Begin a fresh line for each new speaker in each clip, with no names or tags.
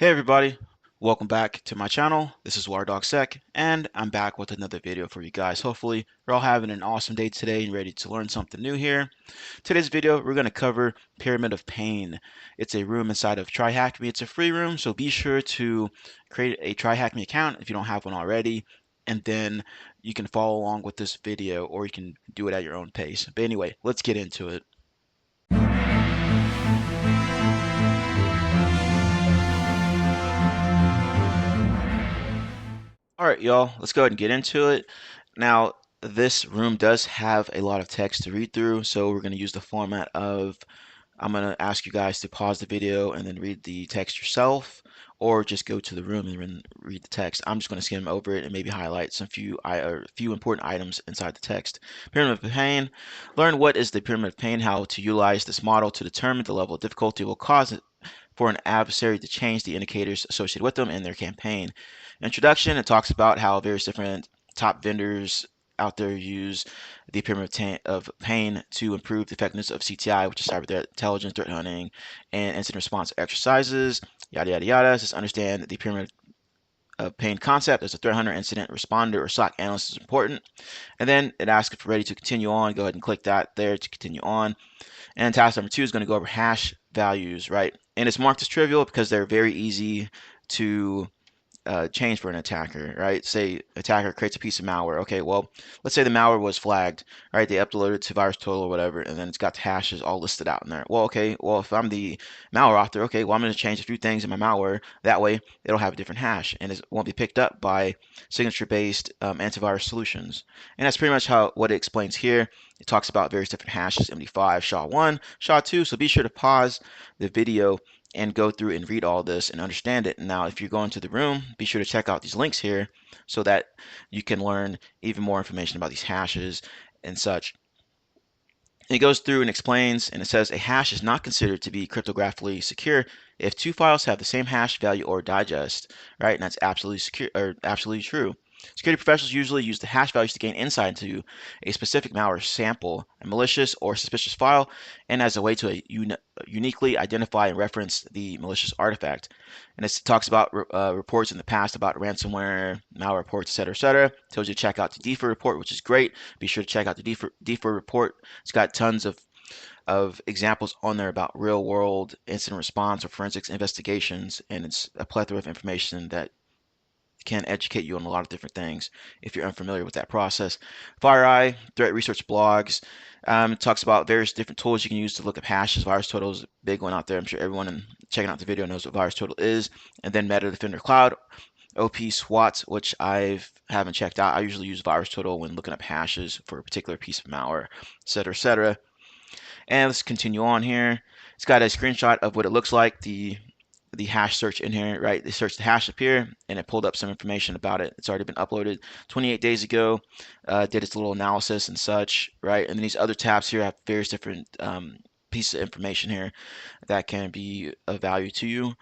Hey everybody, welcome back to my channel. This is WireDogSec, and I'm back with another video for you guys. Hopefully, you're all having an awesome day today and ready to learn something new here. Today's video, we're going to cover Pyramid of Pain. It's a room inside of TryHackMe. It's a free room, so be sure to create a TryHackMe account if you don't have one already, and then you can follow along with this video, or you can do it at your own pace. But anyway, let's get into it. All right, y'all, let's go ahead and get into it. Now, this room does have a lot of text to read through, so we're going to use the format of I'm going to ask you guys to pause the video and then read the text yourself, or just go to the room and read the text. I'm just going to skim over it and maybe highlight some few important items inside the text. Pyramid of Pain. Learn what is the Pyramid of Pain, how to utilize this model to determine the level of difficulty will cause it for an adversary to change the indicators associated with them in their campaign. Introduction, it talks about how various different top vendors out there use the Pyramid of Pain to improve the effectiveness of CTI, which is cyber threat intelligence, threat hunting, and incident response exercises, yada, yada, yada. Just understand the Pyramid of Pain concept as a threat hunter, incident responder, or SOC analyst is important. And then it asks if you're ready to continue on. Go ahead and click that there to continue on. And task number 2 is going to go over hash values, right? And it's marked as trivial because they're very easy to change for an attacker, right? Say attacker creates a piece of malware. Okay, well, let's say the malware was flagged, right? They uploaded it to VirusTotal or whatever, and then it's got the hashes all listed out in there. Well, okay, well, if I'm the malware author, okay, well, I'm going to change a few things in my malware. That way, it'll have a different hash, and it won't be picked up by signature-based antivirus solutions. And that's pretty much what it explains here. It talks about various different hashes, MD5, SHA-1, SHA-2, so be sure to pause the video and go through and read all this and understand it. Now, if you're going to the room, be sure to check out these links here so that you can learn even more information about these hashes and such. It goes through and explains, and it says a hash is not considered to be cryptographically secure if two files have the same hash value or digest, right? And that's absolutely secure or absolutely true. Security professionals usually use the hash values to gain insight into a specific malware sample, a malicious or suspicious file, and as a way to uniquely identify and reference the malicious artifact. And it talks about reports in the past about ransomware, malware reports, etc. Tells you to check out the DFIR report, which is great. Be sure to check out the DFIR report. It's got tons of examples on there about real world incident response or forensics investigations, and it's a plethora of information that can educate you on a lot of different things if you're unfamiliar with that process. FireEye, threat research blogs, talks about various different tools you can use to look up hashes. VirusTotal is a big one out there. I'm sure everyone checking out the video knows what VirusTotal is. And then MITRE Defender Cloud, OP SWAT, which I haven't checked out. I usually use VirusTotal when looking up hashes for a particular piece of malware, etc., etc. And let's continue on here. It's got a screenshot of what it looks like, the hash search in here, right? They searched the hash up here and it pulled up some information about it. It's already been uploaded 28 days ago, did its little analysis and such, right? And then these other tabs here have various different pieces of information here that can be of value to you.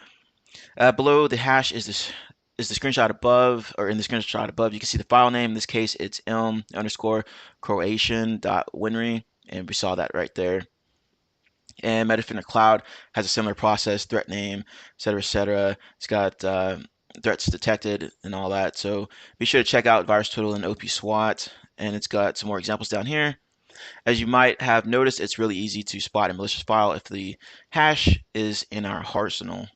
Below the hash is the screenshot above, or in the screenshot above, you can see the file name. In this case, it's ilm_croatian.winry, and we saw that right there. And MITRE Defender Cloud has a similar process, threat name, etc., etc. It's got threats detected and all that. So be sure to check out VirusTotal and OP SWAT. And it's got some more examples down here. As you might have noticed, it's really easy to spot a malicious file if the hash is in our arsenal.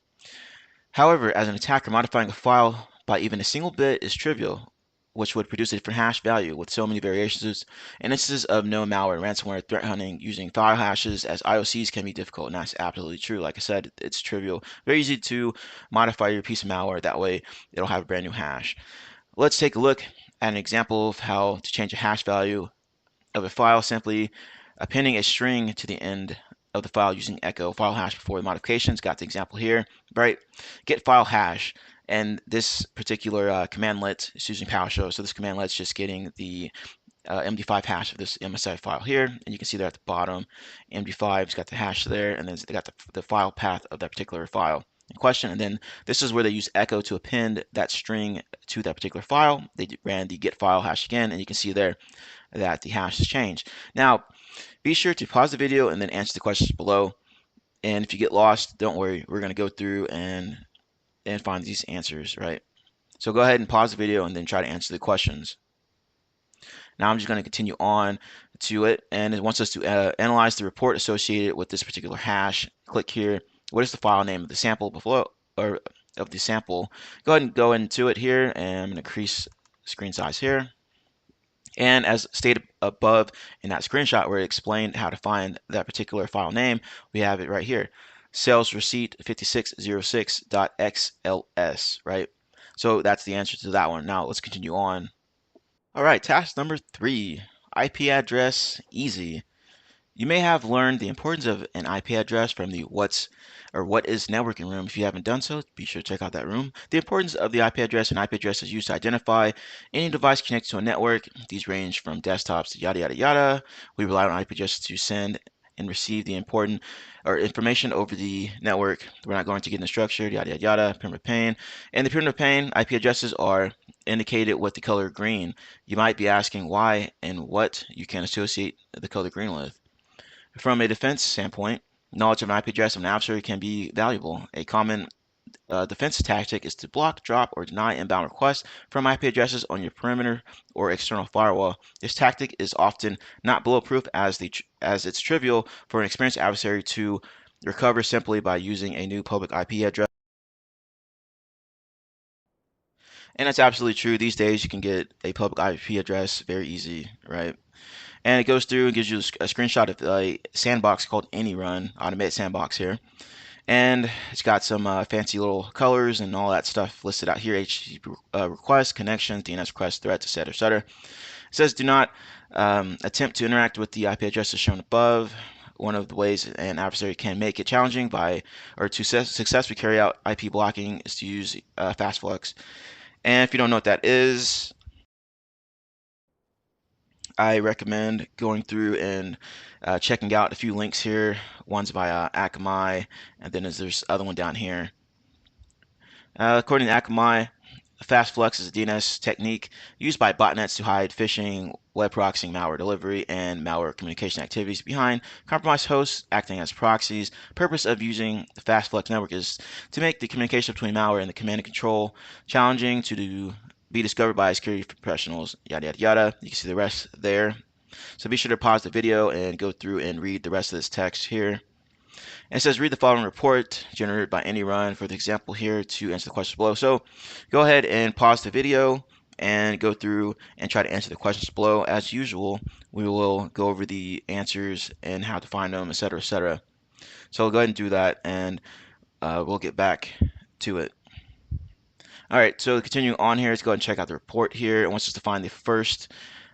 However, as an attacker, modifying a file by even a single bit is trivial, which would produce a different hash value with so many variations. And instances of known malware, ransomware, threat hunting using file hashes as IOCs can be difficult, and that's absolutely true. Like I said, it's trivial. Very easy to modify your piece of malware. That way, it'll have a brand new hash. Let's take a look at an example of how to change a hash value of a file, simply appending a string to the end of the file using echo file hash before the modifications. Got the example here, right? Get file hash. And this particular commandlet is using PowerShell. So this commandlet's just getting the MD5 hash of this MSI file here. And you can see there at the bottom, MD5's got the hash there, and then they got the file path of that particular file in question. And then this is where they use echo to append that string to that particular file. They ran the get file hash again, and you can see there that the hash has changed. Now, be sure to pause the video and then answer the questions below. And if you get lost, don't worry. We're going to go through and and find these answers, right? So go ahead and pause the video and then try to answer the questions. Now I'm just going to continue on to it, and it wants us to analyze the report associated with this particular hash. Click here. What is the file name of the sample below, or of the sample? Go ahead and go into it here, and I'm going to increase screen size here. And as stated above in that screenshot where it explained how to find that particular file name, we have it right here. Sales receipt 5606.xls, right? So that's the answer to that one. Now let's continue on. All right, task number 3, IP address easy. You may have learned the importance of an IP address from the what is networking room. If you haven't done so, be sure to check out that room. The importance of the IP address and IP address is used to identify any device connected to a network. These range from desktops to yada yada yada. We rely on IP addresses to send and receive the important or information over the network. We're not going to get into structure, yada yada yada, pyramid of pain. And the pyramid of pain, IP addresses are indicated with the color green. You might be asking why and what you can associate the color green with. From a defense standpoint, knowledge of an IP address of an adversary can be valuable. A common defense tactic is to block, drop, or deny inbound requests from IP addresses on your perimeter or external firewall. This tactic is often not bulletproof as it's trivial for an experienced adversary to recover simply by using a new public IP address. And that's absolutely true. These days, you can get a public IP address very easy, right? And it goes through and gives you a screenshot of a sandbox called AnyRun, automated sandbox here. And it's got some fancy little colors and all that stuff listed out here. HTTP requests, connections, DNS requests, threats, etc., etc. It says do not attempt to interact with the IP addresses shown above. One of the ways an adversary can make it challenging to successfully carry out IP blocking is to use fastflux. And if you don't know what that is, I recommend going through and checking out a few links here. One's by Akamai, and then there's other one down here. According to Akamai, fastflux is a DNS technique used by botnets to hide phishing, web proxying, malware delivery, and malware communication activities behind compromised hosts acting as proxies. Purpose of using the fastflux network is to make the communication between malware and the command and control challenging to be discovered by security professionals, yada yada yada. You can see the rest there. So be sure to pause the video and go through and read the rest of this text here. And it says read the following report generated by AnyRun for the example here to answer the questions below. So go ahead and pause the video and go through and try to answer the questions below. As usual, we will go over the answers and how to find them, etc., etc. So I'll go ahead and do that, and we'll get back to it. All right, so continuing on here, let's go ahead and check out the report here. It wants us to find the first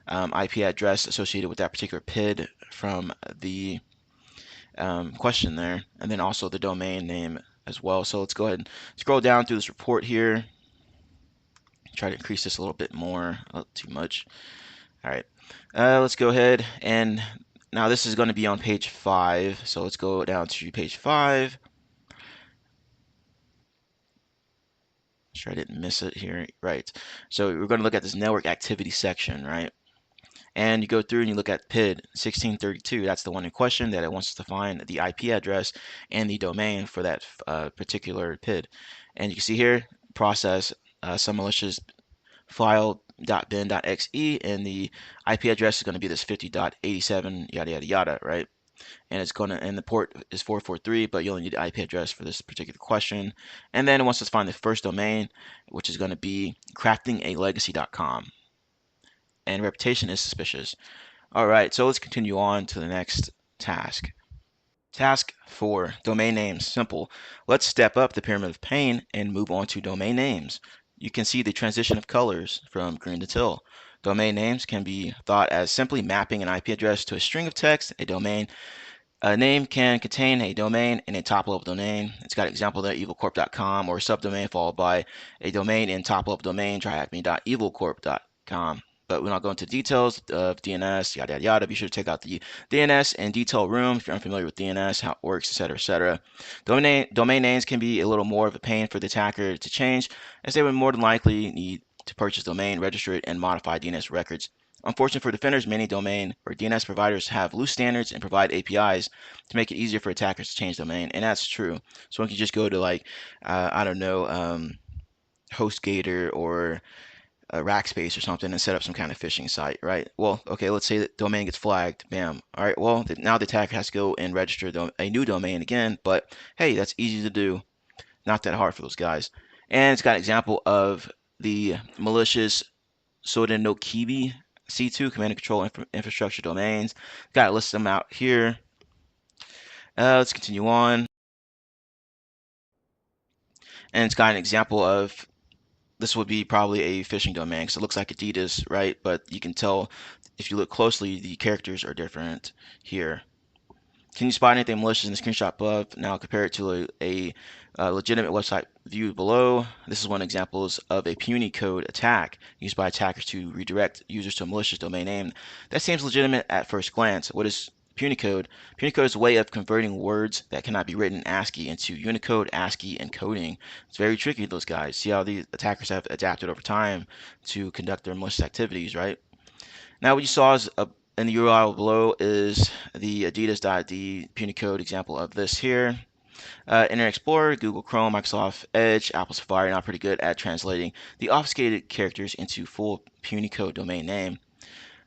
IP address associated with that particular PID from the question there, and then also the domain name as well. So let's go ahead and scroll down through this report here. Try to increase this a little bit more, not too much. All right, let's go ahead and now this is going to be on page 5. So let's go down to page 5. Sure I didn't miss it here. Right. So we're going to look at this network activity section, right? And you go through and you look at PID 1632. That's the one in question that it wants us to find the IP address and the domain for that particular PID. And you can see here, process some malicious file.bin.exe, and the IP address is going to be this 50.87 yada yada yada, right? And the port is 443, but you only need the IP address for this particular question. And then it wants us to find the first domain, which is going to be craftingalegacy.com. And reputation is suspicious. All right, so let's continue on to the next task. Task 4, domain names. Simple. Let's step up the pyramid of pain and move on to domain names. You can see the transition of colors from green to teal. Domain names can be thought as simply mapping an IP address to a string of text. A name can contain a domain and a top-level domain. It's got an example there, evilcorp.com, or a subdomain followed by a domain and top-level domain, tryhackme.evilcorp.com. But we're not going into details of DNS, yada yada yada. Be sure to check out the DNS and detail room if you're unfamiliar with DNS, how it works, etc., etc. Domain names can be a little more of a pain for the attacker to change, as they would more than likely need to purchase domain, register it, and modify DNS records Unfortunately for defenders, many domain or DNS providers have loose standards and provide APIs to make it easier for attackers to change domain, and that's true. So one can just go to like, I don't know, HostGator or Rackspace or something and set up some kind of phishing site, right? Well, okay, let's say that domain gets flagged, bam. All right, well, now the attacker has to go and register a new domain again, but hey, that's easy to do, not that hard for those guys. And it's got an example of the malicious Sodinokibi C2 command and control infrastructure domains. Got to list them out here. Let's continue on. And it's got an example of this would be probably a phishing domain because it looks like Adidas, right? But you can tell if you look closely, the characters are different here. Can you spot anything malicious in the screenshot above? Now compare it to a legitimate website viewed below. This is one example of a puny code attack used by attackers to redirect users to a malicious domain name. That seems legitimate at first glance. What is puny code? Puny code is a way of converting words that cannot be written in ASCII into Unicode, ASCII encoding. It's very tricky, those guys. See how the attackers have adapted over time to conduct their malicious activities, right? Now what you saw is in the URL below is the Adidas.d puny code example of this here. Internet Explorer, Google Chrome, Microsoft Edge, Apple Safari are not pretty good at translating the obfuscated characters into full puny code domain name.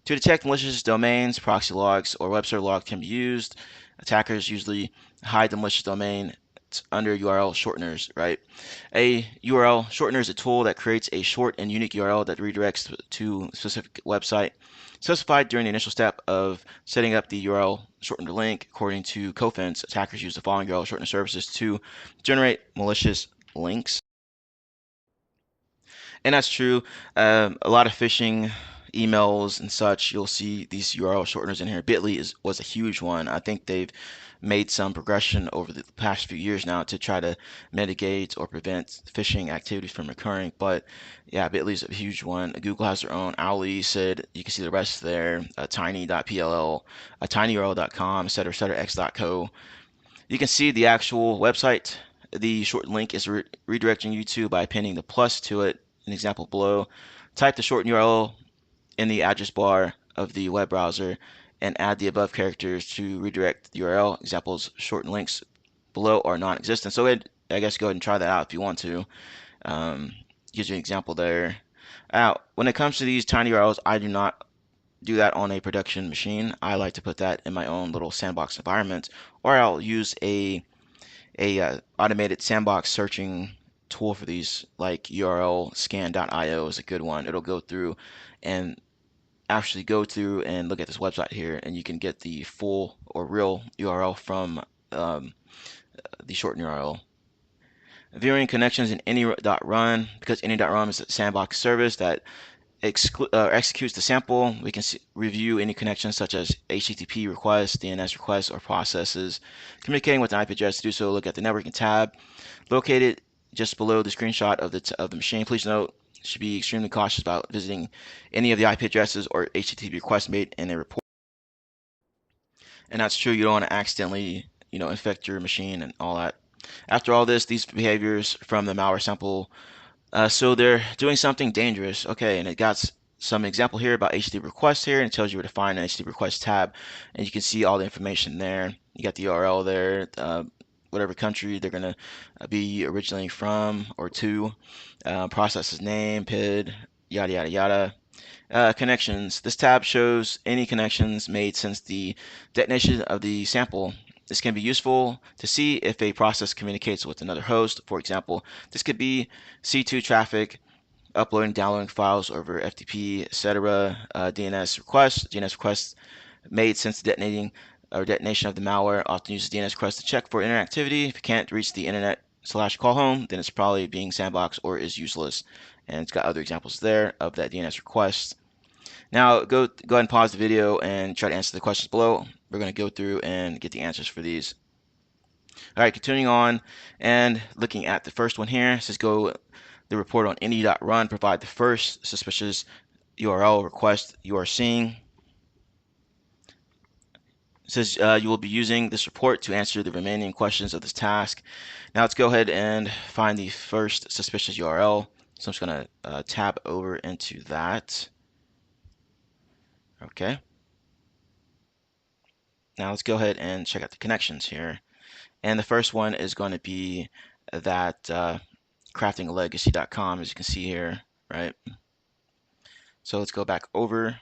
To detect malicious domains, proxy logs or web server logs can be used. Attackers usually hide the malicious domain under URL shorteners, right? A URL shortener is a tool that creates a short and unique URL that redirects to a specific website. Specified during the initial step of setting up the URL shortener link, according to Cofense, attackers use the following URL shortener services to generate malicious links. And that's true. A lot of phishing emails and such, you'll see these URL shorteners in here. Bitly was a huge one. I think they've made some progression over the past few years now to try to mitigate or prevent phishing activities from occurring. But yeah, Bitly's a huge one. Google has their own. Owly said you can see the rest there. Tiny.pll, tinyurl.com, etc., x.co. You can see the actual website. The short link is redirecting you to by pinning the plus to it, an example below. Type the shortened URL in the address bar of the web browser and add the above characters to redirect the URL. Examples, shortened links below are non-existent. So I guess go ahead and try that out if you want to. Gives you an example there. Now, when it comes to these tiny URLs, I do not do that on a production machine. I like to put that in my own little sandbox environment, or I'll use a automated sandbox searching tool for these, like URL scan.io is a good one. It'll go through and actually go through and look at this website here, and you can get the full or real URL from the shortened URL. Viewing connections in any.run, because any.run is a sandbox service that executes the sample. We can review any connections such as HTTP requests, DNS requests, or processes. Communicating with an IP address. To do so, look at the networking tab located just below the screenshot of the machine. Please note, you should be extremely cautious about visiting any of the IP addresses or HTTP requests made in a report. And that's true. You don't want to accidentally, infect your machine and all that. After all this, these behaviors from the malware sample, so they're doing something dangerous. Okay, and it got some example here about HTTP requests here, and it tells you where to find an HTTP request tab, and you can see all the information there. You got the URL there, whatever country they're gonna be originating from or to, process's name, PID, yada yada yada. Connections. This tab shows any connections made since the detonation of the sample. This can be useful to see if a process communicates with another host. For example, this could be C2 traffic, uploading, downloading files over FTP, etc. DNS requests made since the detonation of the malware. Often uses DNS requests to check for internet activity. If you can't reach the internet / call home, then it's probably being sandboxed or is useless. And it's got other examples there of that DNS request. Now go ahead and pause the video and try to answer the questions below. We're going to go through and get the answers for these. All right, continuing on and looking at the first one here. It says go the report on any.run, provide the first suspicious URL request you are seeing. It says you will be using this report to answer the remaining questions of this task. Now let's go ahead and find the first suspicious URL. So I'm just going to tab over into that. Okay. Now let's go ahead and check out the connections here. And the first one is going to be that craftinglegacy.com, as you can see here, right? So let's go back over.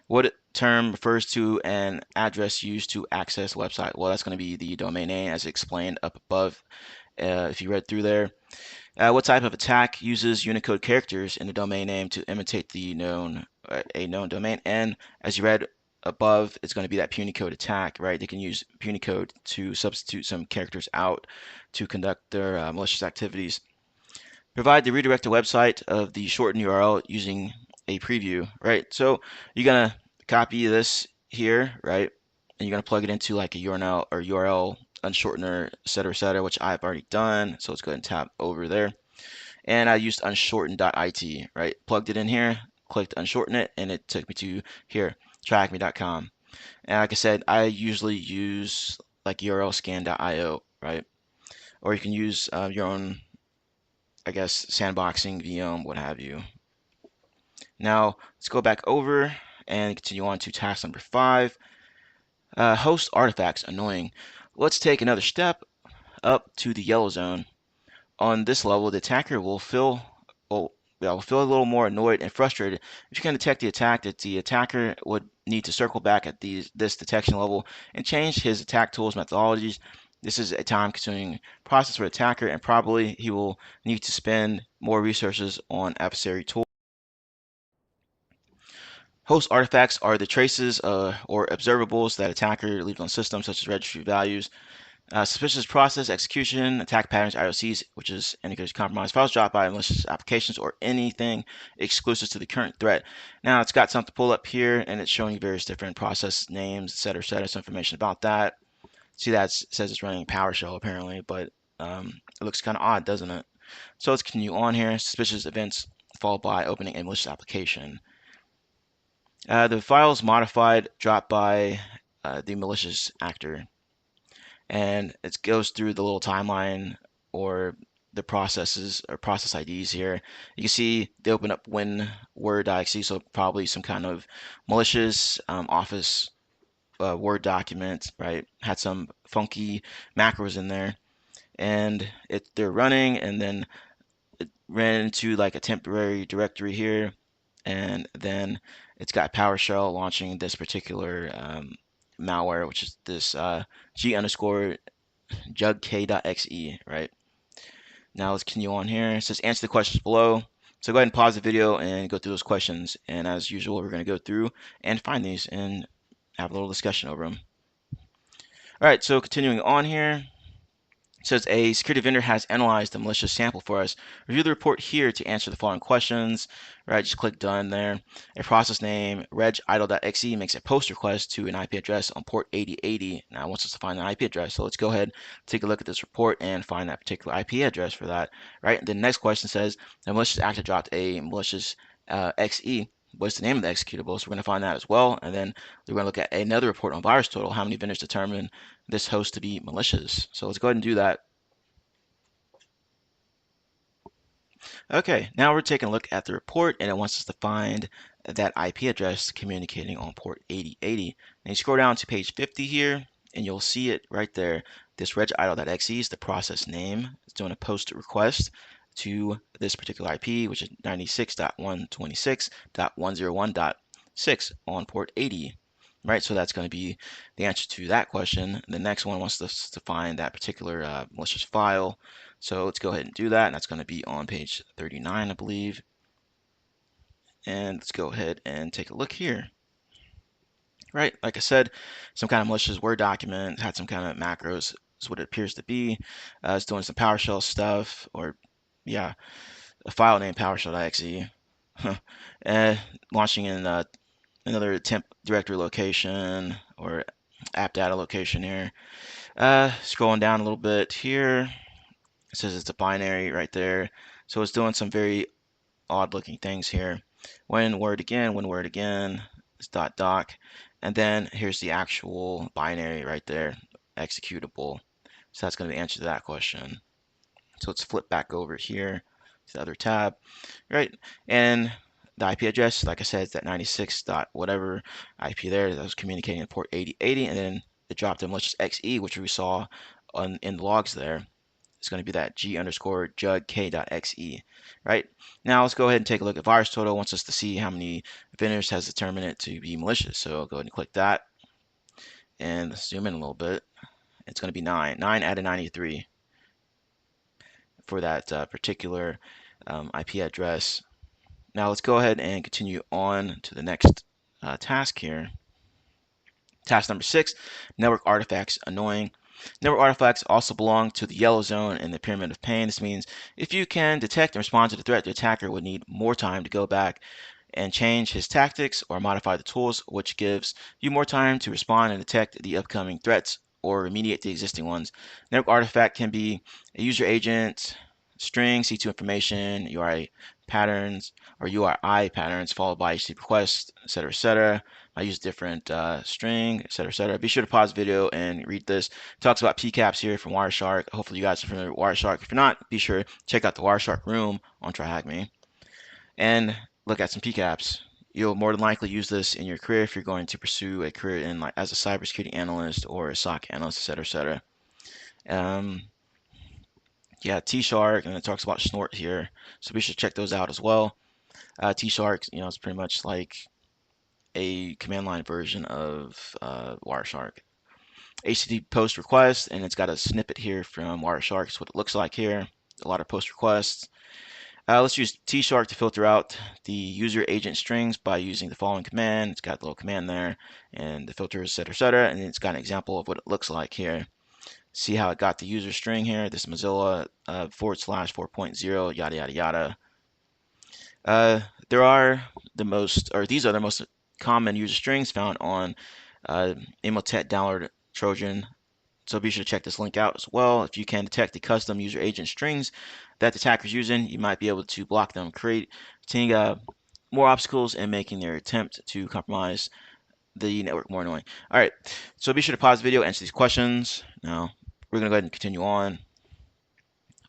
What term refers to an address used to access a website? Well, that's going to be the domain name as explained up above if you read through there. What type of attack uses Unicode characters in the domain name to imitate the a known domain? And as you read above, it's going to be that Punycode attack, right? They can use Punycode to substitute some characters out to conduct their malicious activities. Provide the redirected website of the shortened URL using a preview, right? So you're gonna copy this here, right? And you're gonna plug it into like a URL unshortener, et cetera, which I've already done. So let's go ahead and tap over there. And I used unshorten.it, right? Plugged it in here, clicked unshorten it, and it took me to here, TryHackMe.com. And like I said, I usually use like urlscan.io, right? Or you can use your own, I guess, sandboxing, VM, what have you. Now, let's go back over and continue on to task number 5. Host artifacts, annoying. Let's take another step up to the yellow zone. On this level, the attacker will feel a little more annoyed and frustrated. If you can detect the attack, that the attacker would need to circle back at this detection level and change his attack tools methodologies. This is a time-consuming process for the attacker, and probably he will need to spend more resources on adversary tools. Host artifacts are the traces or observables that attacker leaves on systems, such as registry values, suspicious process, execution, attack patterns, IOCs, which is indicates compromised files dropped by malicious applications, or anything exclusive to the current threat. Now it's got something to pull up here, and it's showing you various different process names, et cetera, some information about that. See that it says it's running PowerShell apparently, but it looks kind of odd, doesn't it? So let's continue on here. Suspicious events followed by opening a malicious application. The file is modified, dropped by the malicious actor, and it goes through the little timeline or the processes or process IDs here. You can see they open up when WireDogSec, so probably some kind of malicious Office Word document, right? Had some funky macros in there, and they're running, and then it ran into like a temporary directory here, and then it's got PowerShell launching this particular malware, which is this G underscore jugk.exe, right? Now let's continue on here. It says answer the questions below. So go ahead and pause the video and go through those questions. And as usual, we're going to go through and find these and have a little discussion over them. All right, so continuing on here. It says a security vendor has analyzed the malicious sample for us. Review the report here to answer the following questions. Right, just click done there. A process name regidle.exe makes a post request to an IP address on port 8080. Now it wants us to find an IP address. So let's go ahead, take a look at this report and find that particular IP address for that. Right, and the next question says the malicious actor dropped a malicious XE. What's the name of the executable? So we're going to find that as well. And then we're going to look at another report on VirusTotal. How many vendors determine this host to be malicious? So let's go ahead and do that. Okay, now we're taking a look at the report, and it wants us to find that IP address communicating on port 8080. And you scroll down to page 50 here, and you'll see it right there. This regidle.exe is the process name. It's doing a post request to this particular IP, which is 96.126.101.6 on port 80. Right, so that's going to be the answer to that question. The next one wants us to find that particular malicious file. So let's go ahead and do that. And that's going to be on page 39, I believe. And let's go ahead and take a look here. Right, like I said, some kind of malicious Word document, had some kind of macros, is what it appears to be. It's doing some PowerShell stuff, or yeah, a file named PowerShell.exe. And launching in another temp directory location or app data location here. Scrolling down a little bit here, it says it's a binary right there. So it's doing some very odd looking things here. When word again, it's .doc, and then here's the actual binary right there, executable. So that's going to be the answer to that question. So let's flip back over here to the other tab, right? And the IP address, like I said, it's that 96 dot whatever IP there that was communicating in port 8080, and then it dropped a malicious XE, which we saw in the logs there. It's going to be that G underscore jug K.exe, right? Now let's go ahead and take a look at virus total. It wants us to see how many vendors has determined it to be malicious. So I'll go ahead and click that and zoom in a little bit. It's going to be 9 out of 93 for that particular IP address. Now let's go ahead and continue on to the next task here. Task number 6, network artifacts annoying. Network artifacts also belong to the yellow zone in the pyramid of pain. This means if you can detect and respond to the threat, the attacker would need more time to go back and change his tactics or modify the tools, which gives you more time to respond and detect the upcoming threats or remediate the existing ones. Network artifact can be a user agent, string, C2 information, URI patterns, or URI patterns followed by HTTP requests, etc., etc. I use different string, etc., etc. Be sure to pause the video and read this. It talks about PCAPs here from Wireshark. Hopefully you guys are familiar with Wireshark. If you're not, be sure to check out the Wireshark room on TryHackMe and look at some PCAPs. You'll more than likely use this in your career if you're going to pursue a career in as a cybersecurity analyst or a SOC analyst, etc., etc. Yeah, T-Shark, and it talks about Snort here, so we should check those out as well. T-Shark, it's pretty much like a command line version of Wireshark. HTTP post request, and it's got a snippet here from Wireshark. It's what it looks like here. A lot of post requests. Let's use T-Shark to filter out the user agent strings by using the following command. It's got a little command there, and the filters, etc., etc., and it's got an example of what it looks like here. See how it got the user string here, this Mozilla /4.0, yada, yada, yada. There are the most, or these are the most common user strings found on MITRE download Trojan. So be sure to check this link out as well. If you can detect the custom user agent strings that the attacker is using, you might be able to block them, creating more obstacles and making their attempt to compromise the network more annoying. All right, so be sure to pause the video, answer these questions. Now, we're going to go ahead and continue on.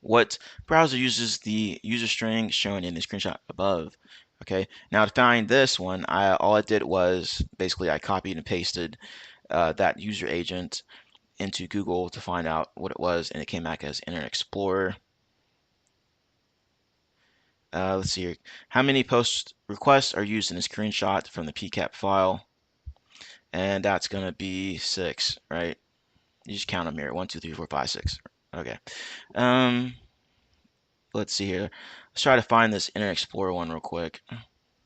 What browser uses the user string shown in the screenshot above? Okay, now to find this one, all I did was basically I copied and pasted that user agent into Google to find out what it was, and it came back as Internet Explorer. Let's see here. How many post requests are used in a screenshot from the PCAP file? And that's going to be 6, right? You just count them here. 1, 2, 3, 4, 5, 6. Okay. Let's see here. Let's try to find this Internet Explorer one real quick.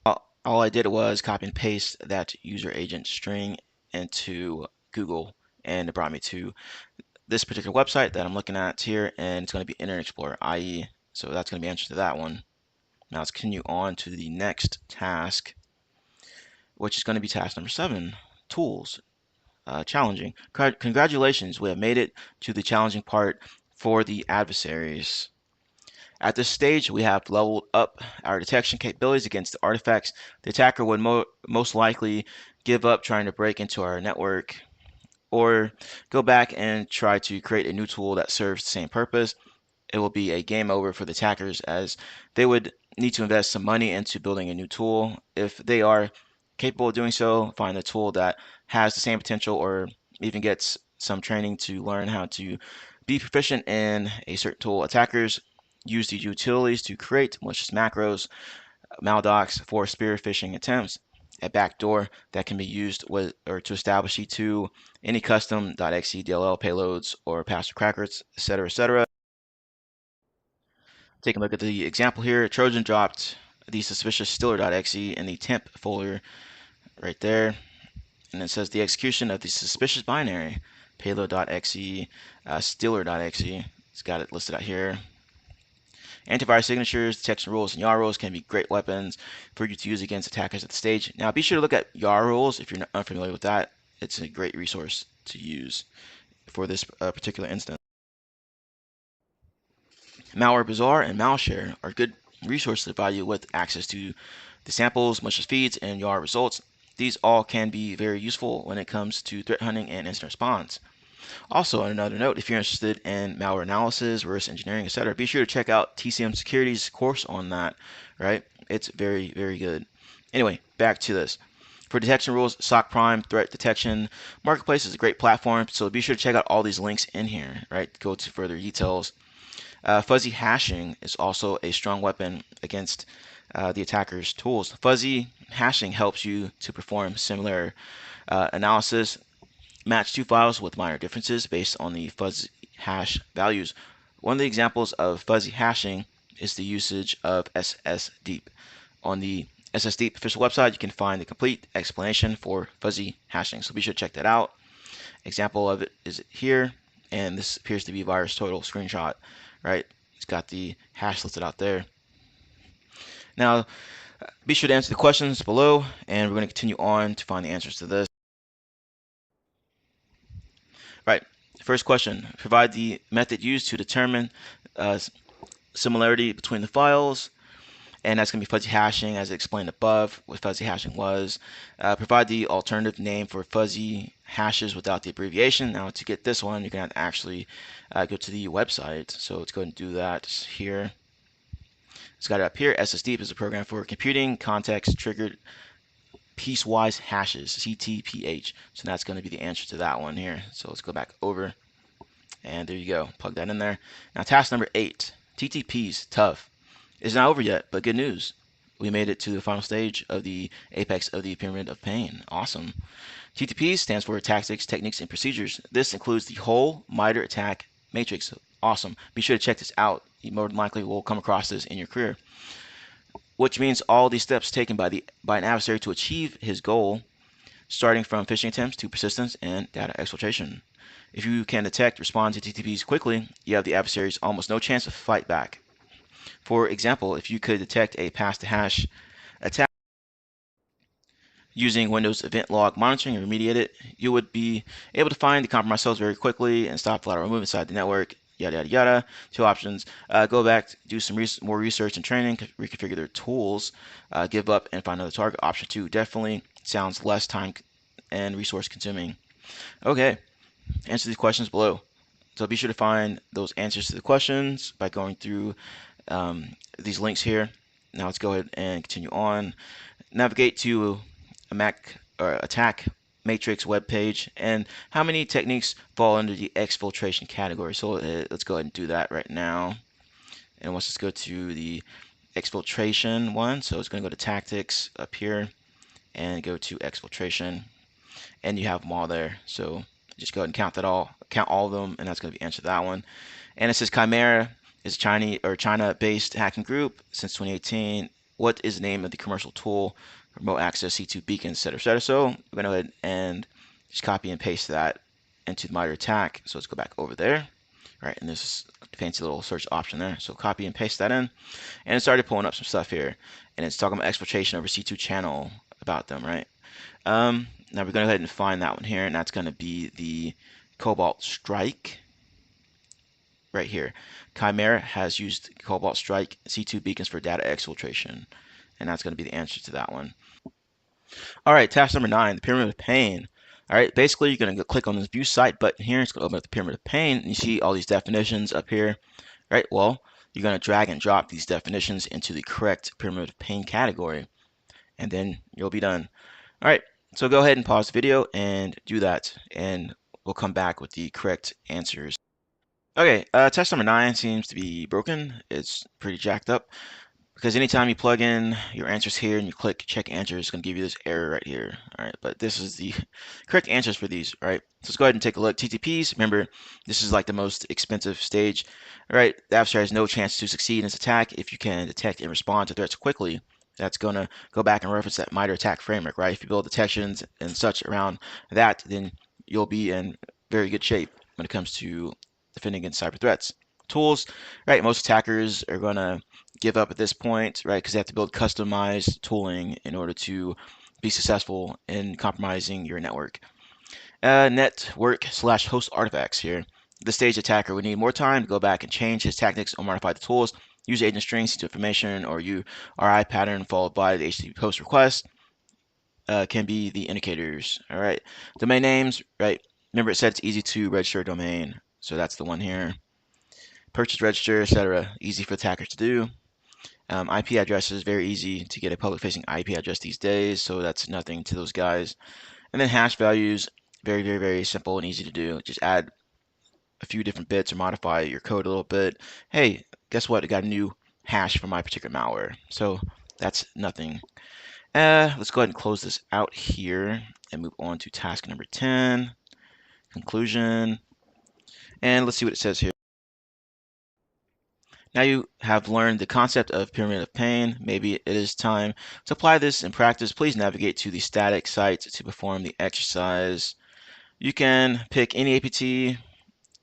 All I did was copy and paste that user agent string into Google, and it brought me to this particular website that I'm looking at here, and it's going to be Internet Explorer, IE. So that's going to be answer to that one. Now let's continue on to the next task, which is going to be task number 7, tools. Challenging. Congratulations, we have made it to the challenging part for the adversaries. At this stage, we have leveled up our detection capabilities against the artifacts. The attacker would most likely give up trying to break into our network or go back and try to create a new tool that serves the same purpose. It will be a game over for the attackers as they would need to invest some money into building a new tool. If they are capable of doing so, find a tool that has the same potential or even gets some training to learn how to be proficient in a certain tool. Attackers use these utilities to create malicious macros, maldocs for spear phishing attempts, a backdoor that can be used with or to establish E2, any custom .exe DLL payloads or password crackers, etc., etc. Take a look at the example here. Trojan dropped the suspicious stiller.exe in the temp folder right there. And it says the execution of the suspicious binary payload.exe, stiller.exe. It's got it listed out here. Antivirus signatures, detection rules, and YAR rules can be great weapons for you to use against attackers at the stage. Now be sure to look at YAR rules if you're not unfamiliar with that. It's a great resource to use for this particular instance. Malware Bazaar and Malshare are good resources to provide you with access to the samples, malicious feeds, and YAR results. These all can be very useful when it comes to threat hunting and incident response. Also, on another note, if you're interested in malware analysis, reverse engineering, etc., be sure to check out TCM Security's course on that, right? It's very, very good. Anyway, back to this. For detection rules, SOC Prime, Threat Detection Marketplace is a great platform, so be sure to check out all these links in here, right? Go to further details. Fuzzy hashing is also a strong weapon against the attacker's tools. Fuzzy hashing helps you to perform similar analysis, match two files with minor differences based on the fuzzy hash values. One of the examples of fuzzy hashing is the usage of SSDeep. On the SSDeep official website, you can find the complete explanation for fuzzy hashing, so be sure to check that out. Example of it is here, and this appears to be VirusTotal screenshot, right? It's got the hash listed out there. Now, be sure to answer the questions below, and we're going to continue on to find the answers to this. Right, first question, provide the method used to determine similarity between the files, and that's going to be fuzzy hashing as explained above what fuzzy hashing was. Provide the alternative name for fuzzy hashes without the abbreviation. Now to get this one, you're going to actually go to the website, so let's go ahead and do that here. It's got it up here. SSDeep is a program for computing context triggered piecewise hashes, CTPH. So that's going to be the answer to that one here. So let's go back over, and there you go. Plug that in there. Now task number 8, TTPs, tough. It's not over yet, but good news. We made it to the final stage of the apex of the pyramid of pain. Awesome. TTPs stands for tactics, techniques, and procedures. This includes the whole MITRE ATT&CK matrix. Awesome. Be sure to check this out. You more than likely will come across this in your career, which means all these steps taken by an adversary to achieve his goal, starting from phishing attempts to persistence and data exfiltration. If you can detect, respond to TTPs quickly, you have the adversary's almost no chance to fight back. For example, if you could detect a pass-to-hash attack using Windows Event Log Monitoring and remediate it, you would be able to find the compromised cells very quickly and stop lateral movement inside the network, yada, yada, yada. Two options. Go back, do some more research and training, reconfigure their tools, give up, and find another target. Option 2 definitely sounds less time and resource consuming. Okay, answer these questions below. So be sure to find those answers to the questions by going through these links here. Now let's go ahead and continue on. Navigate to a Mac or attack matrix web page, and how many techniques fall under the exfiltration category. So let's go ahead and do that right now. And let's just go to the exfiltration one. So it's going to go to tactics up here and go to exfiltration, and you have them all there. So just go ahead and count all of them, and that's going to be answer that one. And it says Chimera is China-based hacking group since 2018. What is the name of the commercial tool? Remote access C2 beacons, etc., etc. So we're going to go ahead and just copy and paste that into the MITRE ATT&CK. So let's go back over there. Right, and this fancy little search option there. So copy and paste that in, and it started pulling up some stuff here, and it's talking about exfiltration over C2 channel about them, right? Now we're going to go ahead and find that one here, and that's going to be the Cobalt Strike right here. Chimera has used Cobalt Strike C2 beacons for data exfiltration, and that's going to be the answer to that one. All right, task number 9, the Pyramid of Pain. All right, basically you're going to click on this view site button here. It's going to open up the Pyramid of Pain, and you see all these definitions up here. Right, well, you're going to drag and drop these definitions into the correct Pyramid of Pain category, and then you'll be done. All right, so go ahead and pause the video and do that, and we'll come back with the correct answers. Okay, test number 9 seems to be broken. It's pretty jacked up because anytime you plug in your answers here and you click check answers, it's going to give you this error right here. All right, but this is the correct answers for these. All right, so let's go ahead and take a look. TTPs, remember, this is like the most expensive stage. All right, the adversary has no chance to succeed in its attack if you can detect and respond to threats quickly. That's going to go back and reference that MITRE ATT&CK framework, right? If you build detections and such around that, then you'll be in very good shape when it comes to defending against cyber threats. Tools, right? Most attackers are going to give up at this point, right? Because they have to build customized tooling in order to be successful in compromising your network. Network/host artifacts here. The stage attacker would need more time to go back and change his tactics or modify the tools. Use agent strings to information or URI pattern followed by the HTTP post request can be the indicators. All right. Domain names, right? Remember it said it's easy to register a domain. So that's the one here. Purchase, register, etc. Easy for attackers to do. IP address is very easy to get a public-facing IP address these days, so that's nothing to those guys. And then hash values, very, very, very simple and easy to do. Just add a few different bits or modify your code a little bit. Hey, guess what? I got a new hash for my particular malware. So that's nothing. Let's go ahead and close this out here and move on to task number 10, conclusion. And let's see what it says here. Now you have learned the concept of pyramid of pain. Maybe it is time to apply this in practice. Please navigate to the static site to perform the exercise. You can pick any APT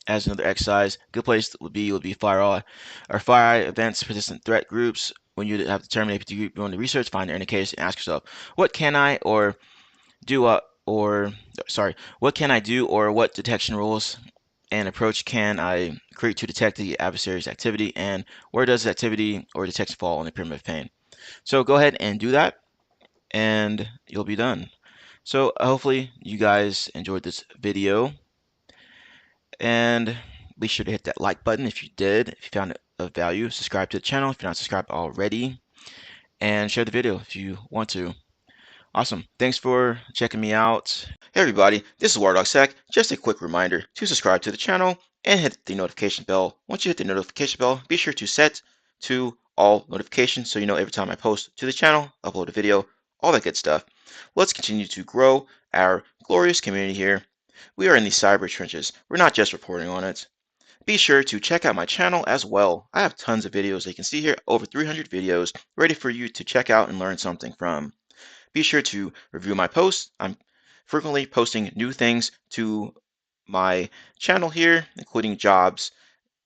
as another exercise. Good place would be FireEye or FireEye events persistent threat groups. When you have determined APT group you want to research, find their indicators and ask yourself, what can I or do what can I do or what detection rules and approach can I create to detect the adversary's activity, and where does the activity or detection fall on the pyramid of pain? So go ahead and do that and you'll be done. So hopefully you guys enjoyed this video, and be sure to hit that like button if you did, if you found it of value. Subscribe to the channel if you're not subscribed already, and share the video if you want to. Awesome. Thanks for checking me out. Hey everybody, this is WireDogSec. Just a quick reminder to subscribe to the channel and hit the notification bell. Once you hit the notification bell, be sure to set to all notifications so you know every time I post to the channel, upload a video, all that good stuff. Let's continue to grow our glorious community here. We are in the cyber trenches. We're not just reporting on it. Be sure to check out my channel as well. I have tons of videos that you can see here, over 300 videos ready for you to check out and learn something from. Be sure to review my posts. I'm frequently posting new things to my channel here, including jobs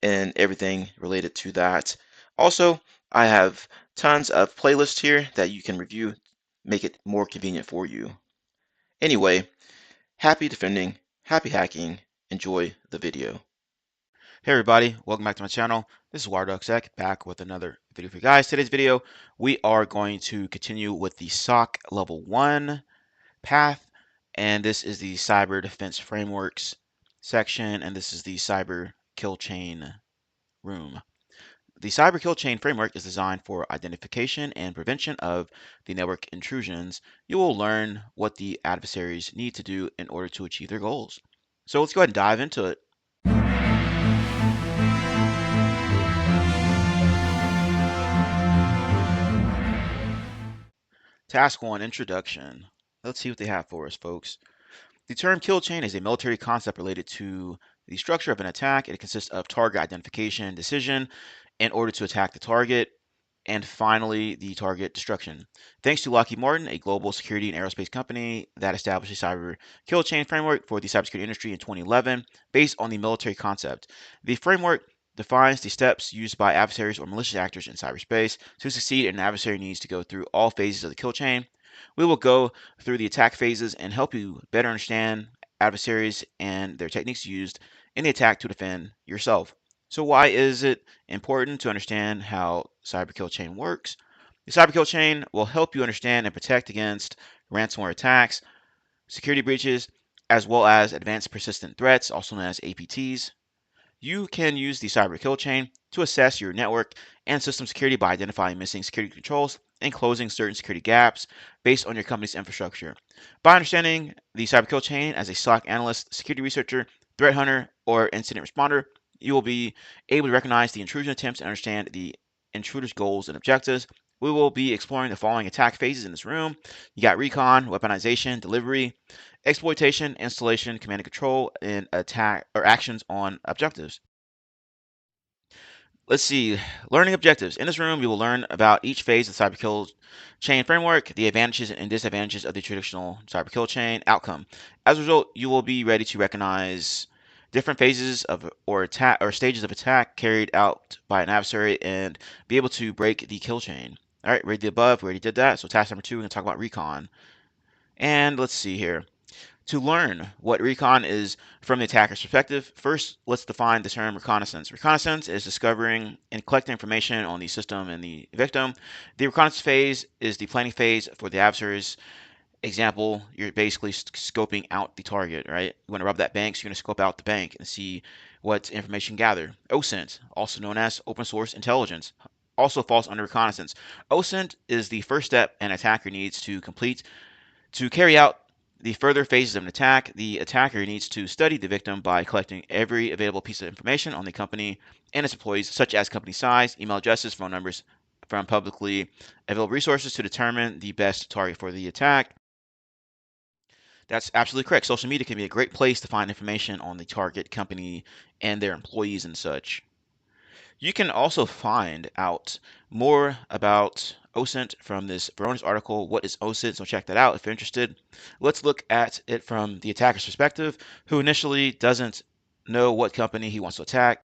and everything related to that. Also, I have tons of playlists here that you can review, make it more convenient for you. Anyway, happy defending, happy hacking, enjoy the video. Hey everybody, welcome back to my channel. This is WireDogSec back with another video for you guys. Today's video, we are going to continue with the SOC level 1 path, and this is the cyber defense frameworks section, and this is the cyber kill chain room. The cyber kill chain framework is designed for identification and prevention of the network intrusions. You will learn what the adversaries need to do in order to achieve their goals. So let's go ahead and dive into it. Task 1, Introduction. Let's see what they have for us, folks. The term kill chain is a military concept related to the structure of an attack. It consists of target identification decision in order to attack the target, and finally, the target destruction. Thanks to Lockheed Martin, a global security and aerospace company that established a cyber kill chain framework for the cybersecurity industry in 2011 based on the military concept. The framework defines the steps used by adversaries or malicious actors in cyberspace. To succeed, an adversary needs to go through all phases of the kill chain. We will go through the attack phases and help you better understand adversaries and their techniques used in the attack to defend yourself. So why is it important to understand how cyber kill chain works? The cyber kill chain will help you understand and protect against ransomware attacks, security breaches, as well as advanced persistent threats, also known as APTs. You can use the cyber kill chain to assess your network and system security by identifying missing security controls and closing certain security gaps based on your company's infrastructure. By understanding the cyber kill chain as a SOC analyst, security researcher, threat hunter, or incident responder, you will be able to recognize the intrusion attempts and understand the intruder's goals and objectives. We will be exploring the following attack phases in this room. You got recon, weaponization, delivery, exploitation, installation, command and control, and attack or actions on objectives. Let's see, learning objectives. In this room, you will learn about each phase of the cyber kill chain framework, the advantages and disadvantages of the traditional cyber kill chain outcome. As a result, you will be ready to recognize different phases of or attack or stages of attack carried out by an adversary and be able to break the kill chain. All right, read the above. We already did that. So task number 2, we're going to talk about recon. And let's see here. To learn what recon is from the attacker's perspective, first let's define the term reconnaissance. Reconnaissance is discovering and collecting information on the system and the victim. The reconnaissance phase is the planning phase for the adversary's. Example, you're basically scoping out the target, right? You want to rob that bank, so you're going to scope out the bank and see what information gather. OSINT, also known as open source intelligence. also falls under reconnaissance. OSINT is the first step an attacker needs to complete to carry out the further phases of an attack. The attacker needs to study the victim by collecting every available piece of information on the company and its employees, such as company size, email addresses, phone numbers, from publicly available resources to determine the best target for the attack. That's absolutely correct. Social media can be a great place to find information on the target company and their employees and such. You can also find out more about OSINT from this Veronis article. What is OSINT? So check that out if you're interested. Let's look at it from the attacker's perspective, who initially doesn't know what company he wants to attack.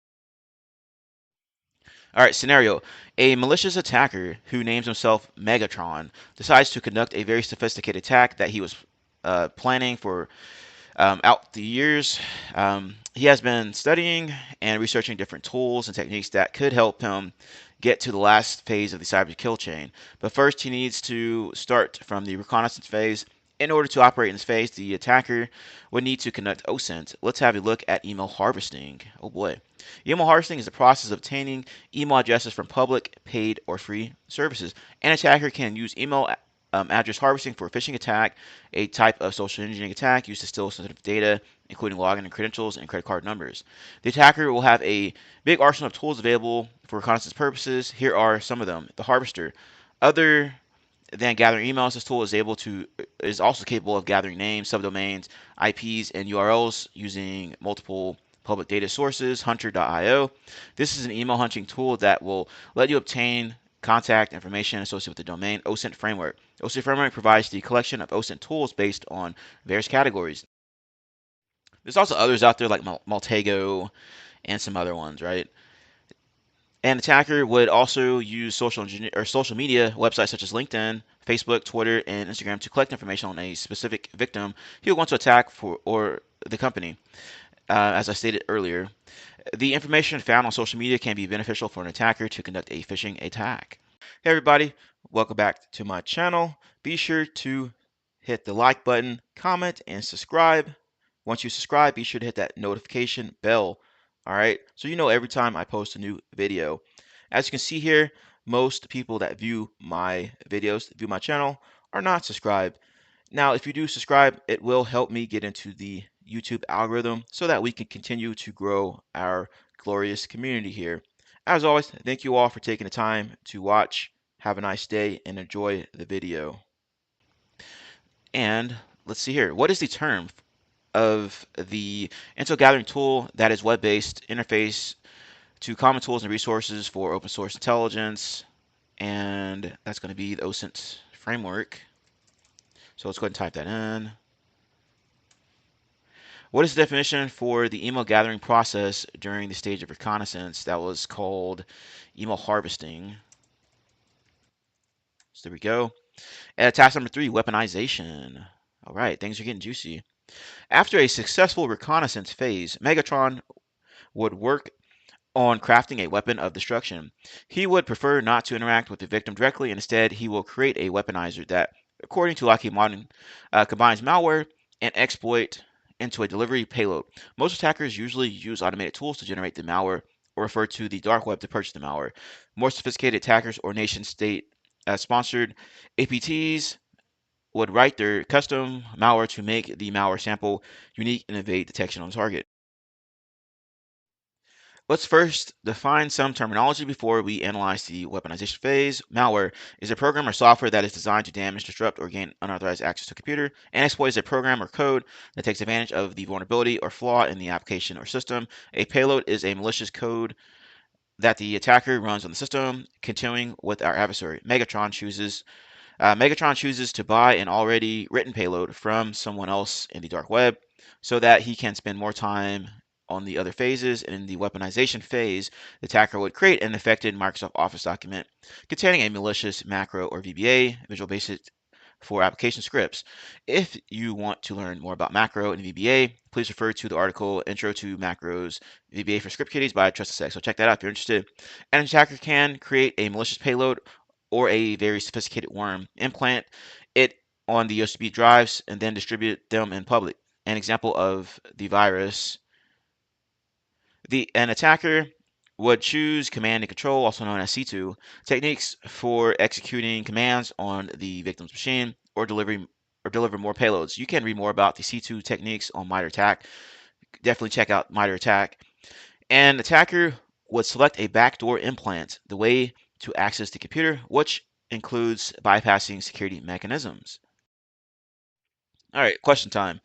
All right, scenario. A malicious attacker who names himself Megatron decides to conduct a very sophisticated attack that he was planning for out the years. He has been studying and researching different tools and techniques that could help him get to the last phase of the cyber kill chain. But first, he needs to start from the reconnaissance phase. In order to operate in this phase, the attacker would need to conduct OSINT. Let's have a look at email harvesting. Oh boy. Email harvesting is the process of obtaining email addresses from public, paid, or free services. An attacker can use email address harvesting for a phishing attack, a type of social engineering attack used to steal sensitive data, including login and credentials and credit card numbers. The attacker will have a big arsenal of tools available for reconnaissance purposes. Here are some of them. The harvester. Other than gathering emails, this tool is also capable of gathering names, subdomains, IPs, and URLs using multiple public data sources. Hunter.io. This is an email hunting tool that will let you obtain contact information associated with the domain. OSINT framework. OSINT framework provides the collection of OSINT tools based on various categories. There's also others out there like Maltego and some other ones, right? An attacker would also use social media websites such as LinkedIn, Facebook, Twitter, and Instagram to collect information on a specific victim he would want to attack for or the company. As I stated earlier, the information found on social media can be beneficial for an attacker to conduct a phishing attack. Hey everybody, welcome back to my channel. Be sure to hit the like button, comment, and subscribe. Once you subscribe, be sure to hit that notification bell. All right, so you know every time I post a new video. As you can see here, most people that view my videos, view my channel, are not subscribed. Now, if you do subscribe, it will help me get into the YouTube algorithm so that we can continue to grow our glorious community here. As always, thank you all for taking the time to watch. Have a nice day and enjoy the video. And let's see here. What is the term of the intel gathering tool that is web-based interface to common tools and resources for open source intelligence? And that's going to be the OSINT framework. So let's go ahead and type that in. What is the definition for the email gathering process during the stage of reconnaissance? That was called email harvesting. So there we go. And task number 3, weaponization. All right, things are getting juicy. After a successful reconnaissance phase, Megatron would work on crafting a weapon of destruction. He would prefer not to interact with the victim directly. Instead, he will create a weaponizer that, according to Lockheed Martin, combines malware and exploit into a delivery payload. Most attackers usually use automated tools to generate the malware or refer to the dark web to purchase the malware. More sophisticated attackers or nation state sponsored APTs would write their custom malware to make the malware sample unique and evade detection on target. Let's first define some terminology before we analyze the weaponization phase. Malware is a program or software that is designed to damage, disrupt, or gain unauthorized access to a computer. An exploit is a program or code that takes advantage of the vulnerability or flaw in the application or system. A payload is a malicious code that the attacker runs on the system. Continuing with our adversary, Megatron chooses to buy an already written payload from someone else in the dark web so that he can spend more time on the other phases. And in the weaponization phase, the attacker would create an infected Microsoft Office document containing a malicious macro or VBA, Visual Basic for application scripts. If you want to learn more about macro and VBA, please refer to the article Intro to Macros, VBA for Script Kiddies by TryHackMe. So check that out if you're interested. An attacker can create a malicious payload or a very sophisticated worm, implant it on the USB drives, and then distribute them in public. An example of the virus, an attacker would choose command and control, also known as C2, techniques for executing commands on the victim's machine or deliver more payloads. You can read more about the C2 techniques on MITRE ATT&CK. Definitely check out MITRE ATT&CK. An attacker would select a backdoor implant, the way to access the computer, which includes bypassing security mechanisms. All right, question time.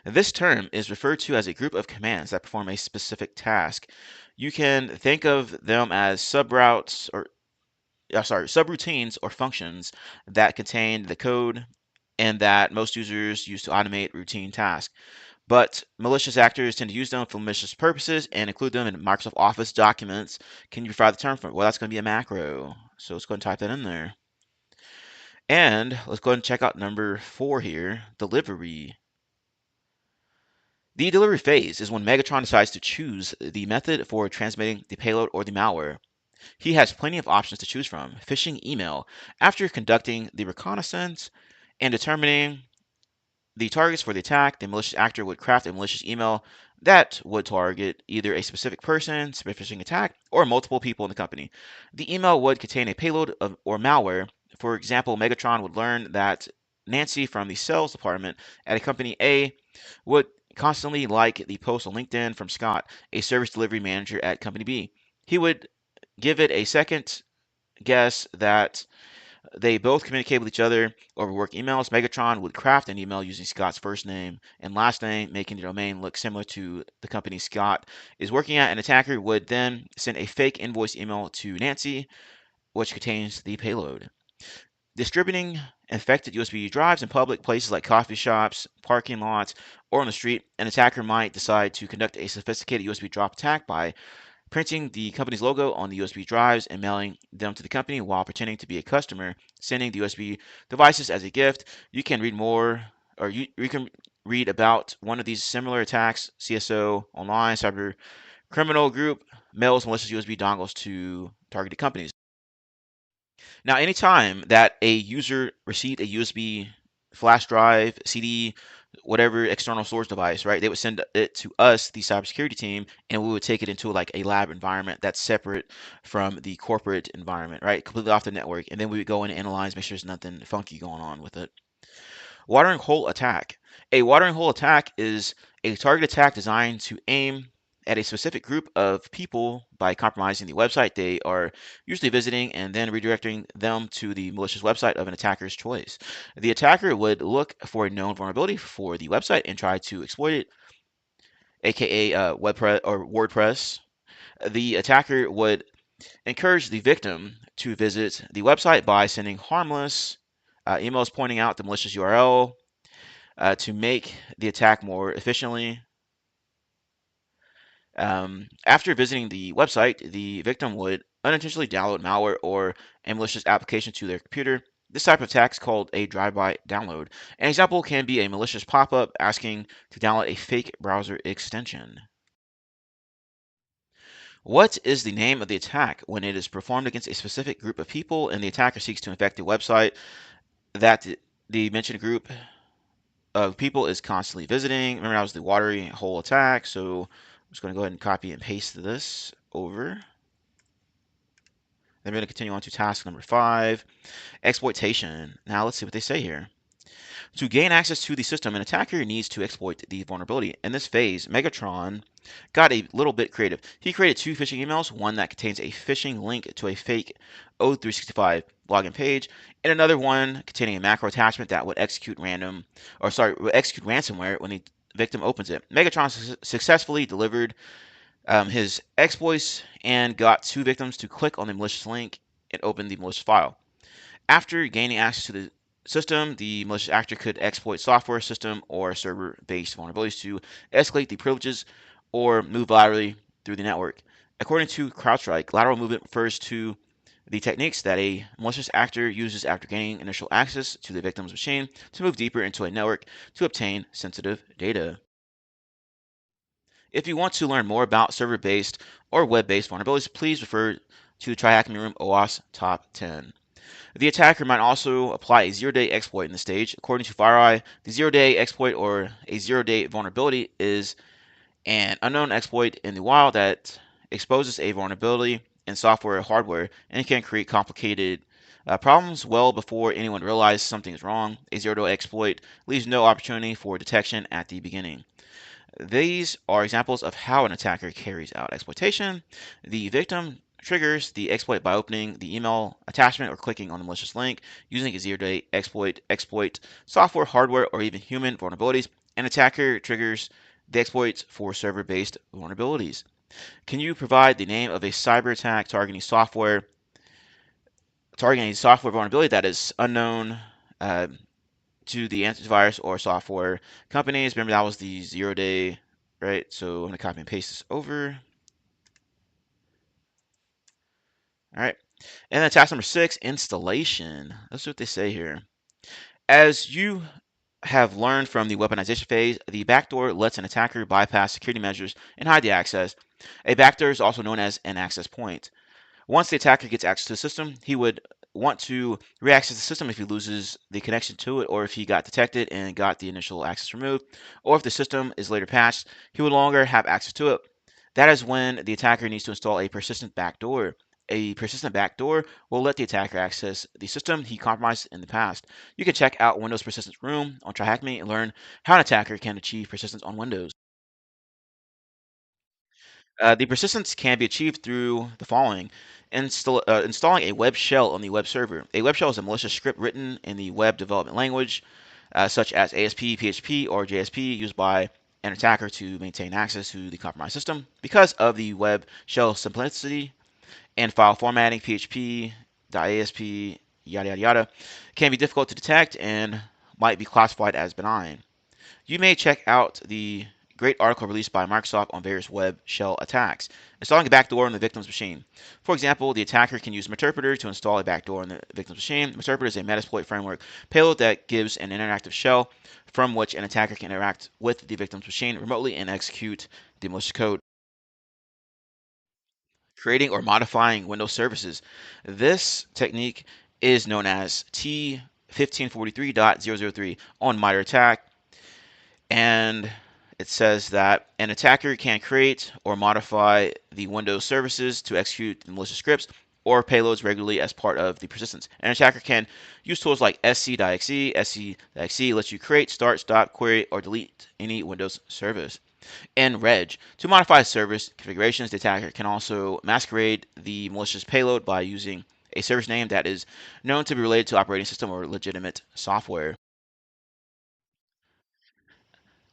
This term is referred to as a group of commands that perform a specific task. You can think of them as subroutines or functions that contain the code and that most users use to automate routine tasks. But malicious actors tend to use them for malicious purposes and include them in Microsoft Office documents. Can you provide the term for it? Well, that's going to be a macro. So let's go ahead and type that in there. And let's go ahead and check out number 4 here, delivery. The delivery phase is when Megatron decides to choose the method for transmitting the payload or the malware. He has plenty of options to choose from. Phishing email. After conducting the reconnaissance and determining the targets for the attack, the malicious actor would craft a malicious email that would target either a specific person, phishing attack, or multiple people in the company. The email would contain a payload or malware. For example, Megatron would learn that Nancy from the sales department at a company A would constantly like the post on LinkedIn from Scott, a service delivery manager at company B. He would give it a second guess that they both communicate with each other over work emails. Megatron would craft an email using Scott's first name and last name, making the domain look similar to the company Scott is working at. An attacker would then send a fake invoice email to Nancy, which contains the payload. Distributing infected USB drives in public places like coffee shops, parking lots, or on the street, an attacker might decide to conduct a sophisticated USB drop attack by printing the company's logo on the USB drives and mailing them to the company while pretending to be a customer, sending the USB devices as a gift. You can read more, or you can read about one of these similar attacks, CSO Online, Cyber Criminal Group, mails malicious USB dongles to targeted companies. Now, anytime that a user received a USB flash drive, CD, whatever external storage device, right, they would send it to us, the cybersecurity team, and we would take it into like a lab environment that's separate from the corporate environment, right, completely off the network. And then we would go in and analyze, make sure there's nothing funky going on with it. Watering hole attack. A watering hole attack is a target attack designed to aim at a specific group of people by compromising the website they are usually visiting and then redirecting them to the malicious website of an attacker's choice. The attacker would look for a known vulnerability for the website and try to exploit it, aka WordPress or WordPress. The attacker would encourage the victim to visit the website by sending harmless emails pointing out the malicious URL, to make the attack more efficiently. After visiting the website, the victim would unintentionally download malware or a malicious application to their computer. This type of attack is called a drive-by download. An example can be a malicious pop-up asking to download a fake browser extension. What is the name of the attack when it is performed against a specific group of people and the attacker seeks to infect the website that the mentioned group of people is constantly visiting? Remember, that was the watering hole attack. So I'm just going to go ahead and copy and paste this over. Then we're going to continue on to task number 5, exploitation. Now let's see what they say here. To gain access to the system, an attacker needs to exploit the vulnerability. In this phase, Megatron got a little bit creative. He created 2 phishing emails, one that contains a phishing link to a fake O365 login page, and another one containing a macro attachment that would execute ransomware when the victim opens it. Megatron successfully delivered his exploits and got 2 victims to click on the malicious link and open the malicious file. After gaining access to the system, the malicious actor could exploit software, system, or server-based vulnerabilities to escalate the privileges or move laterally through the network. According to CrowdStrike, lateral movement refers to the techniques that a malicious actor uses after gaining initial access to the victim's machine to move deeper into a network to obtain sensitive data. If you want to learn more about server-based or web-based vulnerabilities, please refer to the TryHackMe Room OWASP Top 10. The attacker might also apply a zero-day exploit in the stage. According to FireEye, the zero-day exploit or a zero-day vulnerability is an unknown exploit in the wild that exposes a vulnerability in software or hardware and can create complicated problems well before anyone realizes something is wrong. A zero-day exploit leaves no opportunity for detection at the beginning. These are examples of how an attacker carries out exploitation. The victim triggers the exploit by opening the email attachment or clicking on the malicious link using a zero-day exploit software, hardware, or even human vulnerabilities. An attacker triggers the exploits for server-based vulnerabilities. Can you provide the name of a cyber attack targeting a software vulnerability that is unknown uh, to the antivirus or software companies? Remember that was the zero-day, right? So I'm going to copy and paste this over. All right. And then task number 6, installation. Let's see what they say here. As you have learned from the weaponization phase, the backdoor lets an attacker bypass security measures and hide the access. A backdoor is also known as an access point. Once the attacker gets access to the system, he would want to re-access the system if he loses the connection to it, or if he got detected and got the initial access removed, or if the system is later patched, he would no longer have access to it. That is when the attacker needs to install a persistent backdoor. A persistent backdoor will let the attacker access the system he compromised in the past. You can check out Windows Persistence Room on TryHackMe and learn how an attacker can achieve persistence on Windows. The persistence can be achieved through the following. Installing a web shell on the web server. A web shell is a malicious script written in the web development language, such as ASP, PHP, or JSP, used by an attacker to maintain access to the compromised system. Because of the web shell simplicity and file formatting, PHP, .asp, yada yada yada, can be difficult to detect and might be classified as benign. You may check out the great article released by Microsoft on various web shell attacks, installing a backdoor on the victim's machine. For example, the attacker can use Meterpreter to install a backdoor on the victim's machine. Meterpreter is a Metasploit framework payload that gives an interactive shell from which an attacker can interact with the victim's machine remotely and execute the malicious code. Creating or modifying Windows services. This technique is known as T1543.003 on MITRE ATT&CK, and it says that an attacker can create or modify the Windows services to execute the malicious scripts or payloads regularly as part of the persistence. An attacker can use tools like sc.exe. Sc.exe lets you create, start, stop, query, or delete any Windows service. And reg. To modify service configurations, the attacker can also masquerade the malicious payload by using a service name that is known to be related to operating system or legitimate software.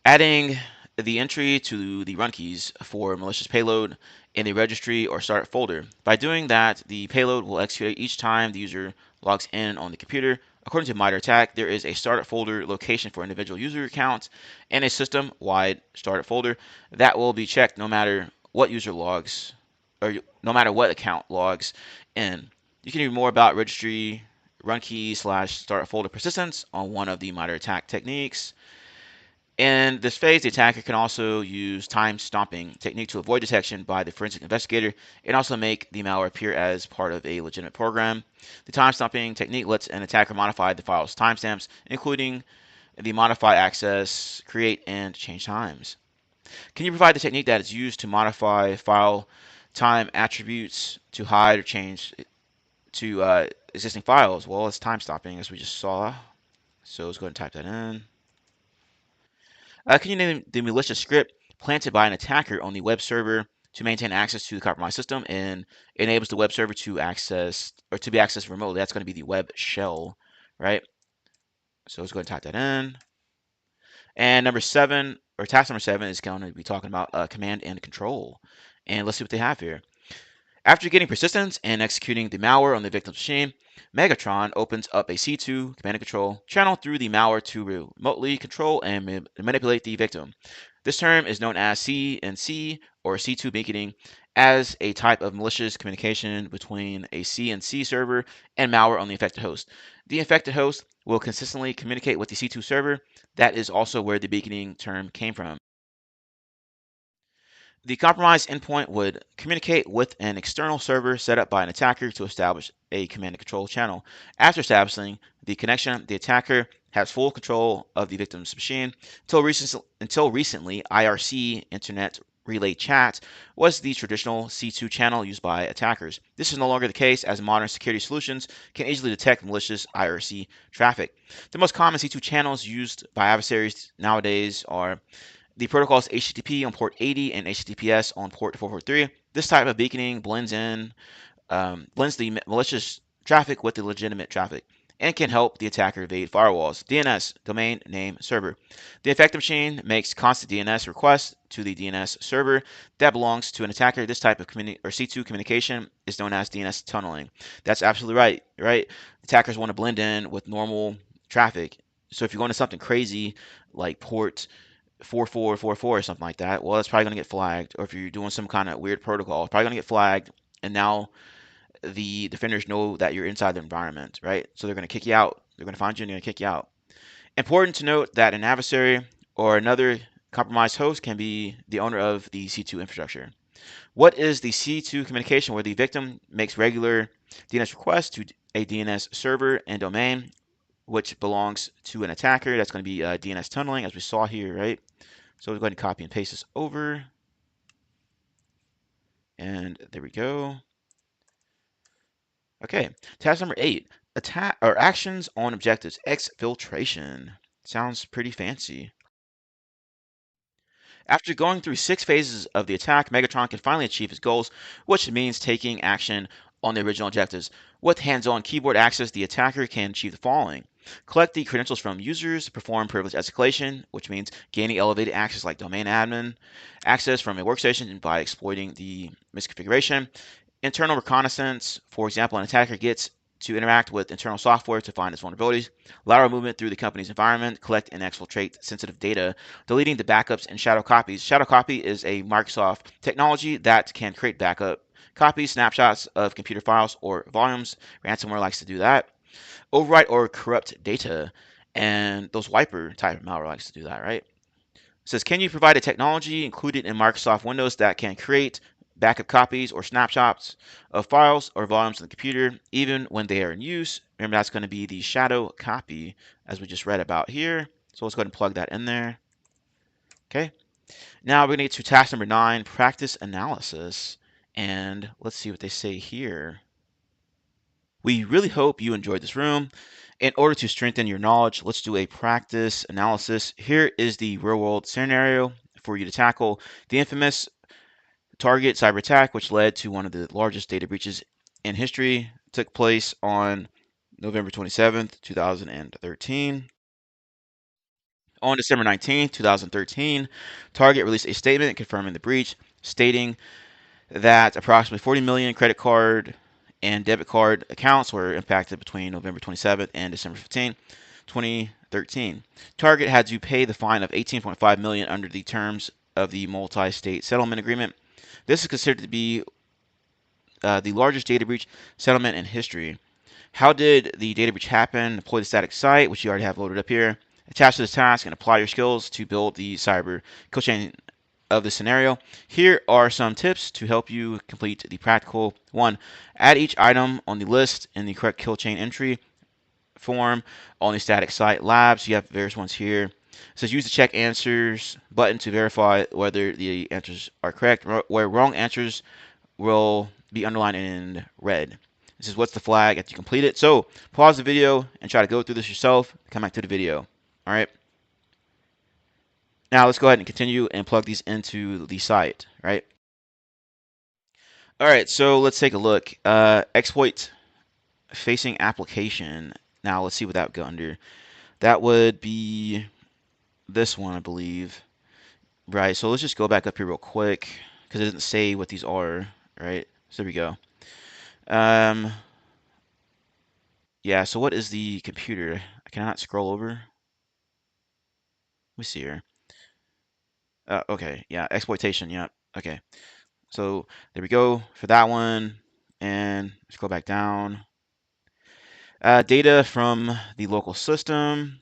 Adding the entry to the run keys for malicious payload in the registry or start folder. By doing that, the payload will execute each time the user logs in on the computer. According to MITRE ATT&CK, there is a start folder location for individual user accounts and a system-wide start folder that will be checked no matter what user logs or no matter what account logs in. You can read more about registry run key / start folder persistence on one of the MITRE ATT&CK techniques. In this phase, the attacker can also use time stomping technique to avoid detection by the forensic investigator and also make the malware appear as part of a legitimate program. The time stomping technique lets an attacker modify the file's timestamps, including the modify access, create, and change times. Can you provide the technique that is used to modify file time attributes to hide or change to existing files? Well, it's time stopping, as we just saw. So let's go ahead and type that in. Can you name the malicious script planted by an attacker on the web server to maintain access to the compromised system and enables the web server to access or to be accessed remotely? That's going to be the web shell, right? So let's go ahead and type that in. And number 7, or task number 7, is going to be talking about command and control. And let's see what they have here. After getting persistence and executing the malware on the victim's machine, Megatron opens up a C2 command and control channel through the malware to remotely control and manipulate the victim. This term is known as CNC or C2 beaconing as a type of malicious communication between a CNC server and malware on the infected host. The infected host will consistently communicate with the C2 server. That is also where the beaconing term came from. The compromised endpoint would communicate with an external server set up by an attacker to establish a command and control channel. After establishing the connection, the attacker has full control of the victim's machine. Until recently, IRC, Internet relay chat was the traditional C2 channel used by attackers. This is no longer the case as modern security solutions can easily detect malicious IRC traffic. The most common C2 channels used by adversaries nowadays are the protocols HTTP on port 80 and HTTPS on port 443. This type of beaconing blends the malicious traffic with the legitimate traffic and can help the attacker evade firewalls. DNS, domain name server. The infected machine makes constant DNS requests to the DNS server that belongs to an attacker. This type of C2 communication is known as DNS tunneling. That's absolutely right, right? Attackers want to blend in with normal traffic. So if you're going to something crazy like port 4444 or something like that, well, that's probably going to get flagged. Or if you're doing some kind of weird protocol, it's probably going to get flagged. And now the defenders know that you're inside the environment, right? So they're going to kick you out. They're going to find you and they're going to kick you out. Important to note that an adversary or another compromised host can be the owner of the C2 infrastructure. What is the C2 communication where the victim makes regular DNS requests to a DNS server and domain, which belongs to an attacker? That's going to be DNS tunneling, as we saw here, right? So we'll go ahead and copy and paste this over. And there we go. Okay, task number 8, attack or actions on objectives, exfiltration. Sounds pretty fancy. After going through 6 phases of the attack, Megatron can finally achieve his goals, which means taking action on the original objectives. With hands-on keyboard access, the attacker can achieve the following. Collect the credentials from users, perform privilege escalation, which means gaining elevated access like domain admin, access from a workstation by exploiting the misconfiguration, internal reconnaissance. For example, an attacker gets to interact with internal software to find its vulnerabilities, lateral movement through the company's environment, collect and exfiltrate sensitive data, deleting the backups and shadow copies. Shadow copy is a Microsoft technology that can create backup copies, snapshots of computer files or volumes. Ransomware likes to do that. Overwrite or corrupt data, and those wiper type of malware likes to do that, right? It says, can you provide a technology included in Microsoft Windows that can create backup copies or snapshots of files or volumes on the computer, even when they are in use? Remember, that's going to be the shadow copy, as we just read about here. So let's go ahead and plug that in there. Okay. Now we're going to get to task number 9, practice analysis. And let's see what they say here. We really hope you enjoyed this room. In order to strengthen your knowledge, let's do a practice analysis. Here is the real world scenario for you to tackle. The infamous Target cyber attack, which led to one of the largest data breaches in history, took place on November 27th, 2013. On December 19th, 2013, Target released a statement confirming the breach, stating that approximately 40 million credit card and debit card accounts were impacted between November 27th and December 15th, 2013. Target had to pay the fine of 18.5 million under the terms of the multi-state settlement agreement. This is considered to be the largest data breach settlement in history. How did the data breach happen? Deploy the static site, which you already have loaded up here. Attach to this task and apply your skills to build the cyber kill chain of the scenario. Here are some tips to help you complete the practical. 1. Add each item on the list in the correct kill chain entry form on the static site labs. You have various ones here. It says use the check answers button to verify whether the answers are correct. Where wrong answers will be underlined in red. This is what's the flag after you complete it. So pause the video and try to go through this yourself. Come back to the video. All right. Now let's go ahead and continue and plug these into the site. Right. All right. So let's take a look. Exploit facing application. Now let's see what that would go under. That would be this one, I believe. Right. So let's just go back up here real quick because it doesn't say what these are. Right. So there we go. Um, Yeah, so what is the computer? I cannot scroll over. Let me see here. Okay, yeah, exploitation, yeah. Okay, so there we go for that one. And let's go back down. Data from the local system.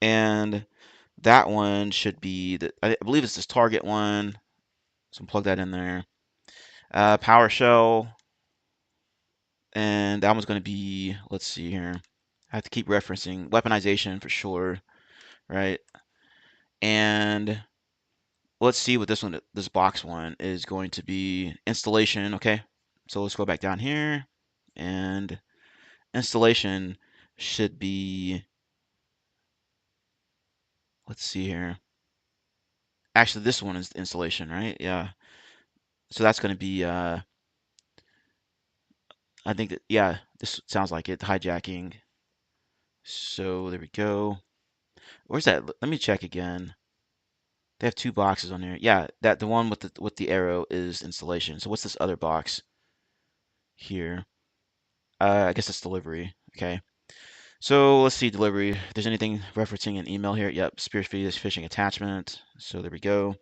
And that one should be, I believe it's this target one. So plug that in there. PowerShell. And that one's going to be, let's see here. I have to keep referencing weaponization for sure, right? And let's see what this box one is going to be. Installation, okay? So let's go back down here, and installation should be, let's see here. Actually, this one is installation, right? Yeah. So that's going to be, I think that, yeah, this sounds like it, hijacking. So there we go. Where's that? Let me check again. They have two boxes on there. Yeah, that the one with the arrow is installation. So what's this other box here? I guess it's delivery. Okay. So let's see delivery. If there's anything referencing an email here. Yep, spearfeed is phishing attachment. So there we go.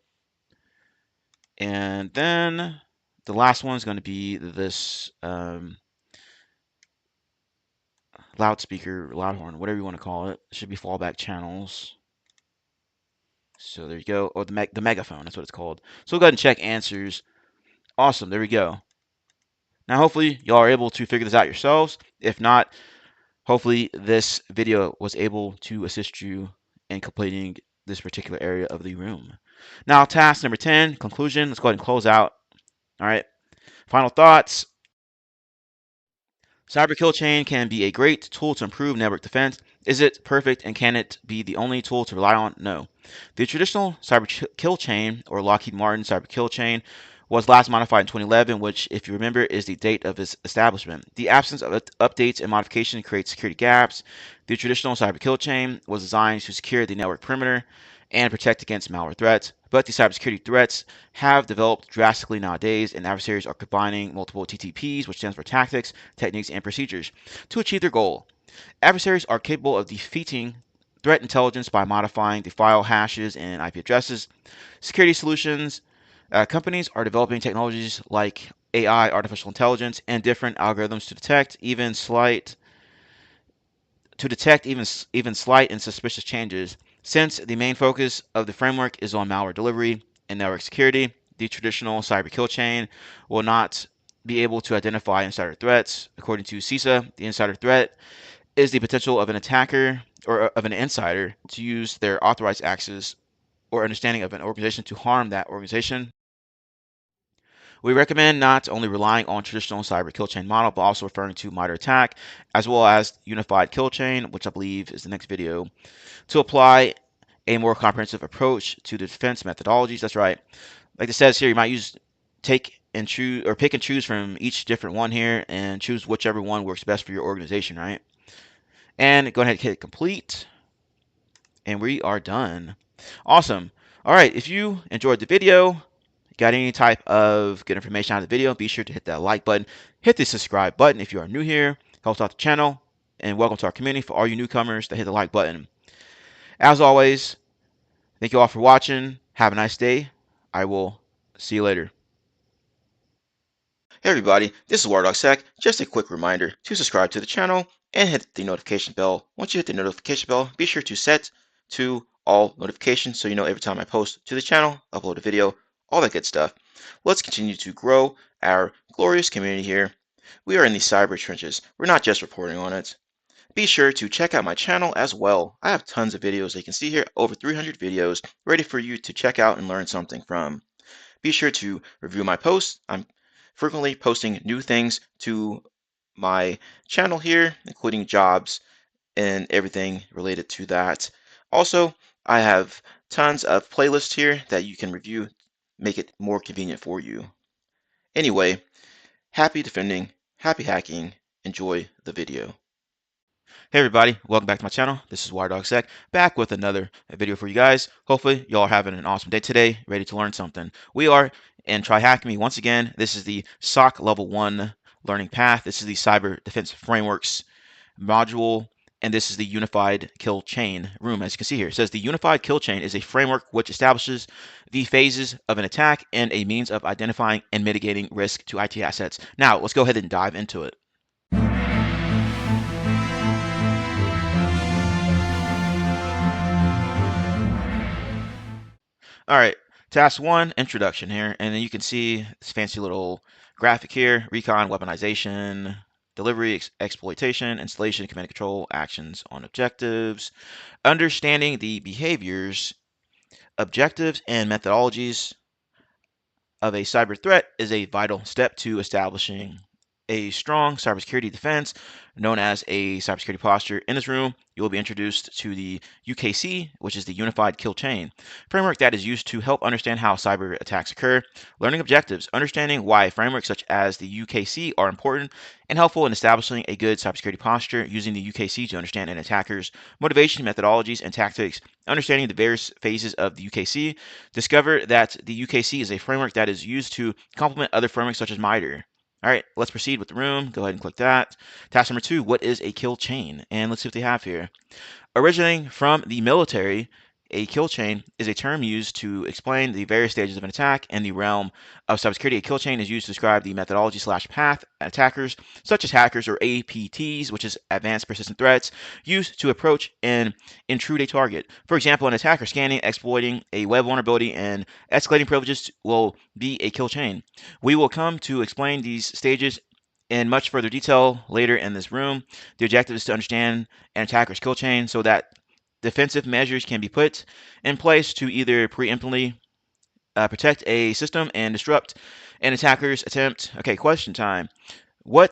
And then the last one is going to be this loudspeaker, loudhorn, whatever you want to call it. It should be fallback channels. So there you go. Or the megaphone, that's what it's called. So we'll go ahead and check answers. Awesome, there we go. Now hopefully y'all are able to figure this out yourselves. If not, hopefully this video was able to assist you in completing this particular area of the room. Now task number 10, conclusion. Let's go ahead and close out. All right, final thoughts. Cyber kill chain can be a great tool to improve network defense. Is it perfect and can it be the only tool to rely on? No. The traditional cyber kill chain, or Lockheed Martin cyber kill chain, was last modified in 2011, which, if you remember, is the date of its establishment. The absence of updates and modifications creates security gaps. The traditional cyber kill chain was designed to secure the network perimeter and protect against malware threats, but the cybersecurity threats have developed drastically nowadays, and adversaries are combining multiple TTPs, which stands for tactics, techniques, and procedures, to achieve their goal. Adversaries are capable of defeating threat intelligence by modifying the file hashes and IP addresses. Security solutions companies are developing technologies like AI, artificial intelligence, and different algorithms to detect even slight and suspicious changes. Since the main focus of the framework is on malware delivery and network security, the traditional cyber kill chain will not be able to identify insider threats. According to CISA, the insider threat is the potential of an attacker or of an insider to use their authorized access or understanding of an organization to harm that organization. We recommend not only relying on traditional cyber kill chain model, but also referring to MITRE ATT&CK, as well as unified kill chain, which I believe is the next video, to apply a more comprehensive approach to the defense methodologies. That's right. Like it says here, you might take and choose or pick and choose from each different one here and choose whichever one works best for your organization, right? And go ahead and hit complete, and we are done. Awesome. All right, if you enjoyed the video, got any type of good information out of the video, be sure to hit that like button, hit the subscribe button if you are new here, helps out the channel, and welcome to our community for all you newcomers that hit the like button. As always, thank you all for watching. Have a nice day. I will see you later. Hey everybody, this is WireDogSec. Just a quick reminder to subscribe to the channel and hit the notification bell. Once you hit the notification bell, be sure to set to all notifications so you know every time I post to the channel, upload a video, all that good stuff. Let's continue to grow our glorious community here. We are in the cyber trenches. We're not just reporting on it. Be sure to check out my channel as well. I have tons of videos. You can see here over 300 videos ready for you to check out and learn something from. Be sure to review my posts. I'm frequently posting new things to my channel here, including jobs and everything related to that. Also, I have tons of playlists here that you can review, make it more convenient for you. Anyway, happy defending, happy hacking, enjoy the video. Hey everybody, welcome back to my channel. This is WireDogSec, back with another video for you guys. Hopefully y'all are having an awesome day today, ready to learn something. We are in TryHackMe once again. This is the SOC Level 1 learning path. This is the Cyber Defense Frameworks module, and this is the Unified Kill Chain room. As you can see here, it says the Unified Kill Chain is a framework which establishes the phases of an attack and a means of identifying and mitigating risk to IT assets. Now, let's go ahead and dive into it. All right, task one, introduction here, and then you can see this fancy little graphic here: recon, weaponization, delivery, exploitation, installation, command and control, actions on objectives, understanding the behaviors Objectives and methodologies of a cyber threat is a vital step to establishing a strong cybersecurity defense known as a cybersecurity posture. In this room, you will be introduced to the UKC, which is the Unified Kill Chain framework that is used to help understand how cyber attacks occur. Learning objectives, understanding why frameworks such as the UKC are important and helpful in establishing a good cybersecurity posture, using the UKC to understand an attacker's motivation, methodologies, and tactics, understanding the various phases of the UKC. Discover that the UKC is a framework that is used to complement other frameworks such as MITRE. All right, let's proceed with the room. Go ahead and click that. Task number 2, what is a kill chain? And let's see what they have here. Originating from the military, a kill chain is a term used to explain the various stages of an attack. In the realm of cybersecurity, a kill chain is used to describe the methodology / path attackers, such as hackers or APTs, which is advanced persistent threats, used to approach and intrude a target. For example, an attacker scanning, exploiting a web vulnerability, and escalating privileges will be a kill chain. We will come to explain these stages in much further detail later in this room. The objective is to understand an attacker's kill chain so that defensive measures can be put in place to either preemptively protect a system and disrupt an attacker's attempt. Okay, question time. Where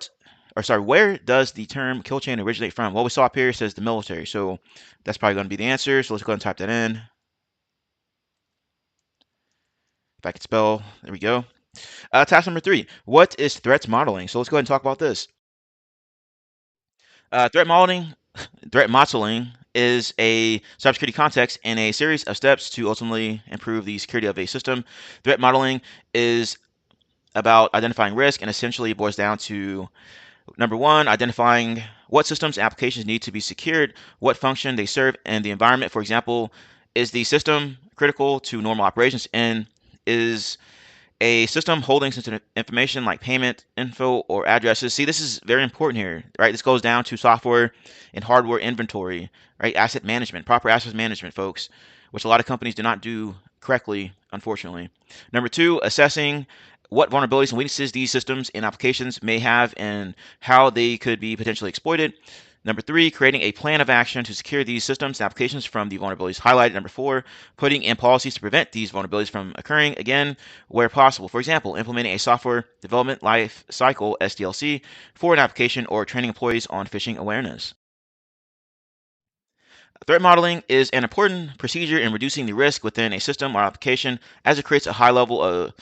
does the term kill chain originate from? What we saw up here says the military, so that's probably going to be the answer. So let's go ahead and type that in. If I can spell, there we go. Task number 3, what is threat modeling? So let's go ahead and talk about this. Threat modeling is a cybersecurity context and a series of steps to ultimately improve the security of a system. Threat modeling is about identifying risk and essentially boils down to number 1, identifying what systems and applications need to be secured, what function they serve in the environment. For example, is the system critical to normal operations, and is a system holding sensitive information like payment info or addresses. See, this is very important here, right? This goes down to software and hardware inventory, right? Asset management, proper asset management, folks, which a lot of companies do not do correctly, unfortunately. Number 2, assessing what vulnerabilities and weaknesses these systems and applications may have and how they could be potentially exploited. Number 3, creating a plan of action to secure these systems and applications from the vulnerabilities highlighted. Number 4, putting in policies to prevent these vulnerabilities from occurring again where possible. For example, implementing a software development life cycle SDLC for an application or training employees on phishing awareness. Threat modeling is an important procedure in reducing the risk within a system or application as it creates a high-level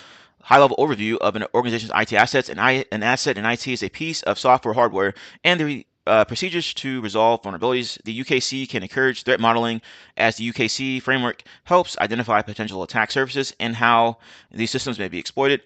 overview of an organization's IT assets. An asset in IT is a piece of software or hardware, and the procedures to resolve vulnerabilities. The UKC can encourage threat modeling as the UKC framework helps identify potential attack surfaces and how these systems may be exploited.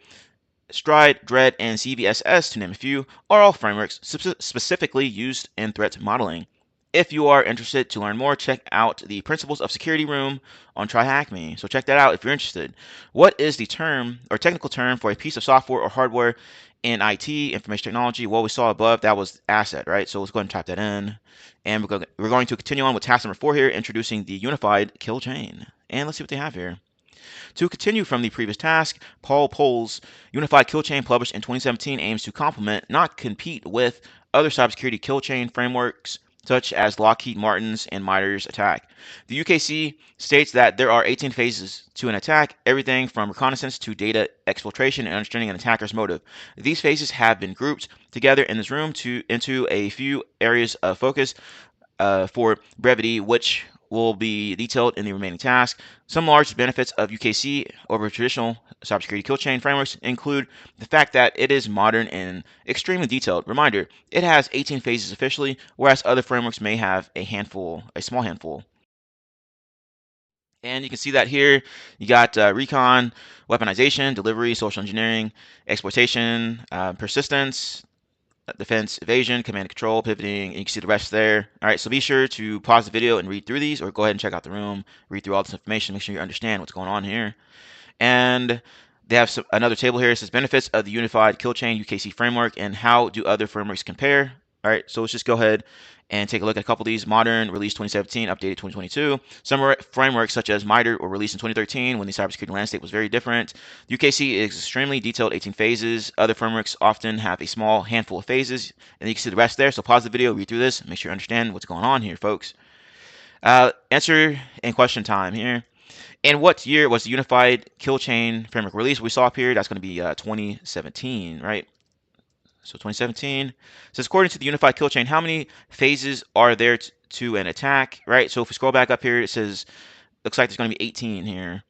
Stride, Dread, and CVSS, to name a few, are all frameworks specifically used in threat modeling. If you are interested to learn more, check out the Principles of Security Room on TryHackMe. So check that out if you're interested. What is the term or technical term for a piece of software or hardware in IT, information technology? What we saw above, that was asset, right? So let's go ahead and type that in. And we're going to continue on with task number 4 here, introducing the unified kill chain. And let's see what they have here. To continue from the previous task, Paul Pohl's Unified Kill Chain, published in 2017, aims to complement, not compete with, other cybersecurity kill chain frameworks such as Lockheed Martin's and MITRE ATT&CK. The UKC states that there are 18 phases to an attack, everything from reconnaissance to data exfiltration and understanding an attacker's motive. These phases have been grouped together in this room into a few areas of focus for brevity, which will be detailed in the remaining task. Some large benefits of UKC over traditional cybersecurity kill chain frameworks include the fact that it is modern and extremely detailed. Reminder, it has 18 phases officially, whereas other frameworks may have a small handful. And you can see that here. You got recon, weaponization, delivery, social engineering, exploitation, persistence, defense, evasion, command and control, pivoting, and you can see the rest there. All right, so be sure to pause the video and read through these, or go ahead and check out the room, read through all this information, make sure you understand what's going on here. And they have another table here. It says benefits of the unified kill chain UKC framework and how do other frameworks compare. All right, so let's just go ahead and take a look at a couple of these. Modern, released 2017, updated 2022. Some frameworks such as MITRE were released in 2013 when the cybersecurity landscape was very different. UKC is extremely detailed, 18 phases. Other frameworks often have a small handful of phases, and you can see the rest there. So pause the video, read through this, make sure you understand what's going on here, folks. Answer and question time here. And what year was the unified kill chain framework released? We saw up here, that's going to be 2017, right? So 2017 says, according to the unified kill chain, how many phases are there to an attack, right? So if we scroll back up here, it says, looks like there's going to be 18 here.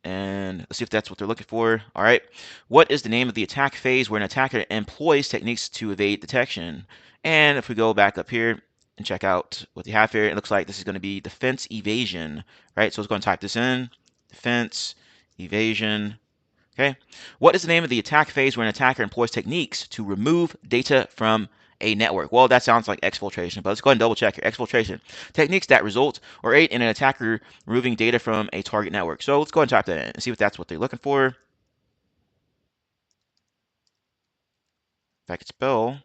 And let's see if that's what they're looking for. All right. What is the name of the attack phase where an attacker employs techniques to evade detection? And if we go back up here and check out what they have here, it looks like this is going to be defense evasion, right? So let's go and type this in. Defense evasion. Okay. What is the name of the attack phase where an attacker employs techniques to remove data from a network? Well, that sounds like exfiltration, but let's go ahead and double check here. Exfiltration. Techniques that result or aid in an attacker removing data from a target network. So let's go ahead and type that in and see if that's what they're looking for. If I could spell.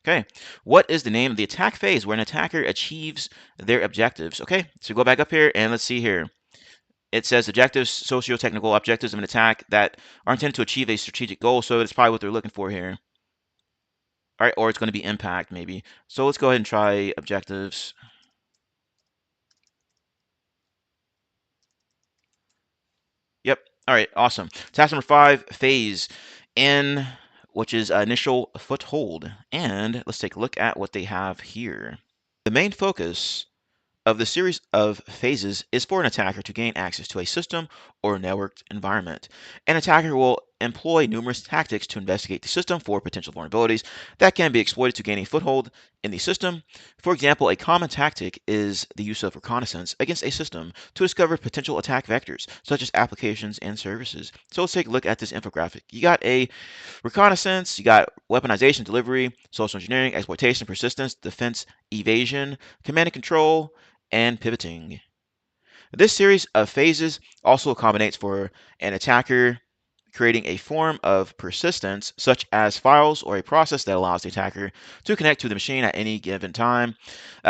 Okay. What is the name of the attack phase where an attacker achieves their objectives? Okay. So go back up here and let's see here. It says objectives, socio-technical objectives of an attack that are intended to achieve a strategic goal. So it's probably what they're looking for here. All right, or it's going to be impact maybe. So let's go ahead and try objectives. Yep. All right, awesome. Task number 5, phase in, which is initial foothold. And let's take a look at what they have here. The main focus of the series of phases is for an attacker to gain access to a system or networked environment. An attacker will employ numerous tactics to investigate the system for potential vulnerabilities that can be exploited to gain a foothold in the system. For example, a common tactic is the use of reconnaissance against a system to discover potential attack vectors, such as applications and services. So let's take a look at this infographic. You got a reconnaissance, you got weaponization, delivery, social engineering, exploitation, persistence, defense, evasion, command and control, and pivoting. This series of phases also accommodates for an attacker creating a form of persistence, such as files or a process that allows the attacker to connect to the machine at any given time.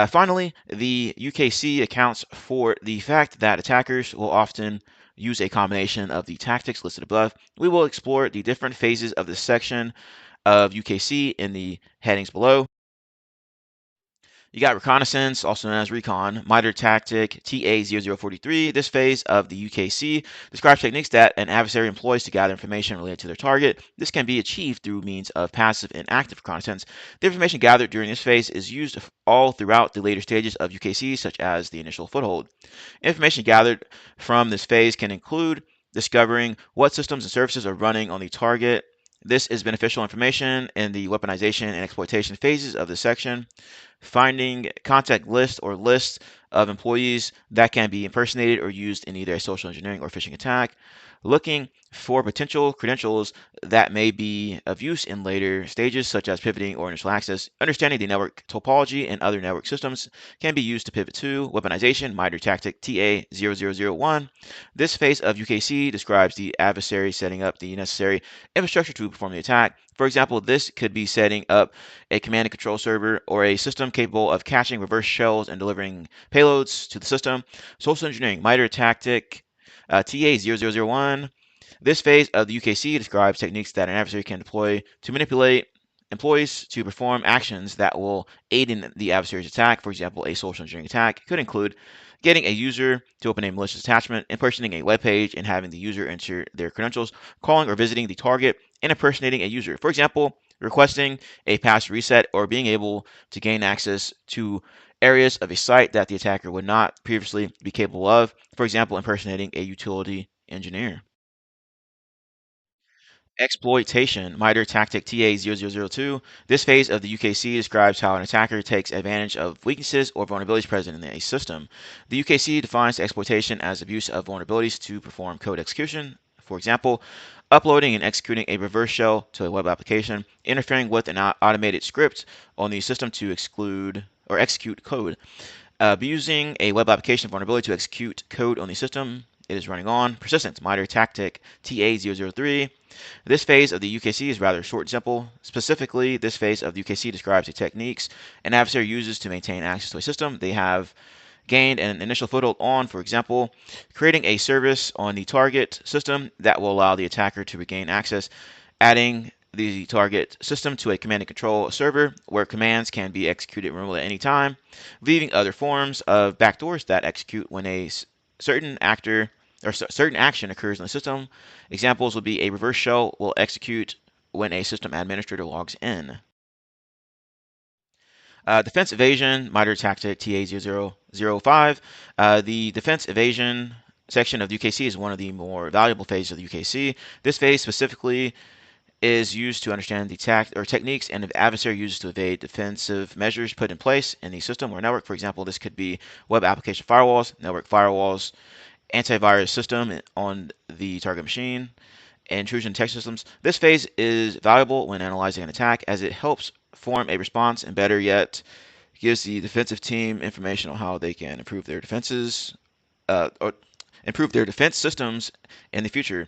Finally, the UKC accounts for the fact that attackers will often use a combination of the tactics listed above. We will explore the different phases of this section of UKC in the headings below. You got reconnaissance, also known as recon, MITRE ATT&CK TA0043. This phase of the UKC describes techniques that an adversary employs to gather information related to their target. This can be achieved through means of passive and active reconnaissance. The information gathered during this phase is used all throughout the later stages of UKC, such as the initial foothold. Information gathered from this phase can include discovering what systems and services are running on the target. This is beneficial information in the weaponization and exploitation phases of this section. Finding contact lists or lists of employees that can be impersonated or used in either a social engineering or phishing attack. Looking for potential credentials that may be of use in later stages, such as pivoting or initial access. Understanding the network topology and other network systems can be used to pivot to weaponization, MITRE ATT&CK TA0001. This phase of UKC describes the adversary setting up the necessary infrastructure to perform the attack. For example, this could be setting up a command and control server or a system capable of caching reverse shells and delivering payloads to the system. Social engineering, MITRE ATT&CK TA0001. This phase of the UKC describes techniques that an adversary can deploy to manipulate employees to perform actions that will aid in the adversary's attack. For example, a social engineering attack could include getting a user to open a malicious attachment, impersonating a web page and having the user enter their credentials, calling or visiting the target, and impersonating a user. For example, requesting a password reset or being able to gain access to areas of a site that the attacker would not previously be capable of. For example, impersonating a utility engineer. Exploitation, MITRE ATT&CK TA0002. This phase of the UKC describes how an attacker takes advantage of weaknesses or vulnerabilities present in a system. The UKC defines exploitation as abuse of vulnerabilities to perform code execution. For example, uploading and executing a reverse shell to a web application, interfering with an automated script on the system to exclude or execute code, abusing a web application vulnerability to execute code on the system it is running on. Persistence, MITRE ATT&CK TA003. This phase of the UKC is rather short and simple. Specifically, this phase of the UKC describes the techniques an adversary uses to maintain access to a system they have gained an initial foothold on. For example, creating a service on the target system that will allow the attacker to regain access, adding the target system to a command and control server where commands can be executed remotely at any time, leaving other forms of backdoors that execute when a certain actor or certain action occurs in the system. Examples would be a reverse shell will execute when a system administrator logs in. Defense evasion, MITRE ATT&CK TA0005. The defense evasion section of the UKC is one of the more valuable phases of the UKC. This phase specifically is used to understand the techniques and the adversary uses to evade defensive measures put in place in the system or network. For example, this could be web application firewalls, network firewalls, antivirus system on the target machine, and intrusion tech systems. This phase is valuable when analyzing an attack as it helps form a response and better yet gives the defensive team information on how they can improve their defenses or improve their defense systems in the future.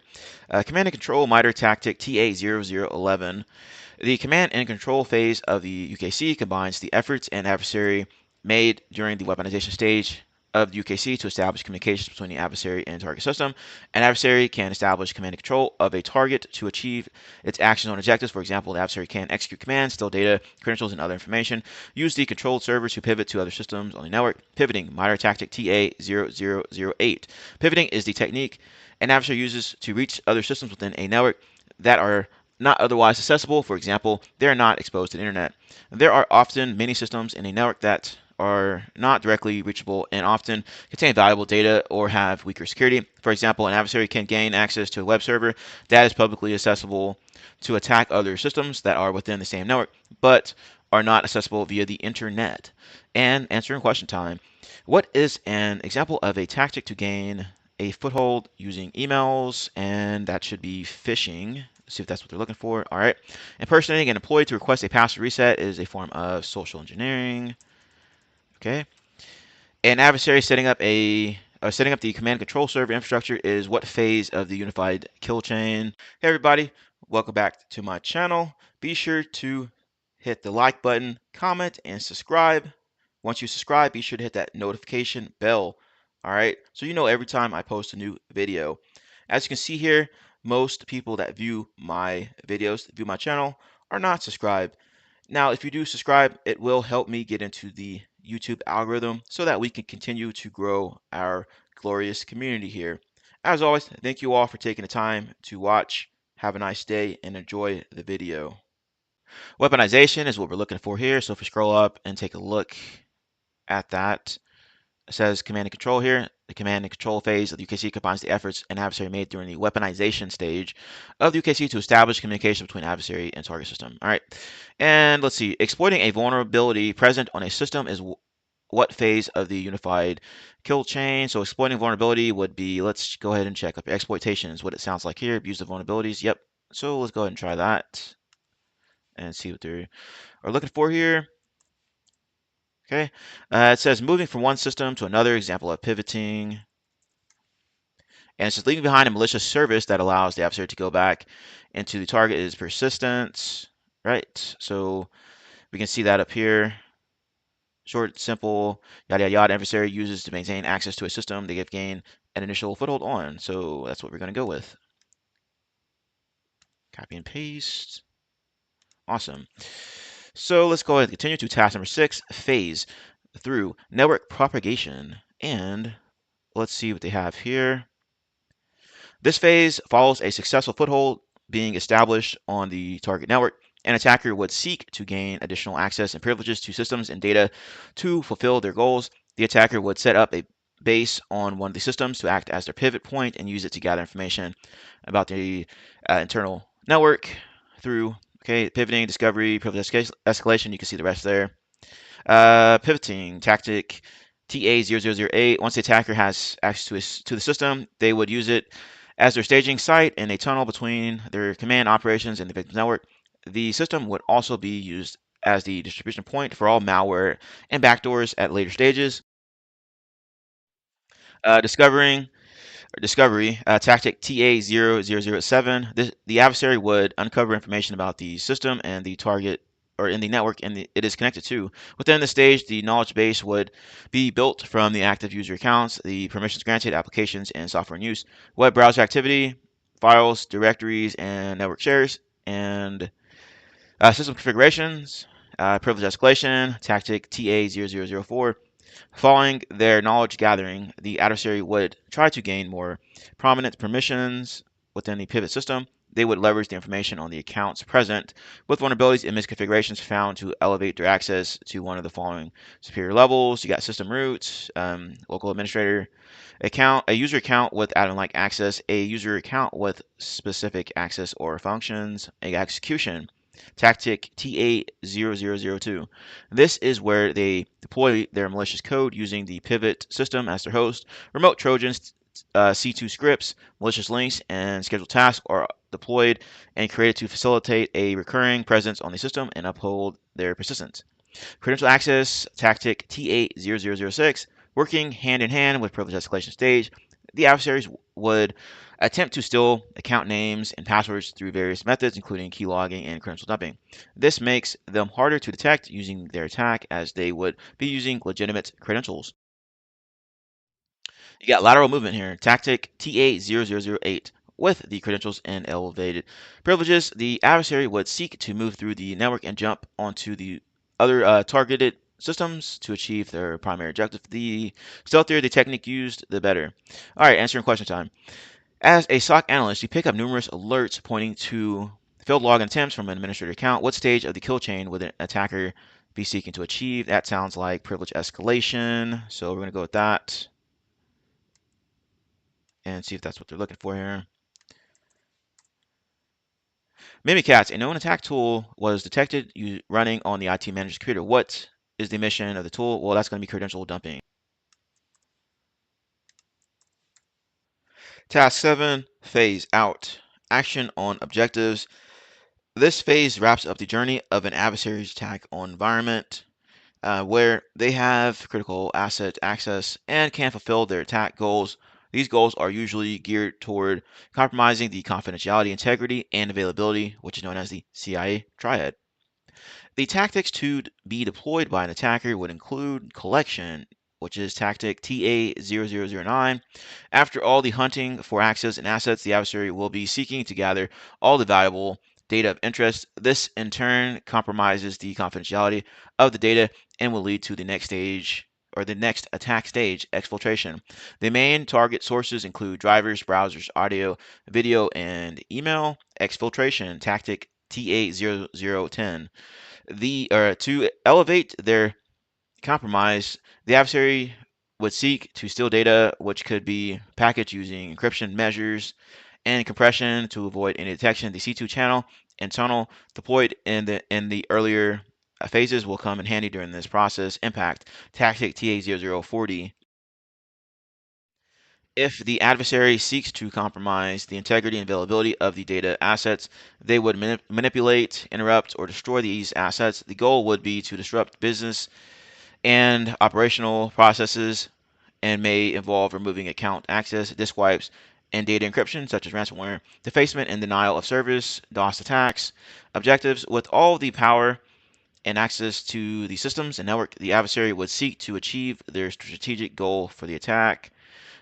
Command and Control MITRE ATT&CK TA0011. The command and control phase of the UKC combines the efforts and adversary made during the weaponization stage of the UKC to establish communications between the adversary and target system. An adversary can establish command and control of a target to achieve its actions on objectives. For example, the adversary can execute commands, steal data, credentials, and other information. Use the controlled server to pivot to other systems on the network. Pivoting, MITRE ATT&CK TA0008. Pivoting is the technique an adversary uses to reach other systems within a network that are not otherwise accessible. For example, they are not exposed to the internet. There are often many systems in a network that are not directly reachable and often contain valuable data or have weaker security. For example, an adversary can gain access to a web server that is publicly accessible to attack other systems that are within the same network, but are not accessible via the internet. And answering question time. What is an example of a tactic to gain a foothold using emails? And that should be phishing. See if that's what they're looking for. All right. Impersonating an employee to request a password reset is a form of social engineering. Okay. An adversary setting up the command control server infrastructure is what phase of the unified kill chain? Hey everybody, welcome back to my channel. Be sure to hit the like button, comment, and subscribe. Once you subscribe, be sure to hit that notification bell. All right, so you know every time I post a new video. As you can see here, most people that view my videos, view my channel, are not subscribed. Now, if you do subscribe, it will help me get into the YouTube algorithm so that we can continue to grow our glorious community here. As always, thank you all for taking the time to watch. Have a nice day and enjoy the video. Weaponization is what we're looking for here. So if we scroll up and take a look at that, it says command and control here. The command and control phase of the UKC combines the efforts an adversary made during the weaponization stage of the UKC to establish communication between adversary and target system. All right, and let's see. Exploiting a vulnerability present on a system is what phase of the unified kill chain? So exploiting vulnerability would be, let's go ahead and check up. Exploitation is what it sounds like here. Abuse of vulnerabilities. Yep. So let's go ahead and try that and see what they are looking for here. Okay, it says moving from one system to another, example of pivoting. And it says leaving behind a malicious service that allows the adversary to go back into the target is persistence, right? So we can see that up here. Short, simple, yada, yada, yada. Adversary uses to maintain access to a system they have gained an initial foothold on. So that's what we're going to go with. Copy and paste. Awesome. So let's go ahead and continue to task number 6, phase through network propagation. And let's see what they have here. This phase follows a successful foothold being established on the target network. An attacker would seek to gain additional access and privileges to systems and data to fulfill their goals. The attacker would set up a base on one of the systems to act as their pivot point and use it to gather information about the internal network through pivoting, discovery, privilege escalation. You can see the rest there. Pivoting tactic TA0008. Once the attacker has access to the system, they would use it as their staging site in a tunnel between their command operations and the victim's network. The system would also be used as the distribution point for all malware and backdoors at later stages. Discovering Discovery, tactic TA0007. The adversary would uncover information about the system and the target or in the network it is connected to. Within the stage, the knowledge base would be built from the active user accounts, the permissions granted, applications, and software in use, web browser activity, files, directories, and network shares, and system configurations, privilege escalation, tactic TA0004. Following their knowledge gathering, the adversary would try to gain more prominent permissions within the pivot system. They would leverage the information on the accounts present with vulnerabilities and misconfigurations found to elevate their access to one of the following superior levels. You got system root, local administrator, a user account with admin-like access, a user account with specific access or functions, a execution, tactic TA0002. This is where they deploy their malicious code using the pivot system as their host. Remote Trojans, C2 scripts, malicious links, and scheduled tasks are deployed and created to facilitate a recurring presence on the system and uphold their persistence. Credential access tactic TA0006, working hand in hand with privilege escalation stage, the adversaries would attempt to steal account names and passwords through various methods, including key logging and credential dumping. This makes them harder to detect using their attack as they would be using legitimate credentials. You got lateral movement here, tactic TA0008. With the credentials and elevated privileges, the adversary would seek to move through the network and jump onto the other targeted systems to achieve their primary objective. The stealthier the technique used, the better. All right, answering question time. As a SOC analyst, you pick up numerous alerts pointing to failed login attempts from an administrator account. What stage of the kill chain would an attacker be seeking to achieve? That sounds like privilege escalation, so we're going to go with that and see if that's what they're looking for here. Mimikatz, a known attack tool, was detected running on the IT manager's computer. What is the mission of the tool? Well, that's going to be credential dumping. Task 7, phase out. Action on objectives. This phase wraps up the journey of an adversary's attack on environment, where they have critical asset access and can fulfill their attack goals. These goals are usually geared toward compromising the confidentiality, integrity, and availability, which is known as the CIA triad. The tactics to be deployed by an attacker would include collection, which is tactic TA0009. After all the hunting for access and assets, the adversary will be seeking to gather all the valuable data of interest. This in turn compromises the confidentiality of the data and will lead to the next stage or the next attack stage, exfiltration. The main target sources include drivers, browsers, audio, video, and email. Exfiltration tactic TA0010. To elevate their compromise, the adversary would seek to steal data, which could be packaged using encryption measures and compression to avoid any detection. The C2 channel and tunnel deployed in the earlier phases will come in handy during this process. Impact tactic TA0040. If the adversary seeks to compromise the integrity and availability of the data assets, they would manipulate, interrupt, or destroy these assets. The goal would be to disrupt business and operational processes and may involve removing account access, disk wipes, and data encryption, such as ransomware, defacement and denial of service, DOS attacks. Objectives: with all the power and access to the systems and network, the adversary would seek to achieve their strategic goal for the attack.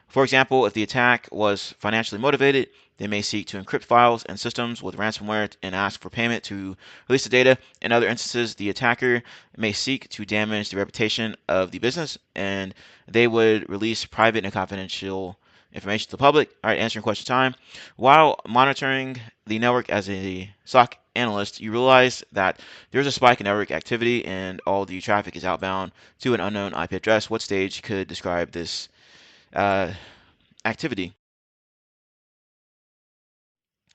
For example, if the attack was financially motivated, they may seek to encrypt files and systems with ransomware and ask for payment to release the data. In other instances, the attacker may seek to damage the reputation of the business and they would release private and confidential information to the public. All right, answering question time. While monitoring the network as a SOC analyst, you realize that there's a spike in network activity and all the traffic is outbound to an unknown IP address. What stage could describe this uh, activity?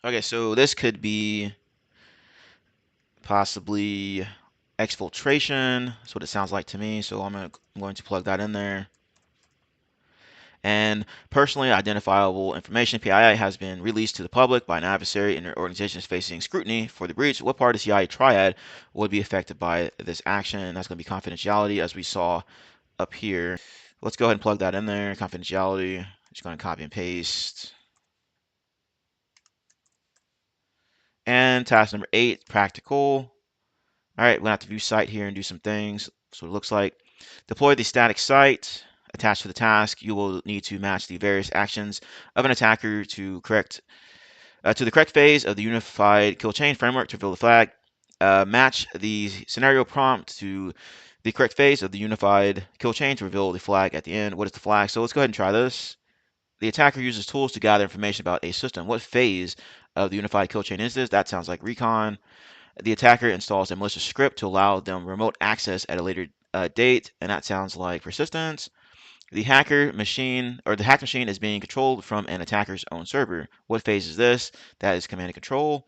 Okay, so this could be possibly exfiltration. That's what it sounds like to me. So I'm going to plug that in there. And personally identifiable information PII has been released to the public by an adversary and their organization is facing scrutiny for the breach. What part of the CIA triad would be affected by this action? That's going to be confidentiality, as we saw up here. Let's go ahead and plug that in there. Confidentiality. Just going to copy and paste. And task number 8, practical. All right, we're gonna have to view site here and do some things. So it looks like deploy the static site attached to the task. You will need to match the various actions of an attacker to the correct phase of the unified kill chain framework to reveal the flag. Match the scenario prompt to The correct phase of the unified kill chain to reveal the flag at the end. What is the flag? So let's go ahead and try this. The attacker uses tools to gather information about a system. What phase of the unified kill chain is this? That sounds like recon. The attacker installs a malicious script to allow them remote access at a later date, and that sounds like persistence. The hacker machine or the hacked machine is being controlled from an attacker's own server. What phase is this? That is command and control.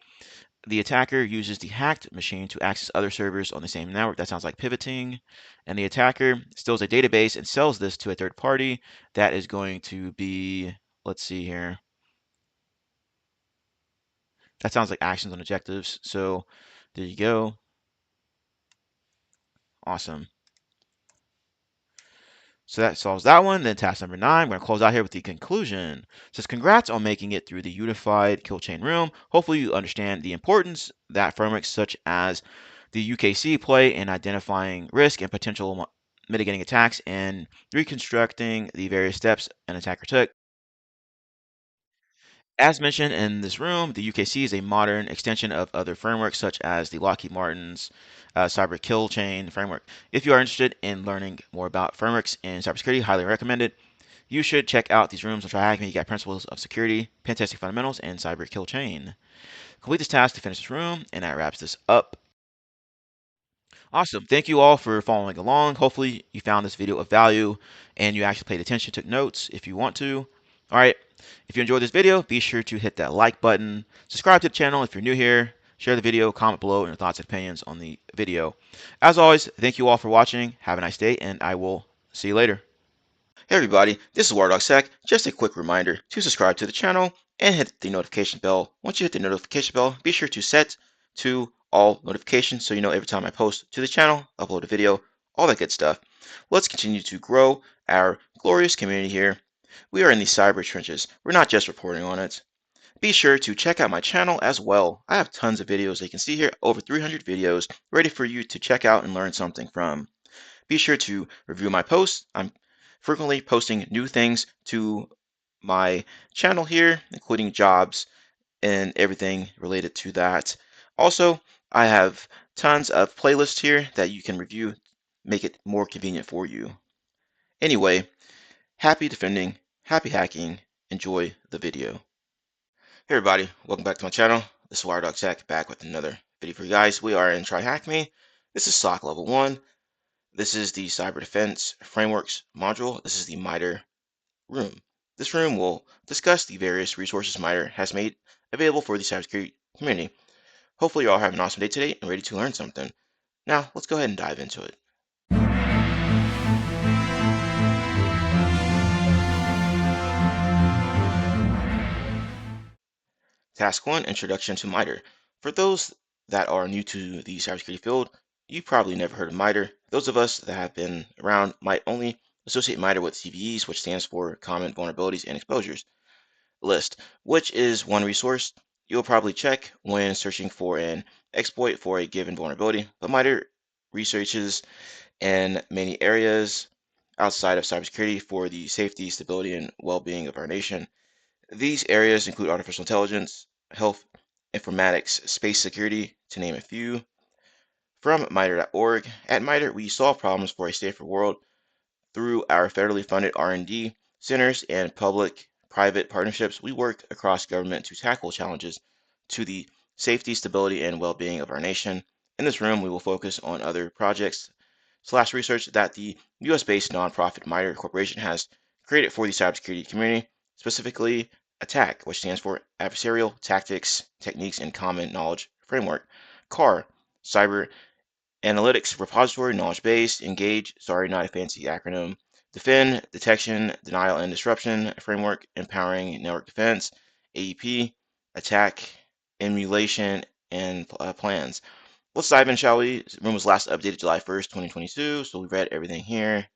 The attacker uses the hacked machine to access other servers on the same network. That sounds like pivoting. And the attacker steals a database and sells this to a third party. That is going to be, let's see here. That sounds like actions and objectives. So there you go. Awesome. So that solves that one. Then task number 9, we're going to close out here with the conclusion. It says, congrats on making it through the unified kill chain room. Hopefully you understand the importance that frameworks such as the UKC play in identifying risk and potential mitigating attacks and reconstructing the various steps an attacker took. As mentioned in this room, the UKC is a modern extension of other frameworks such as the Lockheed Martin's cyber kill chain framework. If you are interested in learning more about frameworks in cybersecurity, highly recommend it. You should check out these rooms on TryHackMe. You got principles of security, pen testing fundamentals, and cyber kill chain. Complete this task to finish this room, and that wraps this up. Awesome. Thank you all for following along. Hopefully you found this video of value and you actually paid attention, took notes if you want to. All right. If you enjoyed this video, be sure to hit that like button. Subscribe to the channel if you're new here. Share the video, comment below your thoughts and opinions on the video. As always, thank you all for watching. Have a nice day, and I will see you later. Hey everybody, this is WireDogSec. Just a quick reminder to subscribe to the channel and hit the notification bell. Once you hit the notification bell, be sure to set to all notifications so you know every time I post to the channel, upload a video, all that good stuff. Let's continue to grow our glorious community here. We are in the cyber trenches. We're not just reporting on it. Be sure to check out my channel as well. I have tons of videos. You can see here over 300 videos ready for you to check out and learn something from. Be sure to review my posts. I'm frequently posting new things to my channel here, including jobs and everything related to that. Also, I have tons of playlists here that you can review, make it more convenient for you. Anyway, happy defending, happy hacking, enjoy the video. Hey everybody, welcome back to my channel. This is WireDogSec back with another video for you guys. We are in TryHackMe. This is SOC level 1. This is the Cyber Defense Frameworks module. This is the MITRE room. This room will discuss the various resources MITRE has made available for the cybersecurity community. Hopefully you all have an awesome day today and ready to learn something. Now, let's go ahead and dive into it. Task 1, Introduction to MITRE. For those that are new to the cybersecurity field, you probably never heard of MITRE. Those of us that have been around might only associate MITRE with CVEs, which stands for Common Vulnerabilities and Exposures list, which is one resource you'll probably check when searching for an exploit for a given vulnerability. But MITRE researches in many areas outside of cybersecurity for the safety, stability, and well-being of our nation. These areas include artificial intelligence, health, informatics, space security, to name a few. From MITRE.org, at MITRE, we solve problems for a safer world through our federally funded R&D centers and public-private partnerships. We work across government to tackle challenges to the safety, stability, and well-being of our nation. In this room, we will focus on other projects / research that the US-based nonprofit MITRE Corporation has created for the cybersecurity community, specifically ATT&CK, which stands for Adversarial Tactics, Techniques, and Common Knowledge Framework. CAR, Cyber Analytics Repository, Knowledge Base, Engage, sorry, not a fancy acronym, Defend, Detection, Denial, and Disruption Framework, Empowering Network Defense, AEP, Attack, Emulation, and Plans. Let's dive in, shall we? The room was last updated July 1st, 2022, so we read everything here.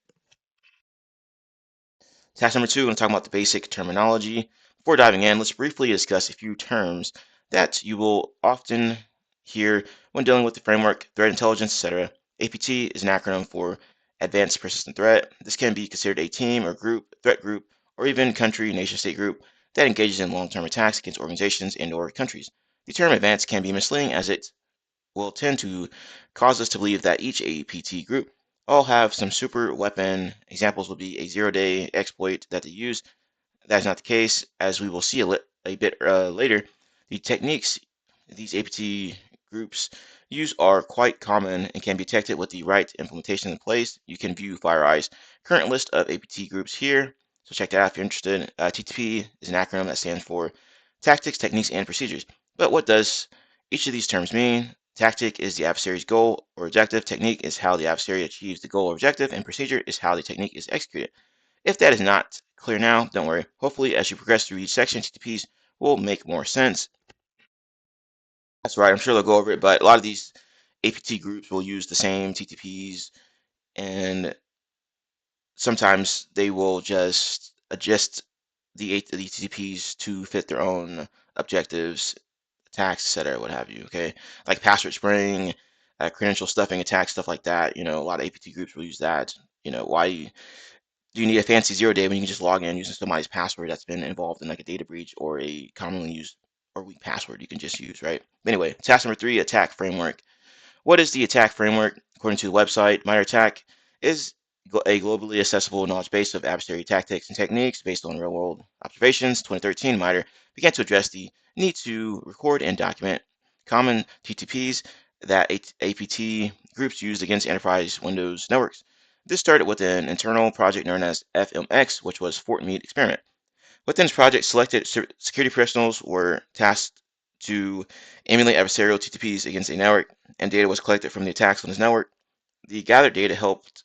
Task number 2, I'm going to talk about the basic terminology. Before diving in, let's briefly discuss a few terms that you will often hear when dealing with the framework, threat intelligence, etc. APT is an acronym for Advanced Persistent Threat. This can be considered a team or group, threat group, or even country, nation, state group that engages in long-term attacks against organizations and/or countries. The term advanced can be misleading as it will tend to cause us to believe that each APT group all have some super weapon. Examples will be a zero-day exploit that they use. That is not the case, as we will see a bit later. The techniques these APT groups use are quite common and can be detected with the right implementation in place. You can view FireEye's current list of APT groups here, so check that out if you're interested. TTP is an acronym that stands for Tactics, Techniques, and Procedures. But what does each of these terms mean? Tactic is the adversary's goal or objective. Technique is how the adversary achieves the goal or objective, and procedure is how the technique is executed. If that is not clear now, don't worry. Hopefully, as you progress through each section, TTPs will make more sense. That's right, I'm sure they'll go over it, but a lot of these APT groups will use the same TTPs, and sometimes they will just adjust the TTPs to fit their own objectives, attacks, etc., what have you, okay? Like password spraying, credential stuffing attacks, stuff like that. A lot of APT groups will use that. Why do you need a fancy zero day when you can just log in using somebody's password that's been involved in like a data breach or a commonly used or weak password you can just use, right? Anyway, task number 3, attack framework. What is the attack framework? According to the website, MITRE ATT&CK is a globally accessible knowledge base of adversary tactics and techniques based on real-world observations. 2013, MITRE began to address the need to record and document common TTPs that APT groups used against enterprise Windows networks. This started with an internal project known as FMX, which was Fort Meade Experiment. Within this project, selected security professionals were tasked to emulate adversarial TTPs against a network, and data was collected from the attacks on this network. The gathered data helped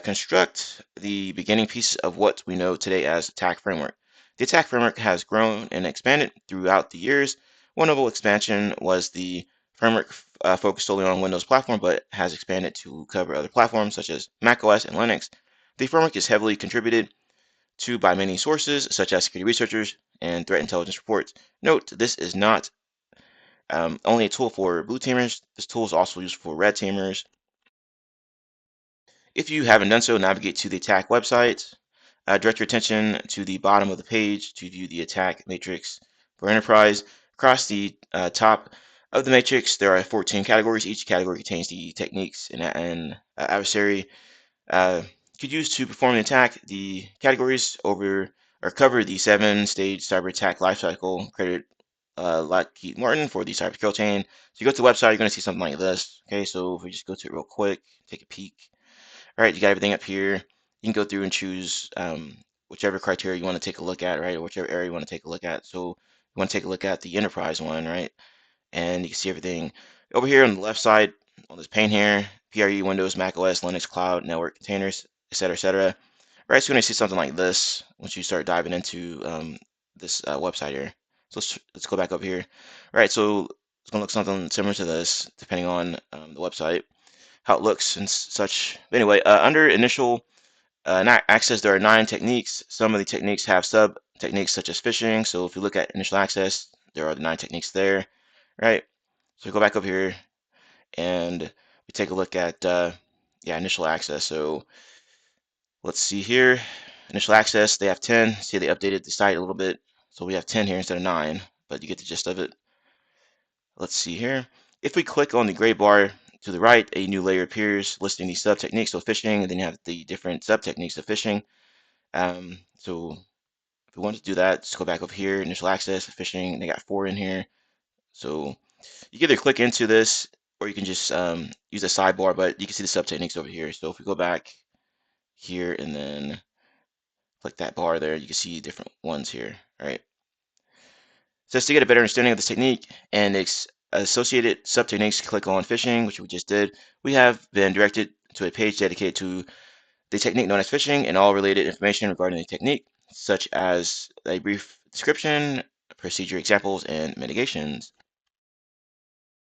construct the beginning pieces of what we know today as attack framework. The attack framework has grown and expanded throughout the years. One notable expansion was the framework focused solely on Windows platform, but has expanded to cover other platforms such as macOS and Linux. The framework is heavily contributed to by many sources, such as security researchers and threat intelligence reports. Note, this is not only a tool for blue teamers. This tool is also used for red teamers. If you haven't done so, navigate to the attack website. Direct your attention to the bottom of the page to view the attack matrix for enterprise. Across the top of the matrix, there are 14 categories. Each category contains the techniques and adversary could use to perform an attack. The categories over or cover the 7-stage cyber attack lifecycle created like Keith Martin for the cyber kill chain. So you go to the website, you're going to see something like this. Okay, so if we just go to it real quick, take a peek. All right, you got everything up here. You can go through and choose whichever criteria you want to take a look at, right, or whichever area you want to take a look at. So you want to take a look at the enterprise one, right? And you can see everything over here on the left side on this pane here: PRE, Windows, Mac OS, Linux, cloud, network, containers, etc., etc. Right, so you're going to see something like this once you start diving into this website here. So let's go back up here. All right, so it's going to look something similar to this, depending on the website, how it looks and such. But anyway, under initial access, there are 9 techniques. Some of the techniques have sub techniques such as phishing. So if you look at initial access, there are the 9 techniques there, right? So we go back up here and we take a look at yeah, initial access. So let's see here. Initial access, they have 10. See, they updated the site a little bit. So we have 10 here instead of 9, but you get the gist of it. Let's see here. If we click on the gray bar to the right, a new layer appears listing the sub techniques. So phishing, and then you have the different sub techniques of phishing. So if we want to do that, just go back over here, initial access, phishing. They got 4 in here. So you can either click into this or you can just use the sidebar, but you can see the sub techniques over here. So if we go back here and then click that bar there, you can see different ones here. All right. So to get a better understanding of this technique and its associated sub-techniques, click on phishing, which we just did. We have been directed to a page dedicated to the technique known as phishing and all related information regarding the technique, such as a brief description, procedure examples, and mitigations.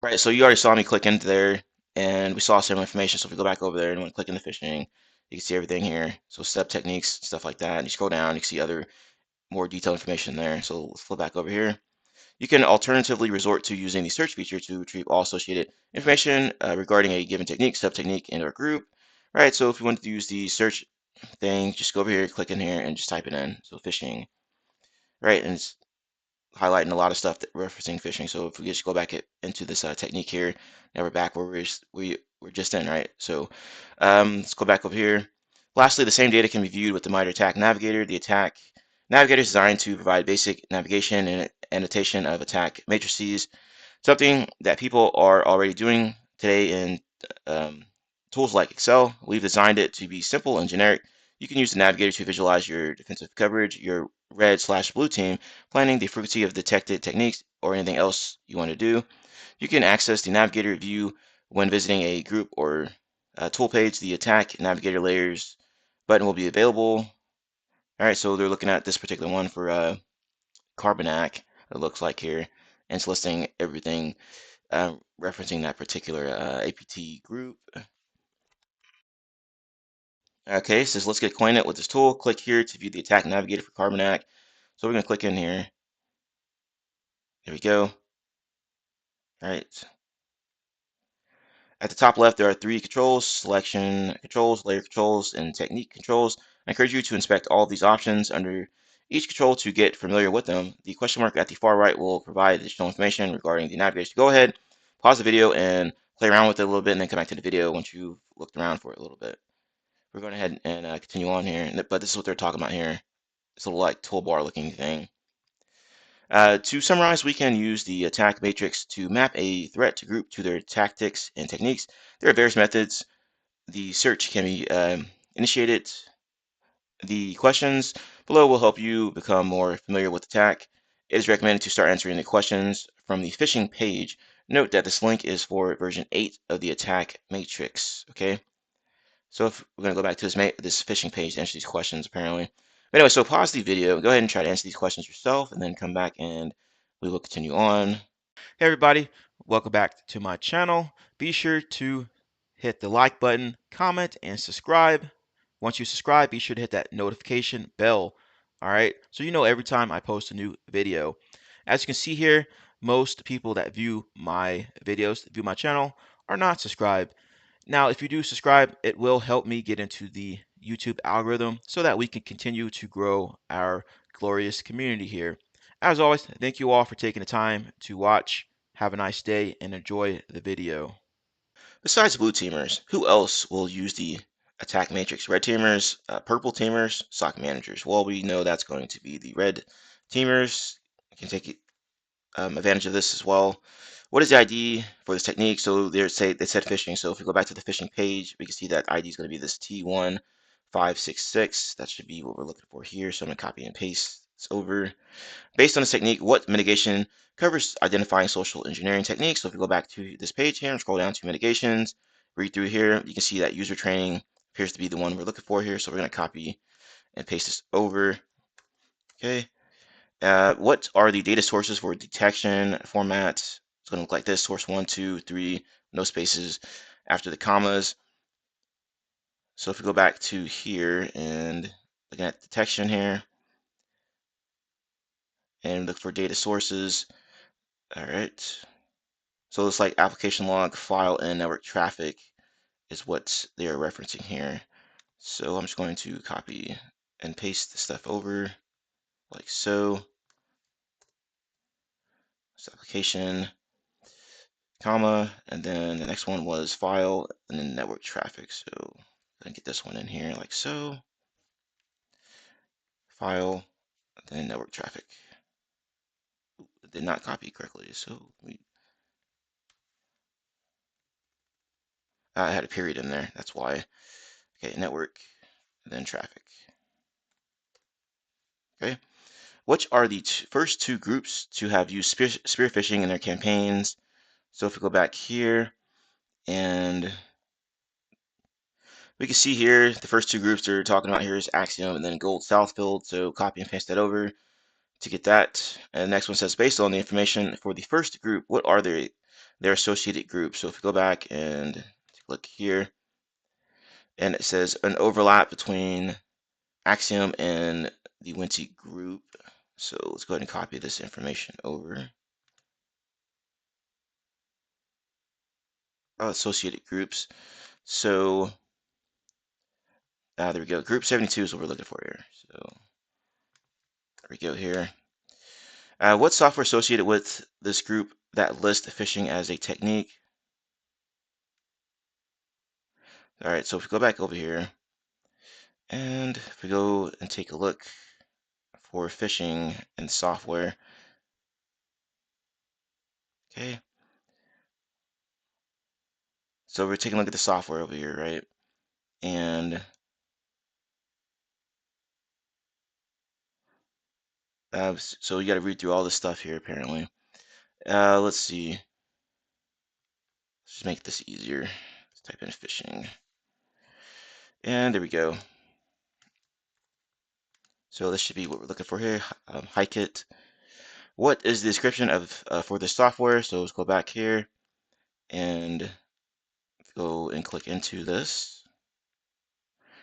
Right, so you already saw me click into there, and we saw some information. So if we go back over there and want to click into phishing, you can see everything here. So sub-techniques, stuff like that. And you scroll down, you can see other more detailed information there. So let's flip back over here. You can alternatively resort to using the search feature to retrieve all associated information regarding a given technique, sub-technique, and/or group. Right, so if you want to use the search thing, just go over here, click in here, and just type it in. So phishing, right, and highlighting a lot of stuff that referencing phishing. So if we just go back into this technique here, now we're back where we're just in, right? So let's go back over here. Lastly, the same data can be viewed with the MITRE ATT&CK navigator. The attack navigator is designed to provide basic navigation and annotation of attack matrices, something that people are already doing today in um, tools like Excel. We've designed it to be simple and generic. You can use the navigator to visualize your defensive coverage, your red/blue team, planning the frequency of detected techniques, or anything else you want to do. You can access the navigator view when visiting a group or tool page. The attack navigator layers button will be available. All right, so they're looking at this particular one for Carbon-ATT, it looks like here, and it's listing everything referencing that particular APT group. Okay, so let's get acquainted with this tool. Click here to view the attack navigator for Carbon-ATT. So we're going to click in here. There we go. All right. At the top left, there are three controls: selection controls, layer controls, and technique controls. I encourage you to inspect all of these options under each control to get familiar with them. The question mark at the far right will provide additional information regarding the navigator. Go ahead, pause the video, and play around with it a little bit, and then come back to the video once you've looked around for it a little bit. We're going ahead and continue on here, but this is what they're talking about here. It's a little like toolbar looking thing. To summarize, we can use the attack matrix to map a threat group to their tactics and techniques. There are various methods. The search can be initiated. The questions below will help you become more familiar with attack. It is recommended to start answering the questions from the phishing page. Note that this link is for version 8 of the attack matrix. Okay. So if we're going to go back to this phishing page to answer these questions, apparently. But anyway, so pause the video, go ahead and try to answer these questions yourself, and then come back and we will continue on. Hey everybody, welcome back to my channel. Be sure to hit the like button, comment, and subscribe. Once you subscribe, be sure to hit that notification bell. All right, so you know every time I post a new video. As you can see here, most people that view my videos, view my channel, are not subscribed. Now, if you do subscribe, it will help me get into the YouTube algorithm so that we can continue to grow our glorious community here. As always, thank you all for taking the time to watch. Have a nice day and enjoy the video. Besides blue teamers, who else will use the attack matrix? Red teamers, purple teamers, SOC managers. Well, we know that's going to be the red teamers. You can take advantage of this as well. What is the ID for this technique? So they said phishing. So if we go back to the phishing page, we can see that ID is going to be this T1566. That should be what we're looking for here. So I'm going to copy and paste this over. Based on this technique, what mitigation covers identifying social engineering techniques? So if we go back to this page here and scroll down to mitigations, read through here, you can see that user training appears to be the one we're looking for here. So we're going to copy and paste this over. Okay. What are the data sources for detection formats? It's going to look like this: source 1, 2, 3, no spaces after the commas. So if we go back to here and looking at detection here and look for data sources. All right. So it's like application log, file, and network traffic is what they are referencing here. So I'm just going to copy and paste the stuff over like so. So application, comma, and then the next one was file, and then network traffic. So I get this one in here like so. File, then network traffic. It did not copy correctly, so I had a period in there. That's why. Okay, network, then traffic. Okay. Which are the first two groups to have used spear phishing in their campaigns? So if we go back here and we can see here the first two groups they're talking about here is Axiom and then Gold Southfield. So copy and paste that over to get that. And the next one says, based on the information for the first group, what are their associated groups? So if we go back and look here, and it says an overlap between Axiom and the Winty group. So let's go ahead and copy this information over. Associated groups. So there we go. Group 72 is what we're looking for here. So there we go here. What software associated with this group that lists phishing as a technique? All right, so if we go back over here, and if we go and take a look for phishing and software, okay, so we're taking a look at the software over here, right? And so you got to read through all this stuff here, apparently. Let's see. Let's just make this easier. Let's type in phishing. And there we go. So this should be what we're looking for here. Hike it. What is the description of for the software? So let's go back here and go and click into this.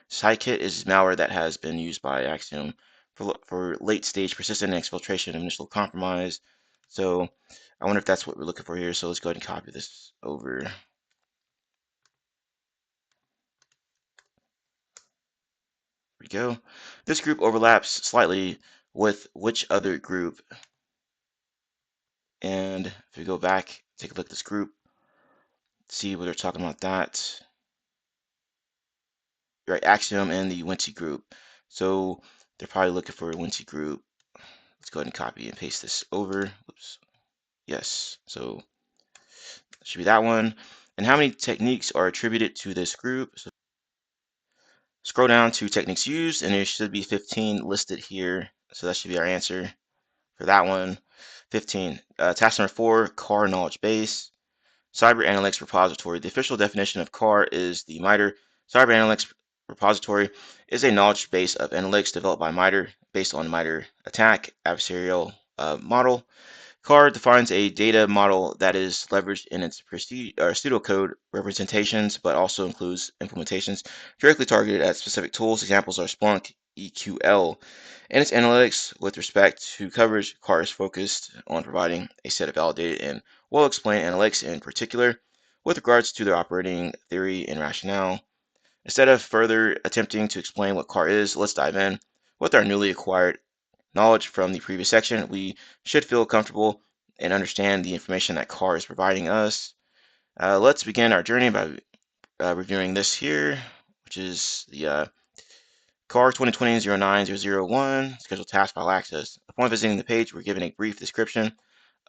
Sidekit is malware that has been used by Axiom for late stage persistent exfiltration of initial compromise. So I wonder if that's what we're looking for here. So let's go ahead and copy this over. There we go. This group overlaps slightly with which other group? And if we go back, take a look at this group, see what they're talking about that. Right, Axiom and the Wincy group. So they're probably looking for a Wincy group. Let's go ahead and copy and paste this over. Oops. Yes. So it should be that one. And how many techniques are attributed to this group? So scroll down to techniques used, and there should be 15 listed here. So that should be our answer for that one. 15. Task number 4, CAR knowledge base. Cyber Analytics Repository. The official definition of CAR is the MITRE. Cyber Analytics Repository is a knowledge base of analytics developed by MITRE based on MITRE ATT&CK adversarial model. CAR defines a data model that is leveraged in its pseudocode representations, but also includes implementations directly targeted at specific tools. Examples are Splunk, EQL, and its analytics. With respect to coverage, CAR is focused on providing a set of validated and well-explained analytics, in particular with regards to their operating theory and rationale. Instead of further attempting to explain what CAR is, let's dive in. With our newly acquired knowledge from the previous section, we should feel comfortable and understand the information that CAR is providing us. Let's begin our journey by reviewing this here, which is the CAR 2020-09-001 scheduled task file access. Upon visiting the page, we're given a brief description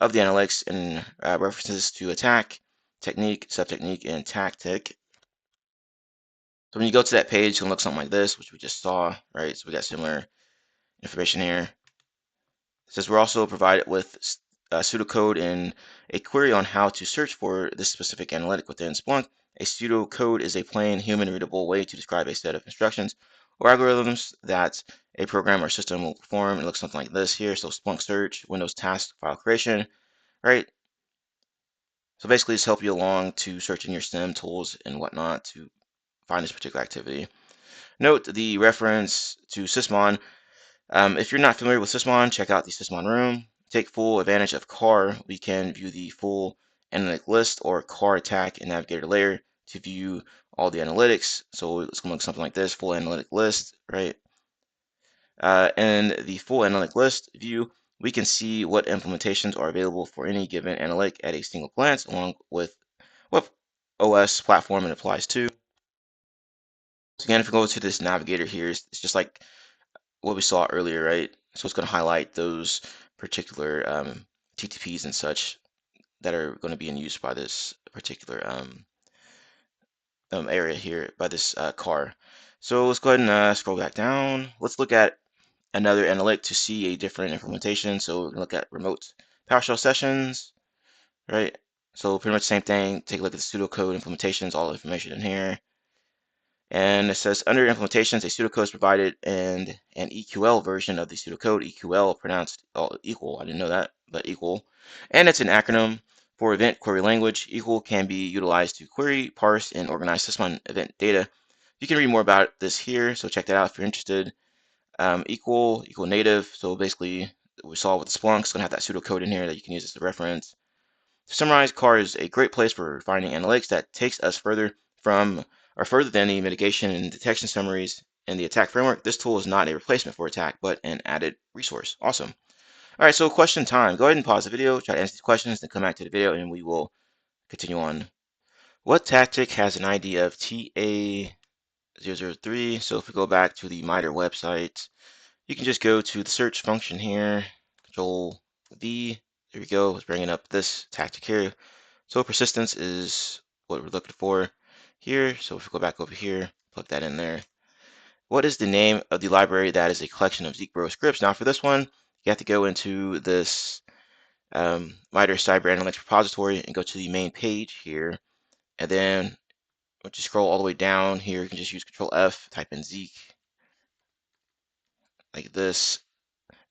of the analytics and references to attack, technique, subtechnique, and tactic. So when you go to that page, it's going to look something like this, which we just saw, right? So we got similar information here. It says we're also provided with pseudocode and a query on how to search for this specific analytic within Splunk. A pseudocode is a plain human readable way to describe a set of instructions or algorithms that a program or system will perform. It looks something like this here. So Splunk search, Windows task, file creation, right? So basically it's help you along to searching your STEM tools and whatnot to find this particular activity. Note the reference to Sysmon. If you're not familiar with Sysmon, check out the Sysmon room. Take full advantage of CAR. We can view the full analytic list or CAR attack and navigator layer to view all the analytics. So it's going to look something like this, full analytic list, right? And the full analytic list view, we can see what implementations are available for any given analytic at a single glance, along with what OS platform it applies to. So again, if we go to this navigator here, it's just like what we saw earlier, right? So it's going to highlight those particular TTPs and such that are going to be in use by this particular area here, by this car. So let's go ahead and scroll back down. Let's look at another analytic to see a different implementation. So we can look at remote PowerShell sessions, right? So pretty much the same thing. Take a look at the pseudocode implementations, all the information in here. And it says under implementations, a pseudocode is provided and an EQL version of the pseudocode. EQL pronounced equal. I didn't know that, but equal. And it's an acronym for Event Query Language. Equal can be utilized to query, parse, and organize Sysmon event data. You can read more about this here, so check that out if you're interested. Equal native. So basically, we saw with the Splunk, it's going to have that pseudocode in here that you can use as a reference. To summarize, CAR is a great place for finding analytics that takes us further than the mitigation and detection summaries in the attack framework. This tool is not a replacement for attack, but an added resource. Awesome. All right, so question time. Go ahead and pause the video, try to answer these questions, then come back to the video, and we will continue on. What tactic has an ID of TA003? So if we go back to the MITRE website, you can just go to the search function here, Control V. There we go. It's bringing up this tactic here. So persistence is what we're looking for here. So if we go back over here, plug that in there. What is the name of the library that is a collection of Zeek-Bro scripts? Now for this one, you have to go into this MITRE Cyber Analytics repository and go to the main page here. And then once you scroll all the way down here, you can just use Control F, type in Zeek like this.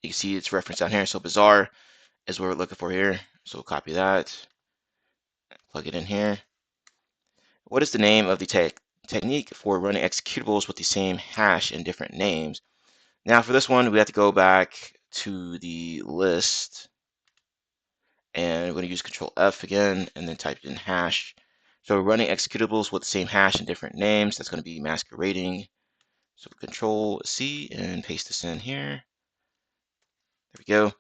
You can see it's referenced down here. So bizarre is what we're looking for here. So we'll copy that, plug it in here. What is the name of the technique for running executables with the same hash and different names? Now for this one, we have to go back to the list and we're going to use Control F again and then type in hash. So running executables with the same hash and different names, that's going to be masquerading. So Control C and paste this in here. There we go.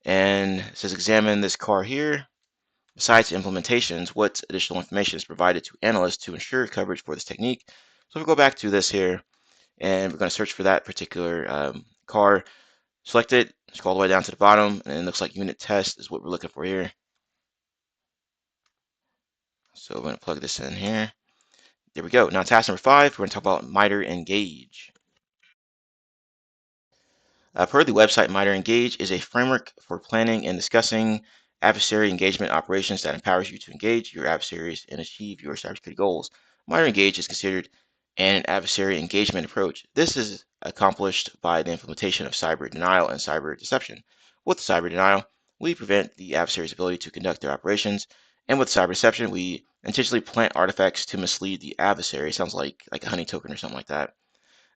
And it says examine this car here. Besides implementations, what additional information is provided to analysts to ensure coverage for this technique? So we'll go back to this here, and we're going to search for that particular car. Select it, scroll all the way down to the bottom, and it looks like unit test is what we're looking for here. So we're going to plug this in here. There we go. Now task number 5, we're going to talk about MITRE Engage. Per the website, MITRE Engage is a framework for planning and discussing adversary engagement operations that empowers you to engage your adversaries and achieve your cybersecurity goals. MITRE Engage is considered an adversary engagement approach. This is accomplished by the implementation of cyber denial and cyber deception. With cyber denial, we prevent the adversary's ability to conduct their operations, and with cyber deception, we intentionally plant artifacts to mislead the adversary. Sounds like a honey token or something like that.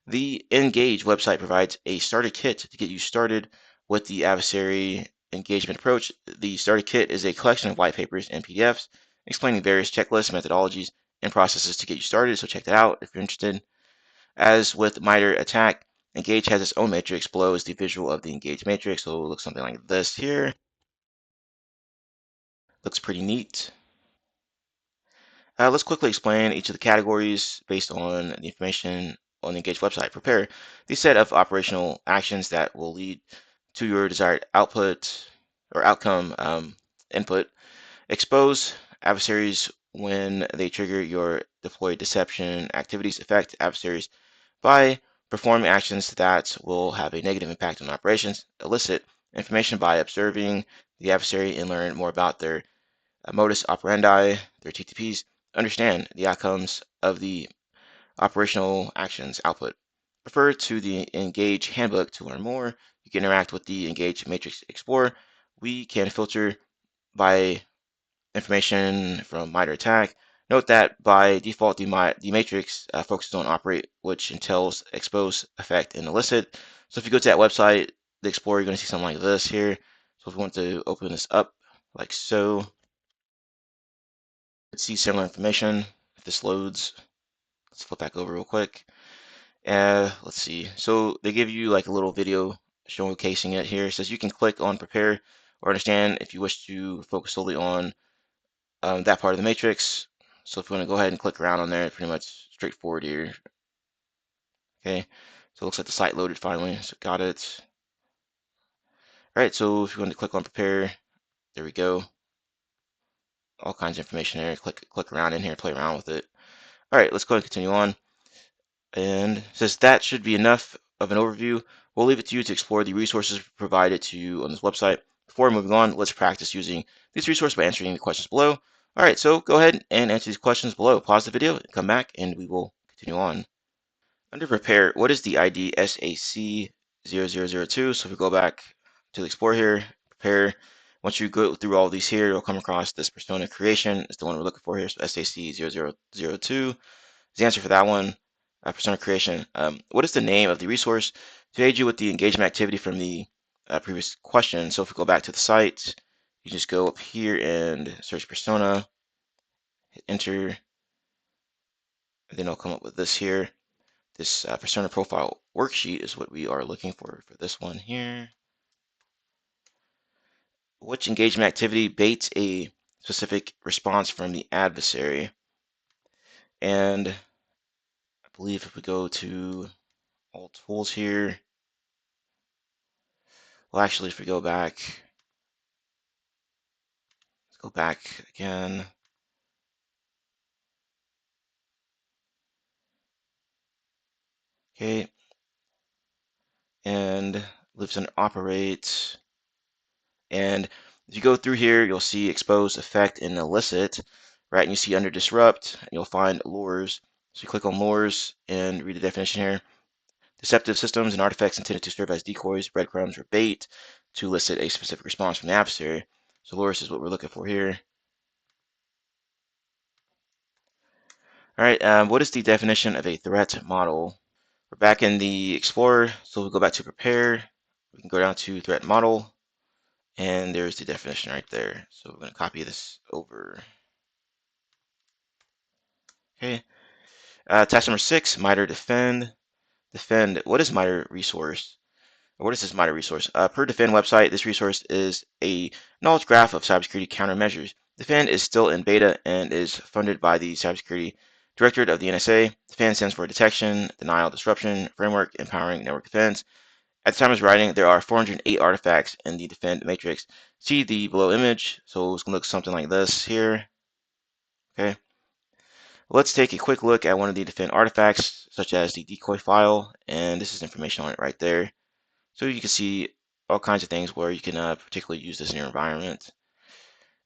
The Engage website provides a starter kit to get you started with the adversary engagement approach. The starter kit is a collection of white papers and PDFs explaining various checklists, methodologies, and processes to get you started. So check that out if you're interested. As with MITRE ATT&CK, Engage has its own matrix. Below is the visual of the Engage matrix. So it looks something like this here. Looks pretty neat. Let's quickly explain each of the categories based on the information on the Engage website. Prepare the set of operational actions that will lead to your desired output or outcome input. Expose adversaries when they trigger your deployed deception activities. Affect adversaries by performing actions that will have a negative impact on operations. Elicit information by observing the adversary and learn more about their modus operandi, their TTPs, understand the outcomes of the operational actions output. Refer to the Engage handbook to learn more. You can interact with the Engage Matrix Explorer. We can filter by information from MITRE ATT&CK. Note that by default, the matrix focuses on operate, which entails expose, affect, and elicit. So if you go to that website, the Explorer, you're going to see something like this here. So if we want to open this up like so, see similar information. If this loads, let's flip back over real quick. Let's see. So they give you like a little video showcasing it here. It says you can click on prepare or understand if you wish to focus solely on that part of the matrix. So if you want to go ahead and click around on there, pretty much straightforward here. Okay. So it looks like the site loaded finally. So got it. All right. So if you want to click on prepare, there we go. All kinds of information there. Click around in here, play around with it. All right. Let's go ahead and continue on. And it says that should be enough of an overview. We'll leave it to you to explore the resources provided to you on this website. Before moving on, let's practice using these resources by answering the questions below. All right, so go ahead and answer these questions below. Pause the video, come back, and we will continue on. Under prepare, what is the ID SAC0002? So if we go back to the Explorer here, prepare. Once you go through all these here, you'll come across this persona creation. It's the one we're looking for here, so SAC0002. The answer for that one, persona creation. What is the name of the resource to aid you with the engagement activity from the previous question? So if we go back to the site, you just go up here and search persona, hit enter, and then it'll come up with this here. This persona profile worksheet is what we are looking for this one here. which engagement activity baits a specific response from the adversary. And I believe if we go to all tools here, well, actually, if we go back, let's go back again. Okay, and lives and operates. And if you go through here, you'll see expose, affect, and elicit, right? And you see under disrupt, you'll find lures. So you click on lures and read the definition here. Deceptive systems and artifacts intended to serve as decoys, breadcrumbs, or bait to elicit a specific response from the adversary. So lures is what we're looking for here. All right, what is the definition of a threat model? We're back in the Explorer, so we'll go back to prepare. We can go down to threat model, and there's the definition right there. So we're going to copy this over. Okay. Task number 6, MITRE defend. Defend. What is MITRE resource? Or what is this MITRE resource? Per Defend website, this resource is a knowledge graph of cybersecurity countermeasures. Defend is still in beta and is funded by the Cybersecurity Directorate of the NSA. Defend stands for Detection, Denial, Disruption Framework, Empowering Network Defense. At the time of writing, there are 408 artifacts in the Defend matrix. See the below image. So it's going to look something like this here. Okay. Let's take a quick look at one of the Defend artifacts, such as the decoy file, and this is information on it right there. So you can see all kinds of things where you can particularly use this in your environment.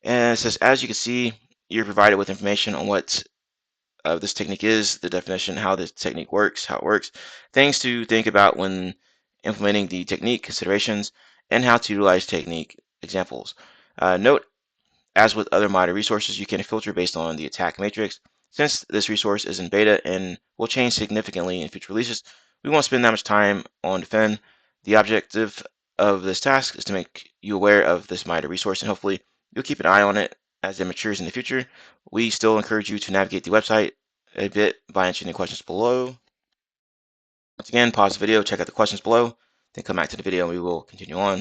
And it says, as you can see, you're provided with information on what this technique is, the definition, how this technique works, how it works, things to think about when implementing the technique, considerations, and how to utilize technique examples. Note, as with other MITRE resources, you can filter based on the attack matrix. Since this resource is in beta and will change significantly in future releases, we won't spend that much time on defend. The objective of this task is to make you aware of this MITRE resource, and hopefully you'll keep an eye on it as it matures in the future. We still encourage you to navigate the website a bit by answering the questions below. Once again, pause the video, check out the questions below, then come back to the video and we will continue on.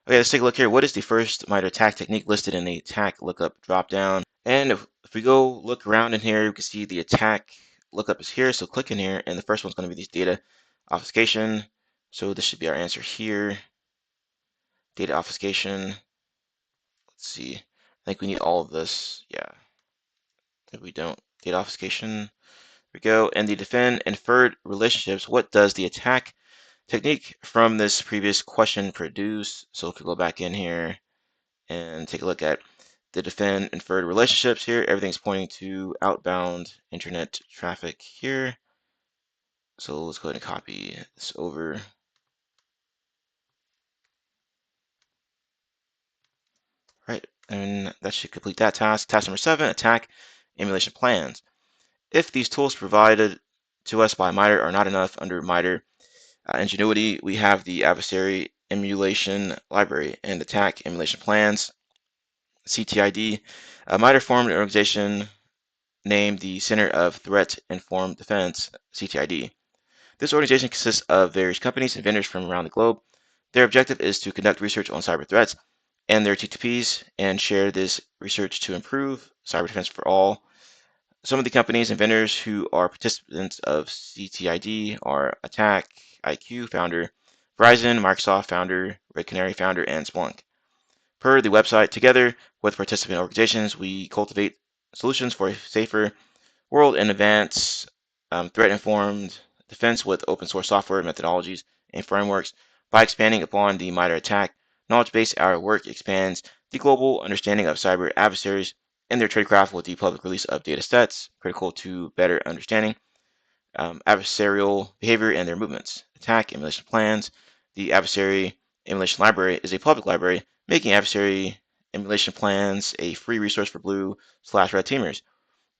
Okay, let's take a look here. What is the first MITRE attack technique listed in the attack lookup dropdown? And if we go look around in here, you can see the attack lookup is here. So click in here, and the first one's going to be this data obfuscation. So this should be our answer here. Data obfuscation. Let's see. I think we need all of this. Yeah. I think we don't. Data obfuscation. There we go. And the defend inferred relationships. What does the attack technique from this previous question produce? So if we go back in here and take a look at the defend inferred relationships here, everything's pointing to outbound internet traffic here. So let's go ahead and copy this over. Right, and that should complete that task. Task number 7, attack emulation plans. If these tools provided to us by MITRE are not enough under MITRE Ingenuity, we have the adversary emulation library and attack emulation plans, CTID. MITRE formed an organization named the Center of Threat Informed Defense, CTID. This organization consists of various companies and vendors from around the globe. Their objective is to conduct research on cyber threats and their TTPs and share this research to improve cyber defense for all. Some of the companies and vendors who are participants of CTID are Attack IQ founder, Verizon, Microsoft founder, Red Canary founder, and Splunk. Per the website, together with participant organizations, we cultivate solutions for a safer world and advance threat-informed defense with open source software, methodologies, and frameworks. By expanding upon the MITRE ATT&CK knowledge base, our work expands the global understanding of cyber adversaries and their tradecraft with the public release of data sets critical to better understanding adversarial behavior and their movements. Attack emulation plans. The adversary emulation library is a public library making adversary emulation plans a free resource for blue/red teamers.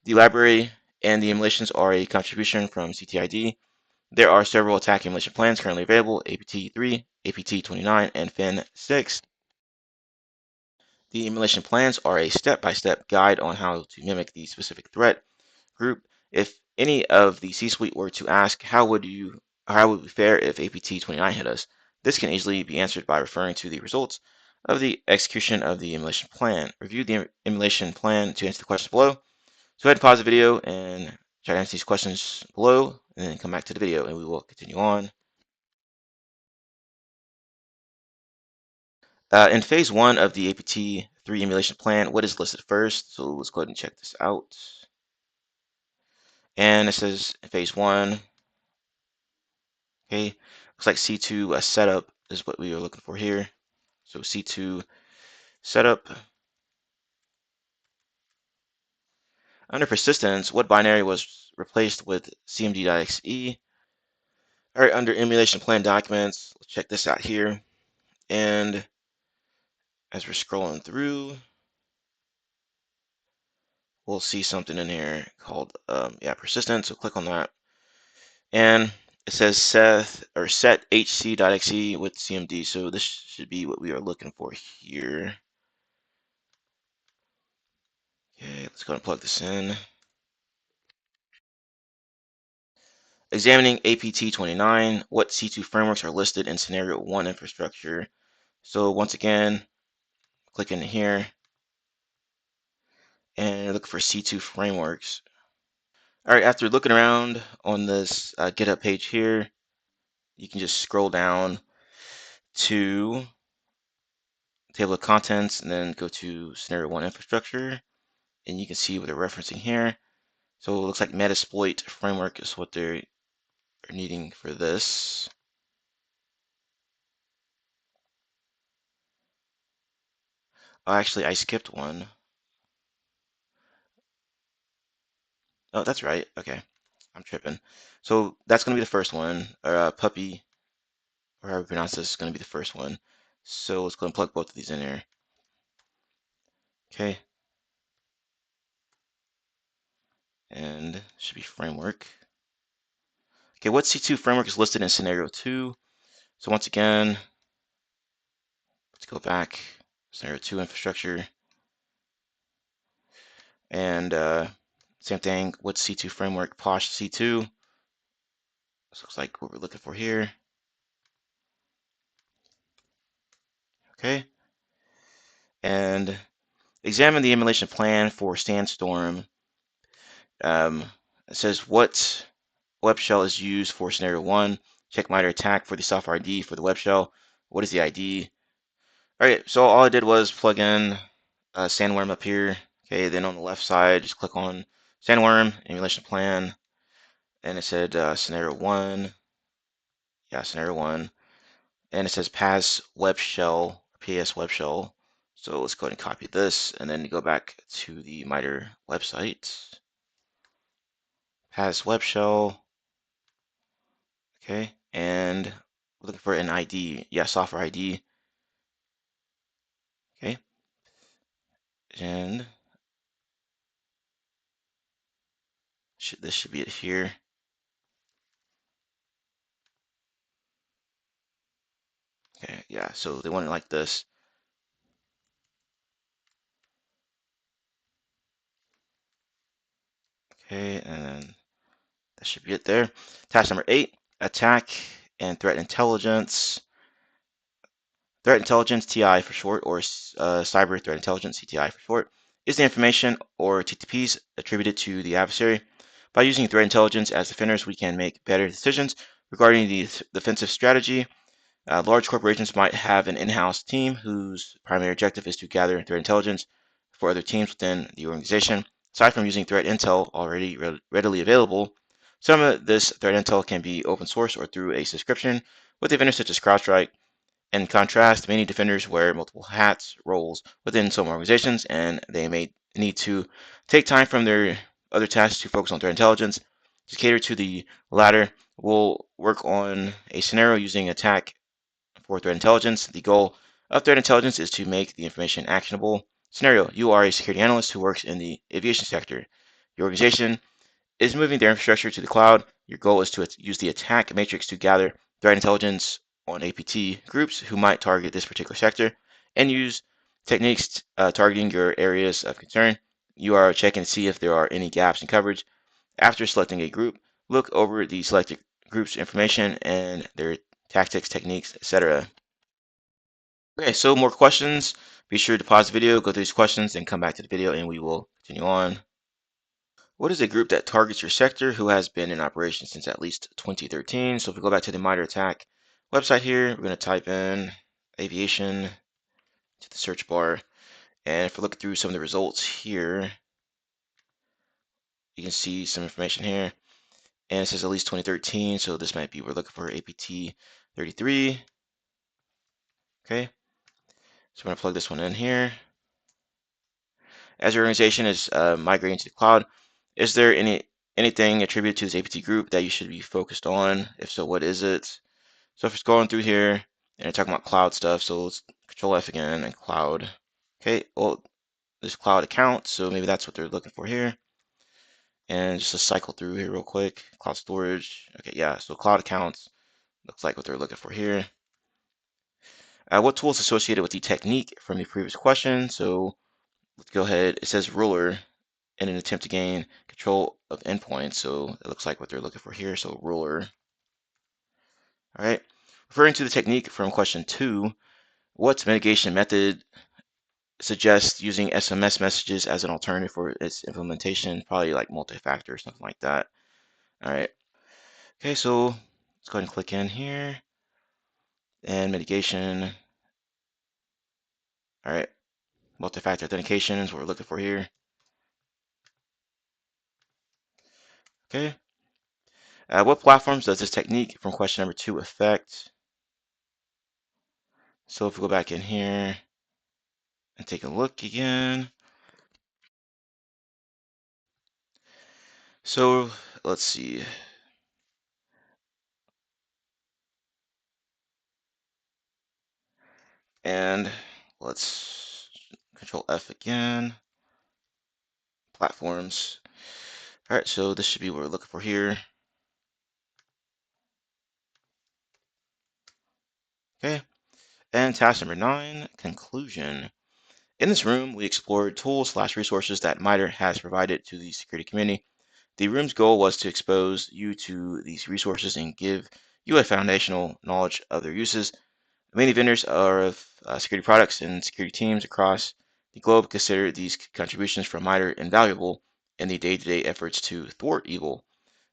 The library and the emulations are a contribution from CTID. There are several attack emulation plans currently available: APT3, APT29, and FIN6. The emulation plans are a step-by-step guide on how to mimic the specific threat group. If any of the C-suite were to ask, how would we fare if APT29 hit us? This can easily be answered by referring to the results of the execution of the emulation plan. Review the emulation plan to answer the questions below. So go ahead and pause the video and try to answer these questions below, and then come back to the video, and we will continue on. In phase 1 of the APT3 emulation plan, what is listed first? So let's go ahead and check this out. And it says phase 1, okay, looks like C2 setup is what we are looking for here. So C2 setup. Under persistence, what binary was replaced with cmd.exe? All right, under emulation plan documents, let's check this out here. And as we're scrolling through, we'll see something in here called persistence. So click on that. And it says set hc.exe with cmd. So this should be what we are looking for here. Okay, let's go and plug this in. Examining APT29, what C2 frameworks are listed in scenario 1 infrastructure? So once again, click in here and look for C2 frameworks. All right, after looking around on this GitHub page here, you can just scroll down to table of contents and then go to scenario 1 infrastructure, and you can see what they're referencing here. So it looks like Metasploit framework is what they're needing for this. Oh, actually, I skipped one. Oh, that's right. Okay, I'm tripping. So that's going to be the first one, or puppy, or however you pronounce this, is going to be the first one. So let's go and plug both of these in here. Okay. And should be framework. Okay, what C2 framework is listed in scenario 2? So once again, let's go back, scenario 2 infrastructure, and same thing, what C2 framework, Posh C2. This looks like what we're looking for here. Okay, and examine the emulation plan for Sandstorm. It says what web shell is used for scenario 1. Check MITRE ATT&CK for the software ID for the web shell. What is the ID? All right, so all I did was plug in Sandworm up here. Okay, then on the left side, just click on Sandworm, emulation plan, and it said scenario 1. Yeah, scenario 1. And it says PAS web shell, PS web shell. So let's go ahead and copy this, and then go back to the MITRE website. PAS web shell. Okay, and we're looking for an ID. Yeah, software ID. Okay, and this should be it here. Okay, yeah, so they want it like this. Okay, and then that should be it there. Task number 8, attack and threat intelligence. Threat intelligence, TI for short, or cyber threat intelligence, CTI for short, is the information or TTPs attributed to the adversary. By using threat intelligence as defenders, we can make better decisions regarding the defensive strategy. Large corporations might have an in-house team whose primary objective is to gather threat intelligence for other teams within the organization. Aside from using threat intel already readily available, some of this threat intel can be open source or through a subscription with a vendor such as CrowdStrike. In contrast, many defenders wear multiple hats, roles within some organizations, and they may need to take time from their other tasks to focus on threat intelligence. To cater to the latter, we'll work on a scenario using attack for threat intelligence. The goal of threat intelligence is to make the information actionable. Scenario: you are a security analyst who works in the aviation sector. Your organization is moving their infrastructure to the cloud. Your goal is to use the attack matrix to gather threat intelligence on APT groups who might target this particular sector and use techniques targeting your areas of concern. You are checking to see if there are any gaps in coverage. After selecting a group, look over the selected group's information and their tactics, techniques, etc. Okay, so more questions. Be sure to pause the video, go through these questions, and come back to the video, and we will continue on. What is a group that targets your sector who has been in operation since at least 2013? So if we go back to the MITRE ATT&CK website here, we're going to type in aviation to the search bar. And if we look through some of the results here, you can see some information here. And it says at least 2013, so this might be, we're looking for APT 33. Okay, so I'm going to plug this one in here. As your organization is migrating to the cloud, is there anything attributed to this APT group that you should be focused on? If so, what is it? So if it's going through here and it's talking about cloud stuff, so let's Control F again and cloud. Okay, well, there's cloud account, so maybe that's what they're looking for here. And just to cycle through here real quick, cloud storage. Okay, yeah, so cloud accounts looks like what they're looking for here. What tool is associated with the technique from the previous question? So let's go ahead. It says ruler in an attempt to gain control of endpoints. So it looks like what they're looking for here. So ruler. All right. Referring to the technique from question 2, what mitigation method suggests using SMS messages as an alternative for its implementation? Probably like multi-factor or something like that. All right. Okay, so let's go ahead and click in here and mitigation. All right. Multi-factor authentication is what we're looking for here. Okay. What platforms does this technique from question number 2 affect? So if we go back in here and take a look again. So let's see. And let's Control F again. Platforms. All right, so this should be what we're looking for here. Okay. And task number 9, conclusion. In this room, we explored tools/resources that MITRE has provided to the security community. The room's goal was to expose you to these resources and give you a foundational knowledge of their uses. Many vendors of security products and security teams across the globe consider these contributions from MITRE invaluable in the day-to-day efforts to thwart evil.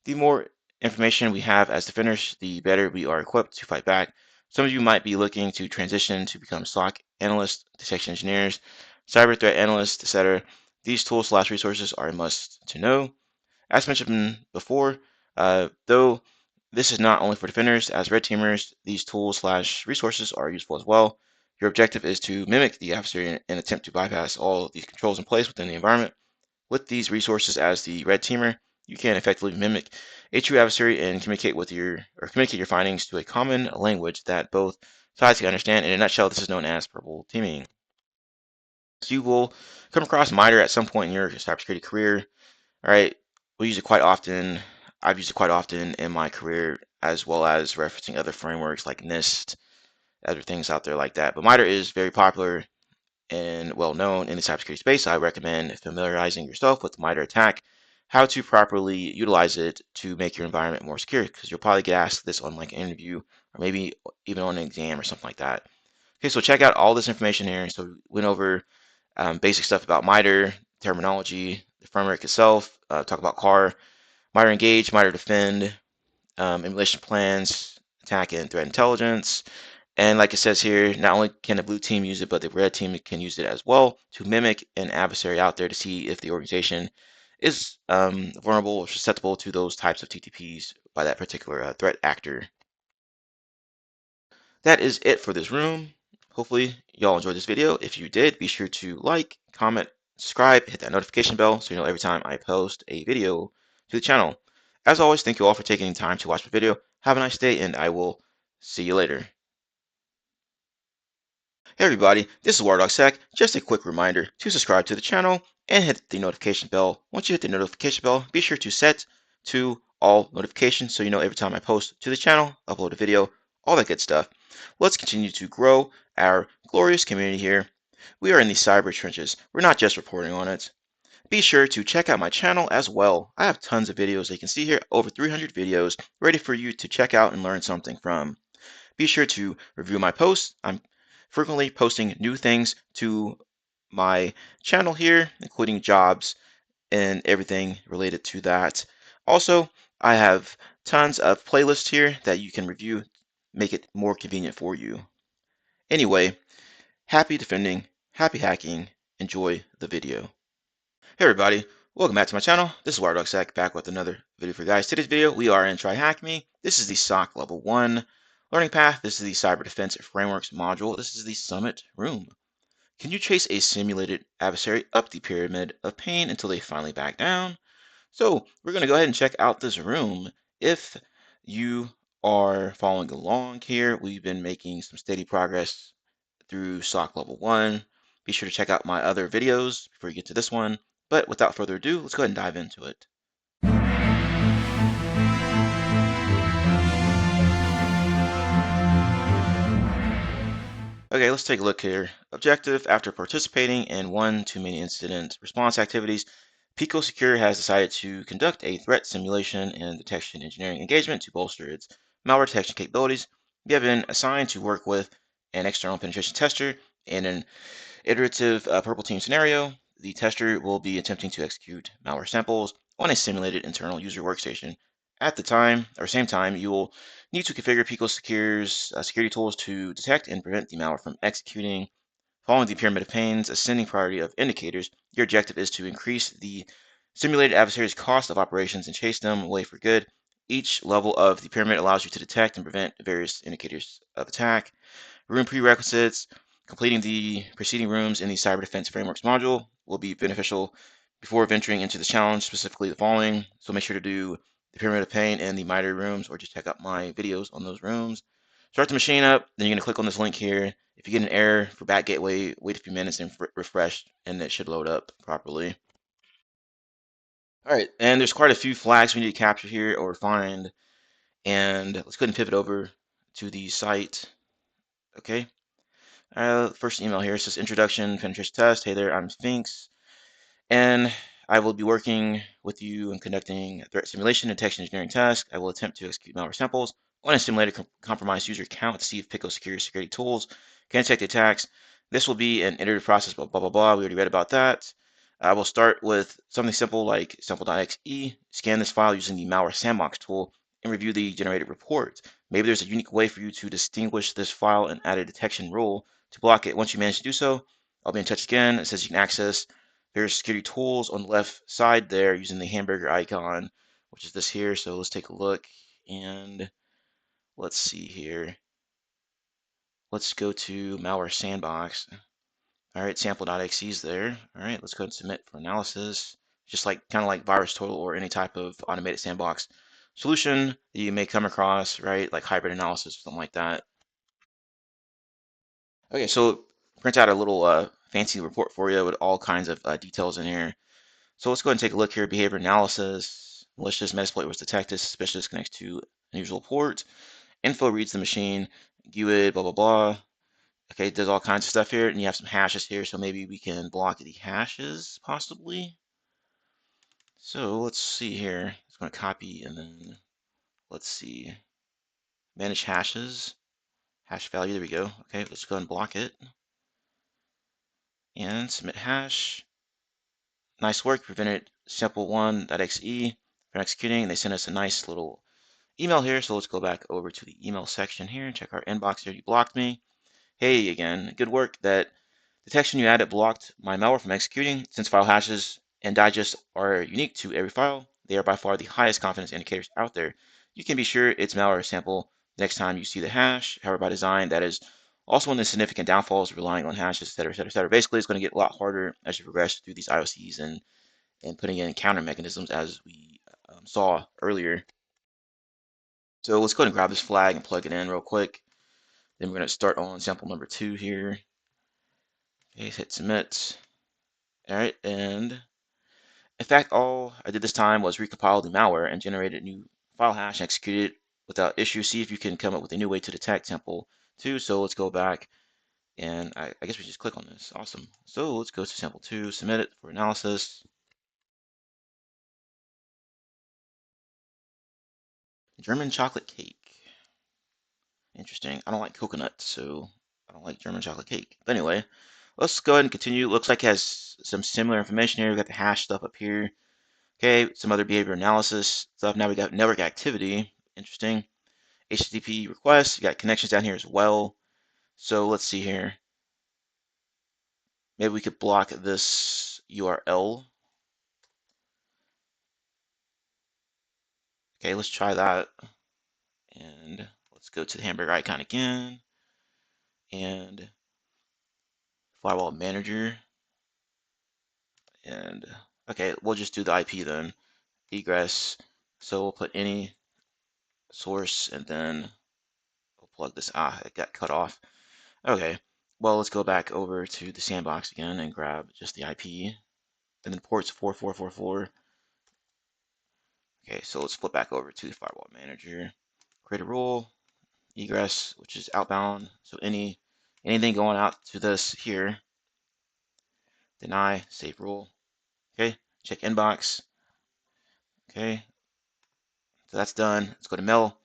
The more information we have as defenders, the better we are equipped to fight back. Some of you might be looking to transition to become SOC analysts, detection engineers, cyber threat analysts, etc. These tools/resources are a must to know. As mentioned before, though this is not only for defenders, as red teamers, these tools/resources are useful as well. Your objective is to mimic the adversary and attempt to bypass all of these controls in place within the environment. With these resources as the red teamer, you can effectively mimic a true adversary and communicate your findings to a common language that both sides can understand. In a nutshell, this is known as purple teaming. So you will come across MITRE at some point in your cybersecurity career. All right, we use it quite often. I've used it quite often in my career, as well as referencing other frameworks like NIST, other things out there like that. But MITRE is very popular and well known in the cybersecurity space. I recommend familiarizing yourself with MITRE ATT&CK, how to properly utilize it to make your environment more secure, because you'll probably get asked this on like an interview or maybe even on an exam or something like that. Okay, so check out all this information here. So we went over basic stuff about MITRE, terminology, the framework itself, talk about CAR, MITRE Engage, MITRE Defend, emulation plans, attack and threat intelligence. And like it says here, not only can the blue team use it, but the red team can use it as well to mimic an adversary out there to see if the organization is vulnerable or susceptible to those types of TTPs by that particular threat actor. That is it for this room. Hopefully y'all enjoyed this video. If you did, be sure to like, comment, subscribe, hit that notification bell so you know every time I post a video to the channel. As always, thank you all for taking time to watch the video. Have a nice day, and I will see you later. Hey everybody, this is WireDogSec. Just a quick reminder to subscribe to the channel and hit the notification bell. Once you hit the notification bell, be sure to set to all notifications so you know every time I post to the channel, upload a video, all that good stuff. Let's continue to grow our glorious community here. We are in the cyber trenches. We're not just reporting on it. Be sure to check out my channel as well. I have tons of videos. You can see here over 300 videos ready for you to check out and learn something from. Be sure to review my posts. I'm frequently posting new things to my channel here, including jobs and everything related to that. Also, I have tons of playlists here that you can review, make it more convenient for you. Anyway, happy defending, happy hacking, enjoy the video. Hey everybody, welcome back to my channel. This is WireDogSec back with another video for you guys. Today's video, we are in TryHackMe. This is the SOC Level 1 learning path. This is the Cyber Defense Frameworks module. This is the Summit Room. Can you chase a simulated adversary up the pyramid of pain until they finally back down? So we're going to go ahead and check out this room. If you are following along here, we've been making some steady progress through SOC Level 1. Be sure to check out my other videos before you get to this one. But without further ado, let's go ahead and dive into it. Okay, let's take a look here. Objective: after participating in one too many incident response activities, Pico Secure has decided to conduct a threat simulation and detection engineering engagement to bolster its malware detection capabilities. We have been assigned to work with an external penetration tester and an iterative purple team scenario. The tester will be attempting to execute malware samples on a simulated internal user workstation. At the same time, you will need to configure Pico Secure's security tools to detect and prevent the malware from executing. Following the pyramid of pains ascending priority of indicators, your objective is to increase the simulated adversary's cost of operations and chase them away for good. Each level of the pyramid allows you to detect and prevent various indicators of attack. Room prerequisites: completing the preceding rooms in the Cyber Defense Frameworks module will be beneficial before venturing into the challenge, specifically the following. So make sure to do the Pyramid of Pain and the MITRE rooms, or just check out my videos on those rooms. Start the machine up, then you're going to click on this link here. If you get an error for bad gateway, wait a few minutes and refresh, and it should load up properly. All right, and there's quite a few flags we need to capture here or find, and let's go ahead and pivot over to the site. Okay. First email here says introduction penetration test. Hey there, I'm Sphinx, and I will be working with you in conducting a threat simulation and detection engineering task. I will attempt to execute malware samples on a simulated compromised user account to see if Pico security tools can detect the attacks. This will be an iterative process, blah, blah, blah, blah. We already read about that. I will start with something simple like sample.exe, scan this file using the malware sandbox tool, and review the generated report. Maybe there's a unique way for you to distinguish this file and add a detection rule to block it. Once you manage to do so, I'll be in touch again. It says you can access various security tools on the left side there using the hamburger icon, which is this here. So let's take a look, and let's see here. Let's go to malware sandbox. All right, sample.exe is there. All right, let's go and submit for analysis. Just like kind of like VirusTotal or any type of automated sandbox solution that you may come across, right? Like hybrid analysis or something like that. Okay, so print out a little fancy report for you with all kinds of details in here. So let's go ahead and take a look here. Behavior analysis. Malicious Metasploit was detected. Suspicious connects to unusual port. Info reads the machine. GUID, blah, blah, blah. Okay, it does all kinds of stuff here. And you have some hashes here. So maybe we can block the hashes, possibly. So let's see here. It's going to copy and then let's see. Manage hashes. Hash value. There we go. Okay, let's go and block it. And submit hash. Nice work. Prevented sample1.exe from executing. They sent us a nice little email here. So let's go back over to the email section here and check our inbox here. You blocked me. Hey, again, good work. That detection you added blocked my malware from executing. Since file hashes and digests are unique to every file, they are by far the highest confidence indicators out there. You can be sure it's malware sample next time you see the hash. However, by design, that is also one of the significant downfalls, relying on hashes, et cetera, et cetera, et cetera. Basically, it's going to get a lot harder as you progress through these IOCs and putting in counter mechanisms as we saw earlier. So let's go ahead and grab this flag and plug it in real quick. Then we're going to start on sample number 2 here. Okay, hit submit. All right, and in fact, all I did this time was recompile the malware and generated a new file hash and execute it without issue. See if you can come up with a new way to detect sample 2. So let's go back, and I guess we just click on this. Awesome. So let's go to sample 2, submit it for analysis. German chocolate cake. Interesting. I don't like coconut, so I don't like German chocolate cake. But anyway, let's go ahead and continue. Looks like it has some similar information here. We got the hash stuff up here. Okay, some other behavior analysis stuff. Now we got network activity. Interesting. HTTP requests. You got connections down here as well. So let's see here. Maybe we could block this URL. Okay, let's try that. And let's go to the hamburger icon again. And firewall manager. And okay, we'll just do the IP then. Egress. So we'll put any source and then we'll plug this. It got cut off. Okay, well, let's go back over to the sandbox again and grab just the IP. And then ports 4444. Okay, so let's flip back over to the firewall manager. Create a rule, egress, which is outbound. So anything going out to this here, deny, save rule. Okay, check inbox. Okay, so that's done. Let's go to mail.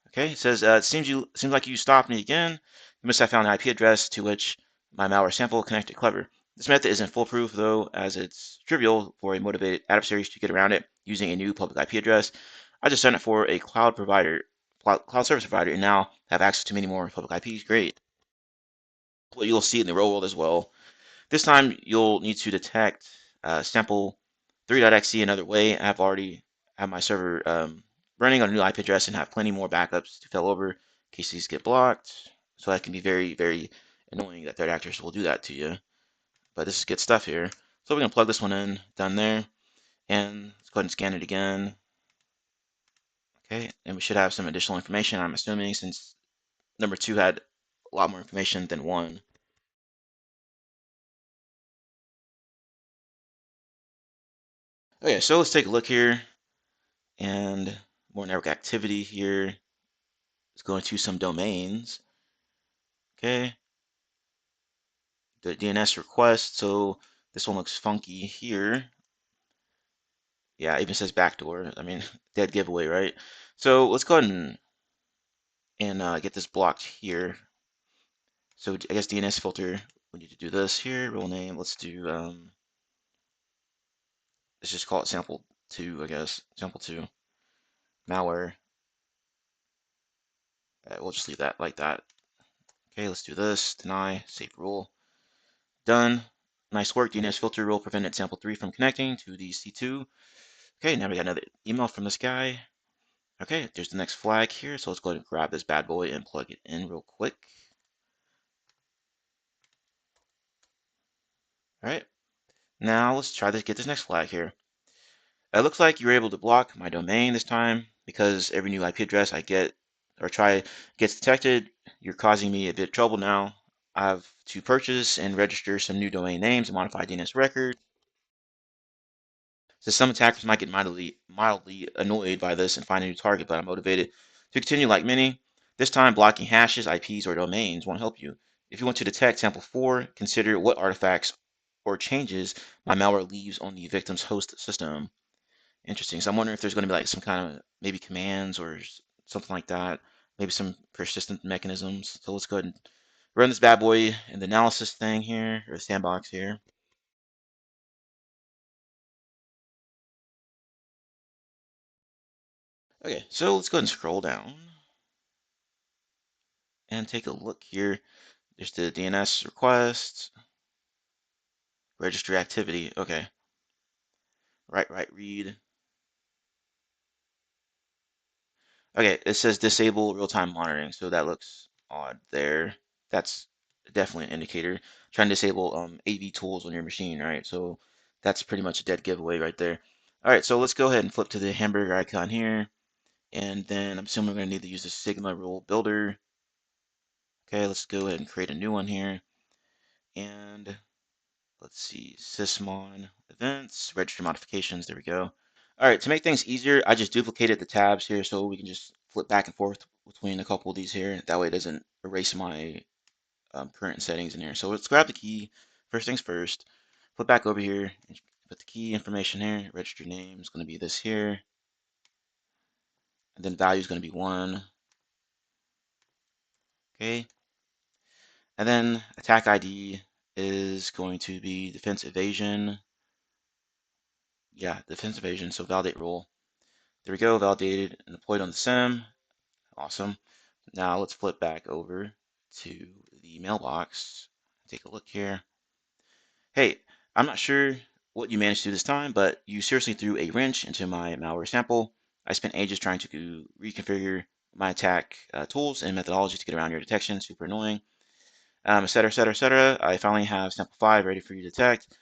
Okay, it says it seems like you stopped me again. You must have found an IP address to which my malware sample connected. Clever. This method isn't foolproof though, as it's trivial for a motivated adversaries to get around it using a new public IP address. I just signed up for a cloud service provider, and now have access to many more public IPs. Great. What you'll see in the real world as well. This time you'll need to detect sample 3.exe another way. I've already have my server running on a new IP address and have plenty more backups to fail over in case these get blocked. So that can be very, very annoying that threat actors will do that to you. But this is good stuff here. So we're going to plug this one in, done there. And let's go ahead and scan it again. Okay, and we should have some additional information, I'm assuming, since number 2 had a lot more information than 1. Okay, so let's take a look here. And more network activity here. Let's go into some domains. Okay. The DNS request. So this one looks funky here. Yeah, it even says backdoor. I mean, dead giveaway, right? So let's go ahead and get this blocked here. So I guess DNS filter, we need to do this here. Role name, let's do, let's just call it sample 2, I guess. Sample 2. Malware. We'll just leave that like that. Okay, let's do this. Deny, save rule. Done. Nice work. DNS filter rule prevented sample 3 from connecting to the C2. Okay, now we got another email from this guy. Okay, there's the next flag here. So let's go ahead and grab this bad boy and plug it in real quick. All right, now let's try to get this next flag here. It looks like you're able to block my domain this time because every new IP address I get or try gets detected. You're causing me a bit of trouble now. I have to purchase and register some new domain names and modify DNS records. So some attackers might get mildly annoyed by this and find a new target, but I'm motivated to continue like many. This time, blocking hashes, IPs, or domains won't help you. If you want to detect sample 4, consider what artifacts or changes my malware leaves on the victim's host system. Interesting. So I'm wondering if there's going to be like some kind of maybe commands or something like that. Maybe some persistent mechanisms. So let's go ahead and run this bad boy in the analysis thing here, or sandbox here. Okay, so let's go ahead and scroll down and take a look here. There's the DNS request, registry activity. Okay, write, read. Okay, it says disable real-time monitoring, so that looks odd there. That's definitely an indicator. Trying to disable AV tools on your machine, right? So that's pretty much a dead giveaway right there. All right, so let's go ahead and flip to the hamburger icon here, and then I'm assuming we're gonna need to use the Sigma rule builder. Okay, let's go ahead and create a new one here, and let's see, sysmon events, register modifications. There we go. All right, to make things easier, I just duplicated the tabs here so we can just flip back and forth between a couple of these here. That way it doesn't erase my current settings in here. So let's grab the key. First things first, flip back over here and put the key information here. Register name is going to be this here. And then value is going to be 1. Okay. And then attack ID is going to be defense evasion. Yeah, defense evasion. So validate rule. There we go, validated and deployed on the sim. Awesome. Now let's flip back over to the mailbox. Take a look here. Hey, I'm not sure what you managed to do this time, but you seriously threw a wrench into my malware sample. I spent ages trying to reconfigure my attack tools and methodology to get around your detection. Super annoying. Et cetera, et cetera, et cetera. I finally have sample 5 ready for you to detect.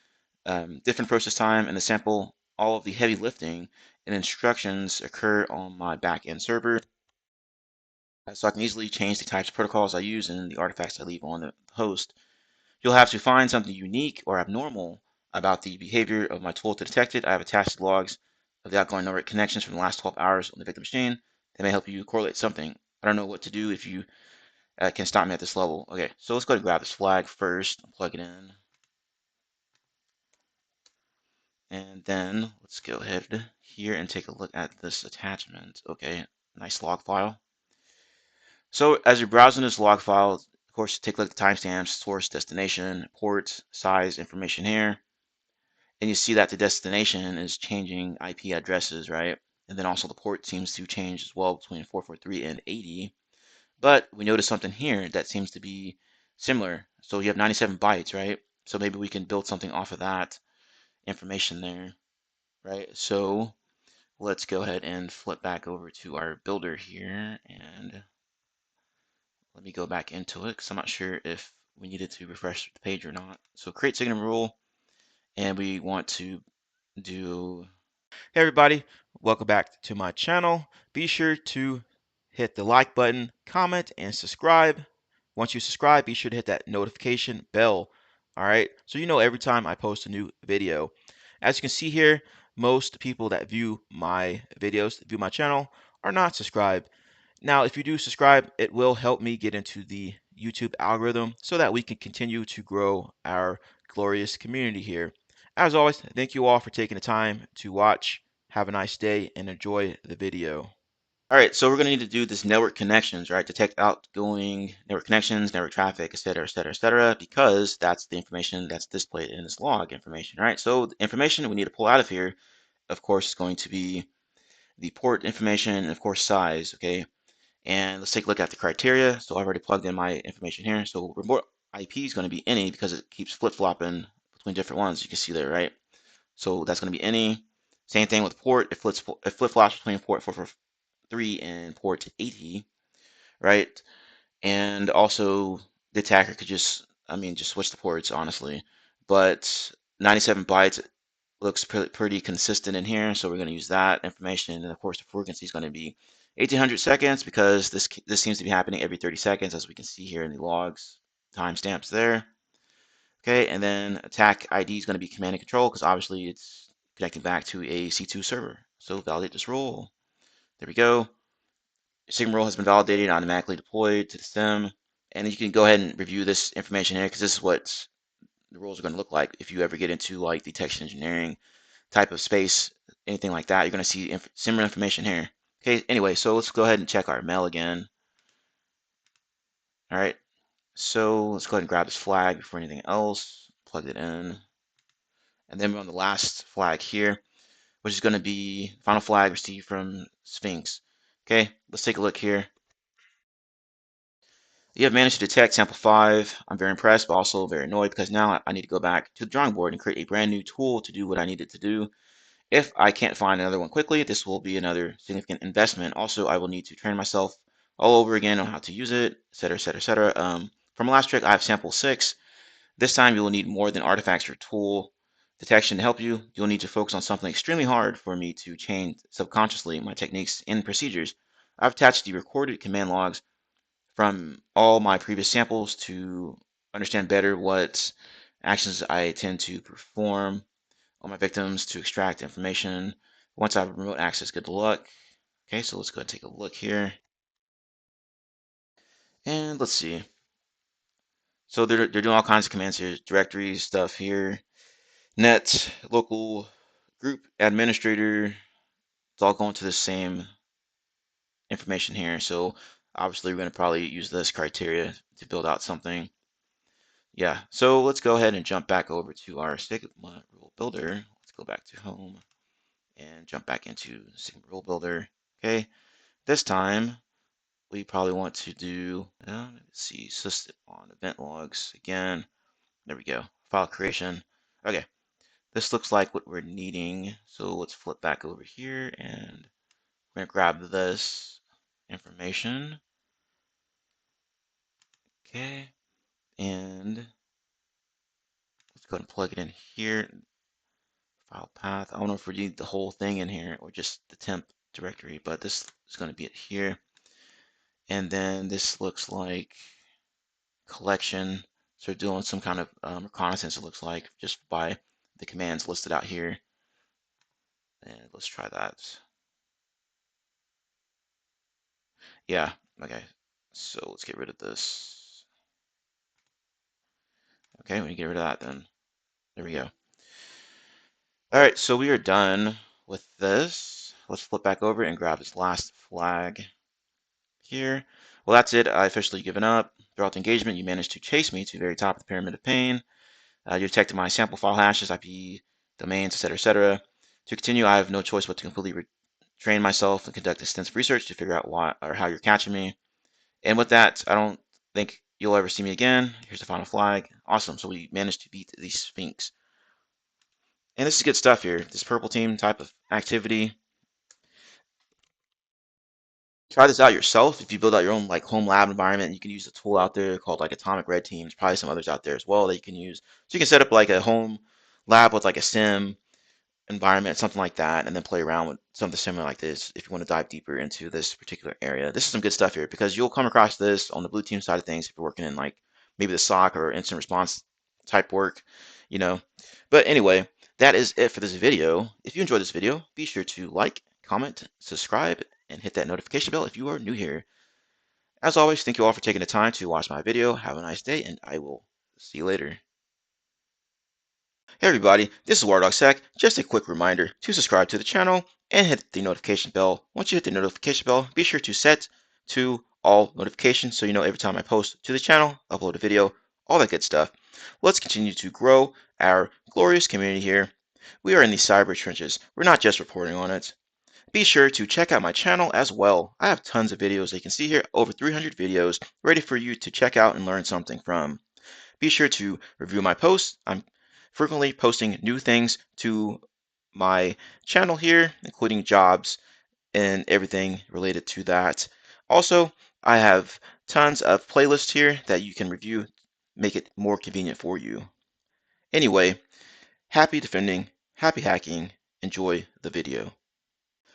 Different process time and the sample. All of the heavy lifting and instructions occur on my backend server. So I can easily change the types of protocols I use and the artifacts I leave on the host. You'll have to find something unique or abnormal about the behavior of my tool to detect it. I have attached logs of the outgoing network connections from the last 12 hours on the victim machine. They may help you correlate something. I don't know what to do if you can stop me at this level. Okay, so let's go ahead and grab this flag first, plug it in, and then let's go ahead here and take a look at this attachment. Okay, nice log file. So as you're browsing this log file, of course, take a look at the timestamps, source, destination, port, size, information here. And you see that the destination is changing IP addresses, right? And then also the port seems to change as well between 443 and 80. But we notice something here that seems to be similar. So you have 97 bytes, right? So maybe we can build something off of that information there, right? So let's go ahead and flip back over to our builder here and let me go back into it because I'm not sure if we needed to refresh the page or not. So create signal rule, and we want to do. Hey everybody, welcome back to my channel. Be sure to hit the like button, comment, and subscribe. Once you subscribe, be sure to hit that notification bell. All right, so you know every time I post a new video. As you can see here, most people that view my videos, view my channel, are not subscribed. Now, if you do subscribe, it will help me get into the YouTube algorithm so that we can continue to grow our glorious community here. As always, thank you all for taking the time to watch. Have a nice day and enjoy the video. All right, so we're going to need to do this network connections, right? Detect outgoing network connections, network traffic, et cetera, et cetera, et cetera, because that's the information that's displayed in this log information, right? So the information we need to pull out of here, of course, is going to be the port information and, of course, size, okay? And let's take a look at the criteria. So I've already plugged in my information here. So remote IP is going to be any because it keeps flip-flopping between different ones. You can see there, right? So that's going to be any. Same thing with port. It flip-flops between port 443 and port 80, right? And also the attacker could just, I mean, just switch the ports, honestly. But 97 bytes looks pretty consistent in here, so we're going to use that information. And of course, the frequency is going to be 1800 seconds because this seems to be happening every 30 seconds, as we can see here in the logs, timestamps there. Okay, and then attack ID is going to be command and control because obviously it's connecting back to a C2 server. So validate this rule. There we go. Sigma rule has been validated, automatically deployed to the SIM. And you can go ahead and review this information here because this is what the rules are going to look like if you ever get into like detection engineering type of space, anything like that. You're going to see similar information here. Okay, anyway, so let's go ahead and check our mail again. All right, so let's go ahead and grab this flag before anything else, plug it in. And then we're on the last flag here, which is going to be final flag received from Sphinx. Okay, let's take a look here. You have managed to detect sample 5. I'm very impressed, but also very annoyed because now I need to go back to the drawing board and create a brand new tool to do what I needed to do. If I can't find another one quickly, this will be another significant investment. Also, I will need to train myself all over again on how to use it, et cetera, et cetera, et cetera. From last trick, I have sample 6. This time, you will need more than artifacts or tool detection to help you. You'll need to focus on something extremely hard for me to change subconsciously my techniques and procedures. I've attached the recorded command logs from all my previous samples to understand better what actions I tend to perform on my victims to extract information. Once I have remote access, good luck. Okay, so let's go and take a look here. And let's see. So they're doing all kinds of commands here, directory stuff here, net, local, group, administrator. It's all going to the same information here. So obviously we're going to probably use this criteria to build out something. Yeah, so let's go ahead and jump back over to our Sigma rule builder. Let's go back to home and jump back into Sigma rule builder. Okay, this time we probably want to do, let's see, system on event logs again. There we go, file creation. Okay, this looks like what we're needing. So let's flip back over here and we're gonna grab this information. Okay, and let's go ahead and plug it in here. File path. I don't know if we need the whole thing in here or just the temp directory, but this is going to be it here. And then this looks like collection. So we're doing some kind of reconnaissance, it looks like, just by the commands listed out here. And let's try that. Yeah, okay. So let's get rid of this. Okay, we can get rid of that then. There we go. All right, so we are done with this. Let's flip back over and grab this last flag here. Well, that's it. I officially given up. Throughout the engagement, you managed to chase me to the very top of the pyramid of pain. You detected my sample file hashes, IP domains, etc. To continue, I have no choice but to completely retrain myself and conduct extensive research to figure out why or how you're catching me. And with that, I don't think you'll ever see me again. Here's the final flag. Awesome. So we managed to beat the Sphinx. And this is good stuff here. This purple team type of activity. Try this out yourself. If you build out your own like home lab environment, you can use a tool out there called like Atomic Red Team. There's probably some others out there as well that you can use. So you can set up like a home lab with like a sim environment, something like that, and then play around with something similar like this if you want to dive deeper into this particular area. This is some good stuff here because you'll come across this on the blue team side of things if you're working in like maybe the SOC or incident response type work, you know. But anyway, that is it for this video. If you enjoyed this video, be sure to like, comment, subscribe, and hit that notification bell if you are new here. As always, thank you all for taking the time to watch my video. Have a nice day, and I will see you later. Hey everybody, this is WireDogSec. Just a quick reminder to subscribe to the channel and hit the notification bell. Once you hit the notification bell, be sure to set to all notifications so you know every time I post to the channel, upload a video, all that good stuff. Let's continue to grow our glorious community here. We are in the cyber trenches. We're not just reporting on it. Be sure to check out my channel as well. I have tons of videos that you can see here, over 300 videos ready for you to check out and learn something from. Be sure to review my posts. I'm frequently posting new things to my channel here, including jobs and everything related to that. Also, I have tons of playlists here that you can review, make it more convenient for you. Anyway, happy defending, happy hacking, enjoy the video.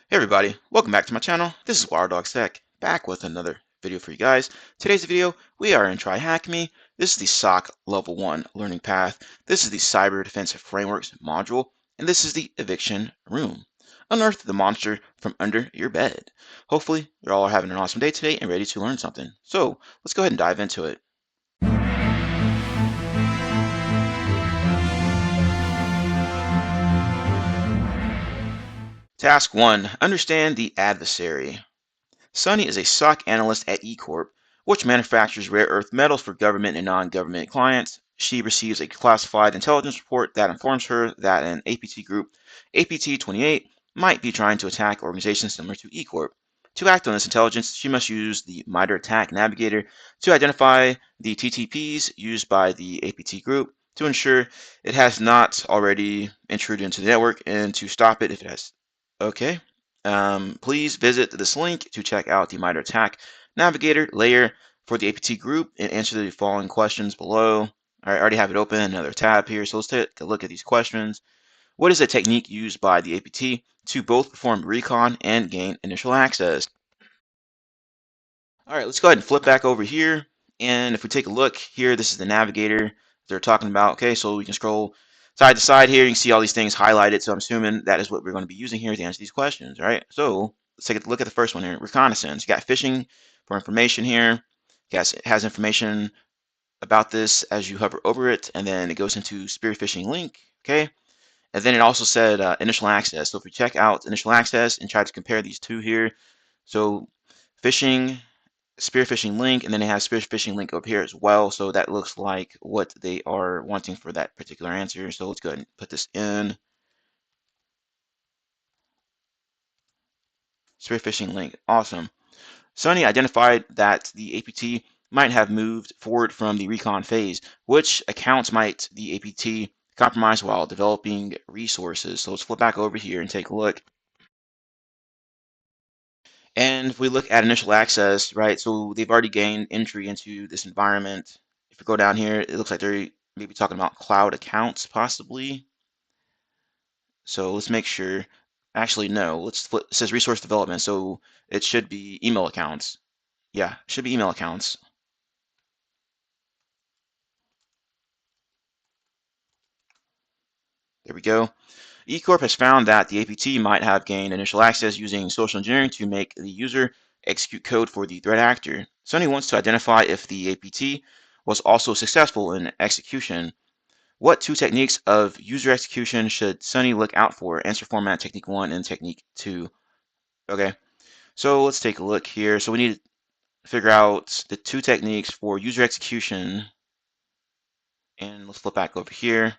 Hey everybody, welcome back to my channel. This is WireDogSec, back with another video for you guys. Today's video, we are in TryHackMe. This is the SOC Level 1 learning path. This is the Cyber Defense Frameworks module, and this is the eviction room. Unearth the monster from under your bed. Hopefully, you're all having an awesome day today and ready to learn something. So, let's go ahead and dive into it. Task 1, understand the adversary. Sunny is a SOC analyst at eCorp, which manufactures rare earth metals for government and non-government clients. She receives a classified intelligence report that informs her that an APT group, APT-28, might be trying to attack organizations similar to eCorp. To act on this intelligence, she must use the MITRE ATT&CK navigator to identify the TTPs used by the APT group to ensure it has not already intruded into the network and to stop it if it has. Okay. Please visit this link to check out the MITRE ATT&CK navigator layer for the APT group and answer the following questions below. I already have it open, another tab here, so let's take a look at these questions. What is the technique used by the APT to both perform recon and gain initial access? All right, let's go ahead and flip back over here. And if we take a look here, this is the navigator they're talking about. Okay, so we can scroll side to side here. You can see all these things highlighted. So I'm assuming that is what we're going to be using here to answer these questions. All right, so let's take a look at the first one here. Reconnaissance. You got phishing for information here. Yes, it has information about this as you hover over it. And then it goes into spear phishing link. Okay. And then it also said initial access. So if we check out initial access and try to compare these two here. So phishing spear phishing link, and then they have spear phishing link up here as well. So that looks like what they are wanting for that particular answer. So let's go ahead and put this in. Spear phishing link. Awesome. Sony identified that the APT might have moved forward from the recon phase. Which accounts might the APT compromise while developing resources? So let's flip back over here and take a look. And if we look at initial access, right, so they've already gained entry into this environment. If we go down here, it looks like they're maybe talking about cloud accounts possibly. So let's make sure. Actually, no, let's flip. It says resource development, so it should be email accounts. Yeah, it should be email accounts. There we go. eCorp has found that the APT might have gained initial access using social engineering to make the user execute code for the threat actor. Sony wants to identify if the APT was also successful in execution. What two techniques of user execution should Sony look out for? Answer format, technique 1 and technique 2. Okay, so let's take a look here. So we need to figure out the two techniques for user execution. And let's flip back over here.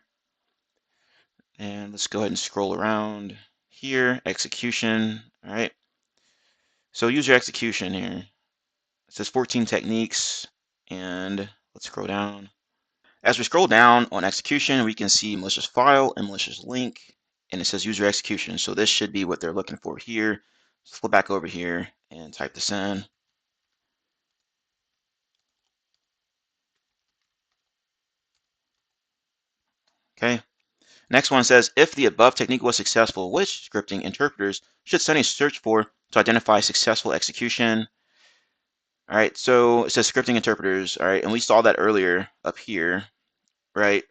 And let's go ahead and scroll around here. Execution. All right. So user execution here. It says 14 techniques. And let's scroll down. As we scroll down on execution, we can see malicious file and malicious link. And it says user execution. So this should be what they're looking for here. Let's flip back over here and type this in. Okay. Next one says, if the above technique was successful, which scripting interpreters should Sunny search for to identify successful execution? All right, so it says scripting interpreters, all right, and we saw that earlier up here, right?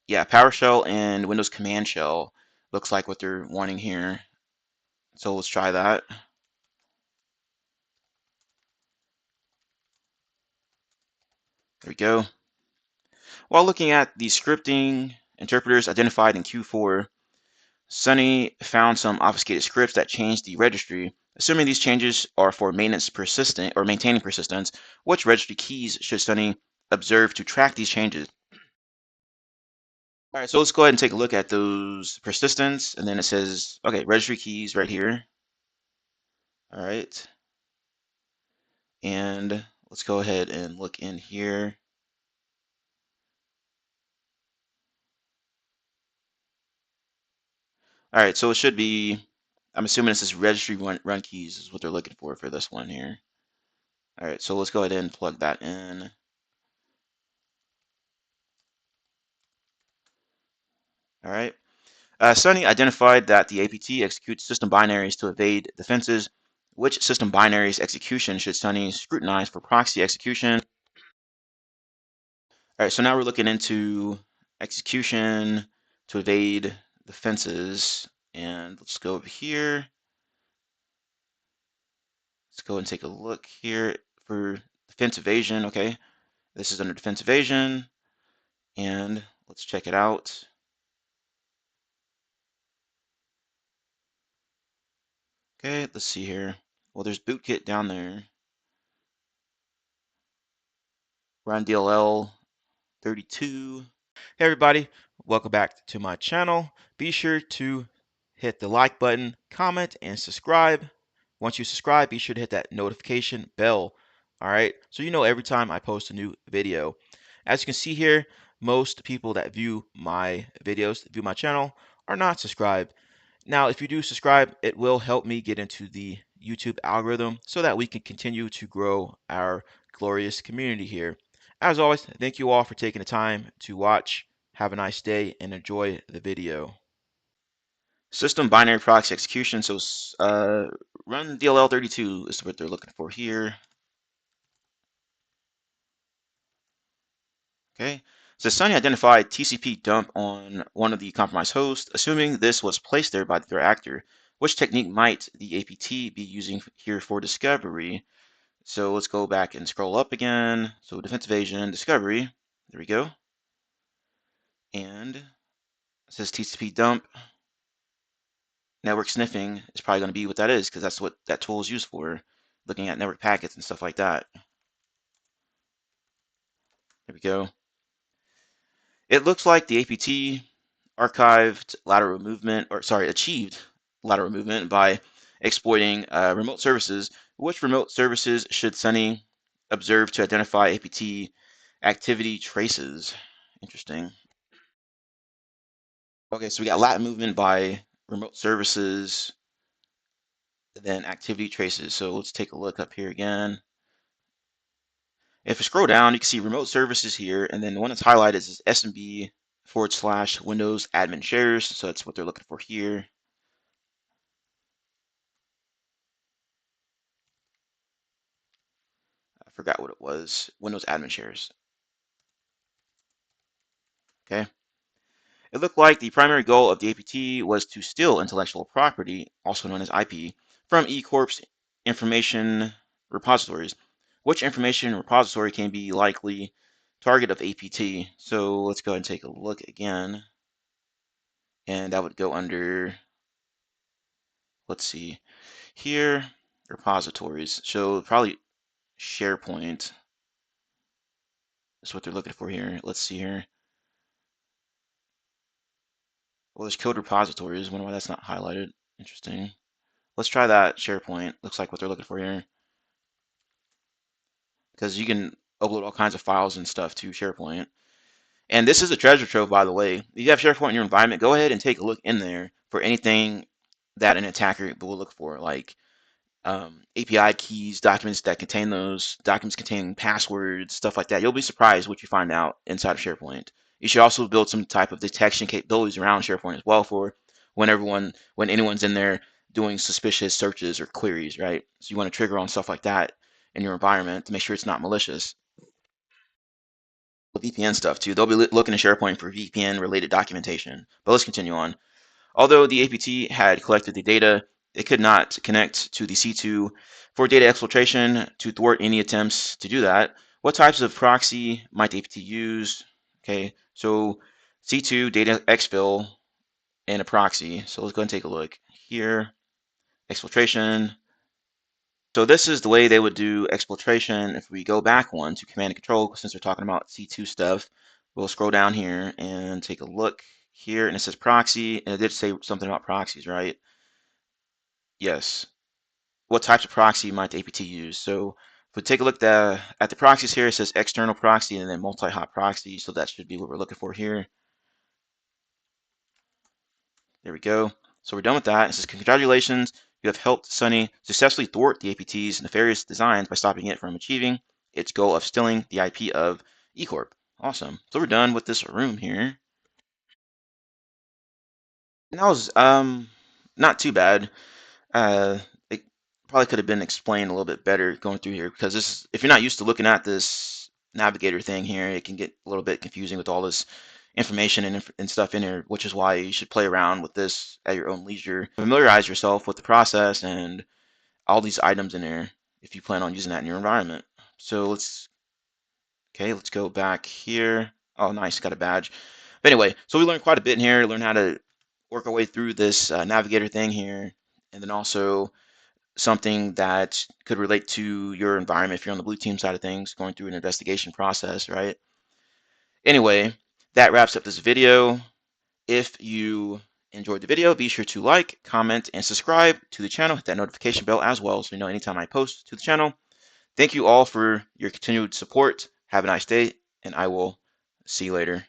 Yeah, PowerShell and Windows Command Shell looks like what they're wanting here. So let's try that. There we go. While looking at the scripting interpreters identified in Q4, Sunny found some obfuscated scripts that changed the registry. Assuming these changes are for maintenance persistent or maintaining persistence, which registry keys should Sunny observe to track these changes? All right, so let's go ahead and take a look at those persistence, and then it says, okay, registry keys right here. All right, and let's go ahead and look in here. All right, so it should be, I'm assuming this is registry run keys is what they're looking for this one here. All right, so let's go ahead and plug that in. All right. Sunny identified that the APT executes system binaries to evade defenses. Which system binaries execution should Sunny scrutinize for proxy execution? All right, so now we're looking into execution to evade defenses. And let's go over here. Let's go and take a look here for defense evasion. Okay, this is under defense evasion. And let's check it out. Okay, let's see here. Well, there's bootkit down there. Run DLL 32. Hey everybody, welcome back to my channel. Be sure to hit the like button, comment, and subscribe. Once you subscribe, be sure to hit that notification bell. All right, so you know every time I post a new video. As you can see here, most people that view my videos, view my channel, are not subscribed. Now, if you do subscribe, it will help me get into the YouTube algorithm so that we can continue to grow our glorious community here. As always, thank you all for taking the time to watch. Have a nice day and enjoy the video. System binary proxy execution. So run DLL32 is what they're looking for here. Okay. So Sunny identified TCP dump on one of the compromised hosts, assuming this was placed there by the threat actor. Which technique might the APT be using here for discovery? So let's go back and scroll up again. So defense evasion, discovery. There we go. And it says TCP dump. Network sniffing is probably going to be what that is because that's what that tool is used for. looking at network packets and stuff like that. There we go. It looks like the APT achieved lateral movement by exploiting remote services. Which remote services should Sunny observe to identify APT activity traces? Interesting. Okay, so we got lateral movement by remote services, then activity traces. So let's take a look up here again. If we scroll down, you can see remote services here, and then the one that's highlighted is SMB/Windows admin shares. So that's what they're looking for here. I forgot what it was. Windows admin shares. Okay. It looked like the primary goal of the APT was to steal intellectual property, also known as IP, from eCorp's information repositories. Which information repository can be likely target of APT? So let's go ahead and take a look again. And that would go under, let's see, here, repositories. So probably SharePoint is what they're looking for here. Let's see here. Well, there's code repositories. I wonder why that's not highlighted. Interesting. Let's try that SharePoint. Looks like what they're looking for here. Because you can upload all kinds of files and stuff to SharePoint. And this is a treasure trove, by the way. If you have SharePoint in your environment, go ahead and take a look in there for anything that an attacker will look for, like API keys, documents that contain those, documents containing passwords, stuff like that. You'll be surprised what you find out inside of SharePoint. You should also build some type of detection capabilities around SharePoint as well for when anyone's in there doing suspicious searches or queries, right? So you want to trigger on stuff like that in your environment to make sure it's not malicious. VPN stuff too. They'll be looking at SharePoint for VPN related documentation. But let's continue on. Although the APT had collected the data, it could not connect to the C2 for data exfiltration to thwart any attempts to do that. What types of proxy might the APT use? Okay, so C2, data exfil, and a proxy. So let's go and take a look here. Exfiltration. So this is the way they would do exfiltration. If we go back one to command and control, since we're talking about C2 stuff, we'll scroll down here and take a look here, and it says proxy, and it did say something about proxies, right? Yes. What types of proxy might the APT use? So if we take a look at the proxies here, it says external proxy and then multi-hop proxy. So that should be what we're looking for here. There we go. So we're done with that. It says, congratulations, you have helped Sunny successfully thwart the APT's nefarious designs by stopping it from achieving its goal of stealing the IP of eCorp. Awesome. So we're done with this room here. And that was not too bad. It probably could have been explained a little bit better going through here, because if you're not used to looking at this navigator thing here, it can get a little bit confusing with all this information and stuff in here, which is why you should play around with this at your own leisure. Familiarize yourself with the process and all these items in there if you plan on using that in your environment. So let's go back here. Oh, nice, got a badge. But anyway, so we learned quite a bit in here, learn how to work our way through this navigator thing here, and then also something that could relate to your environment if you're on the blue team side of things, going through an investigation process, right? Anyway, that wraps up this video. If you enjoyed the video, be sure to like, comment, and subscribe to the channel. Hit that notification bell as well so you know anytime I post to the channel. Thank you all for your continued support. Have a nice day, and I will see you later.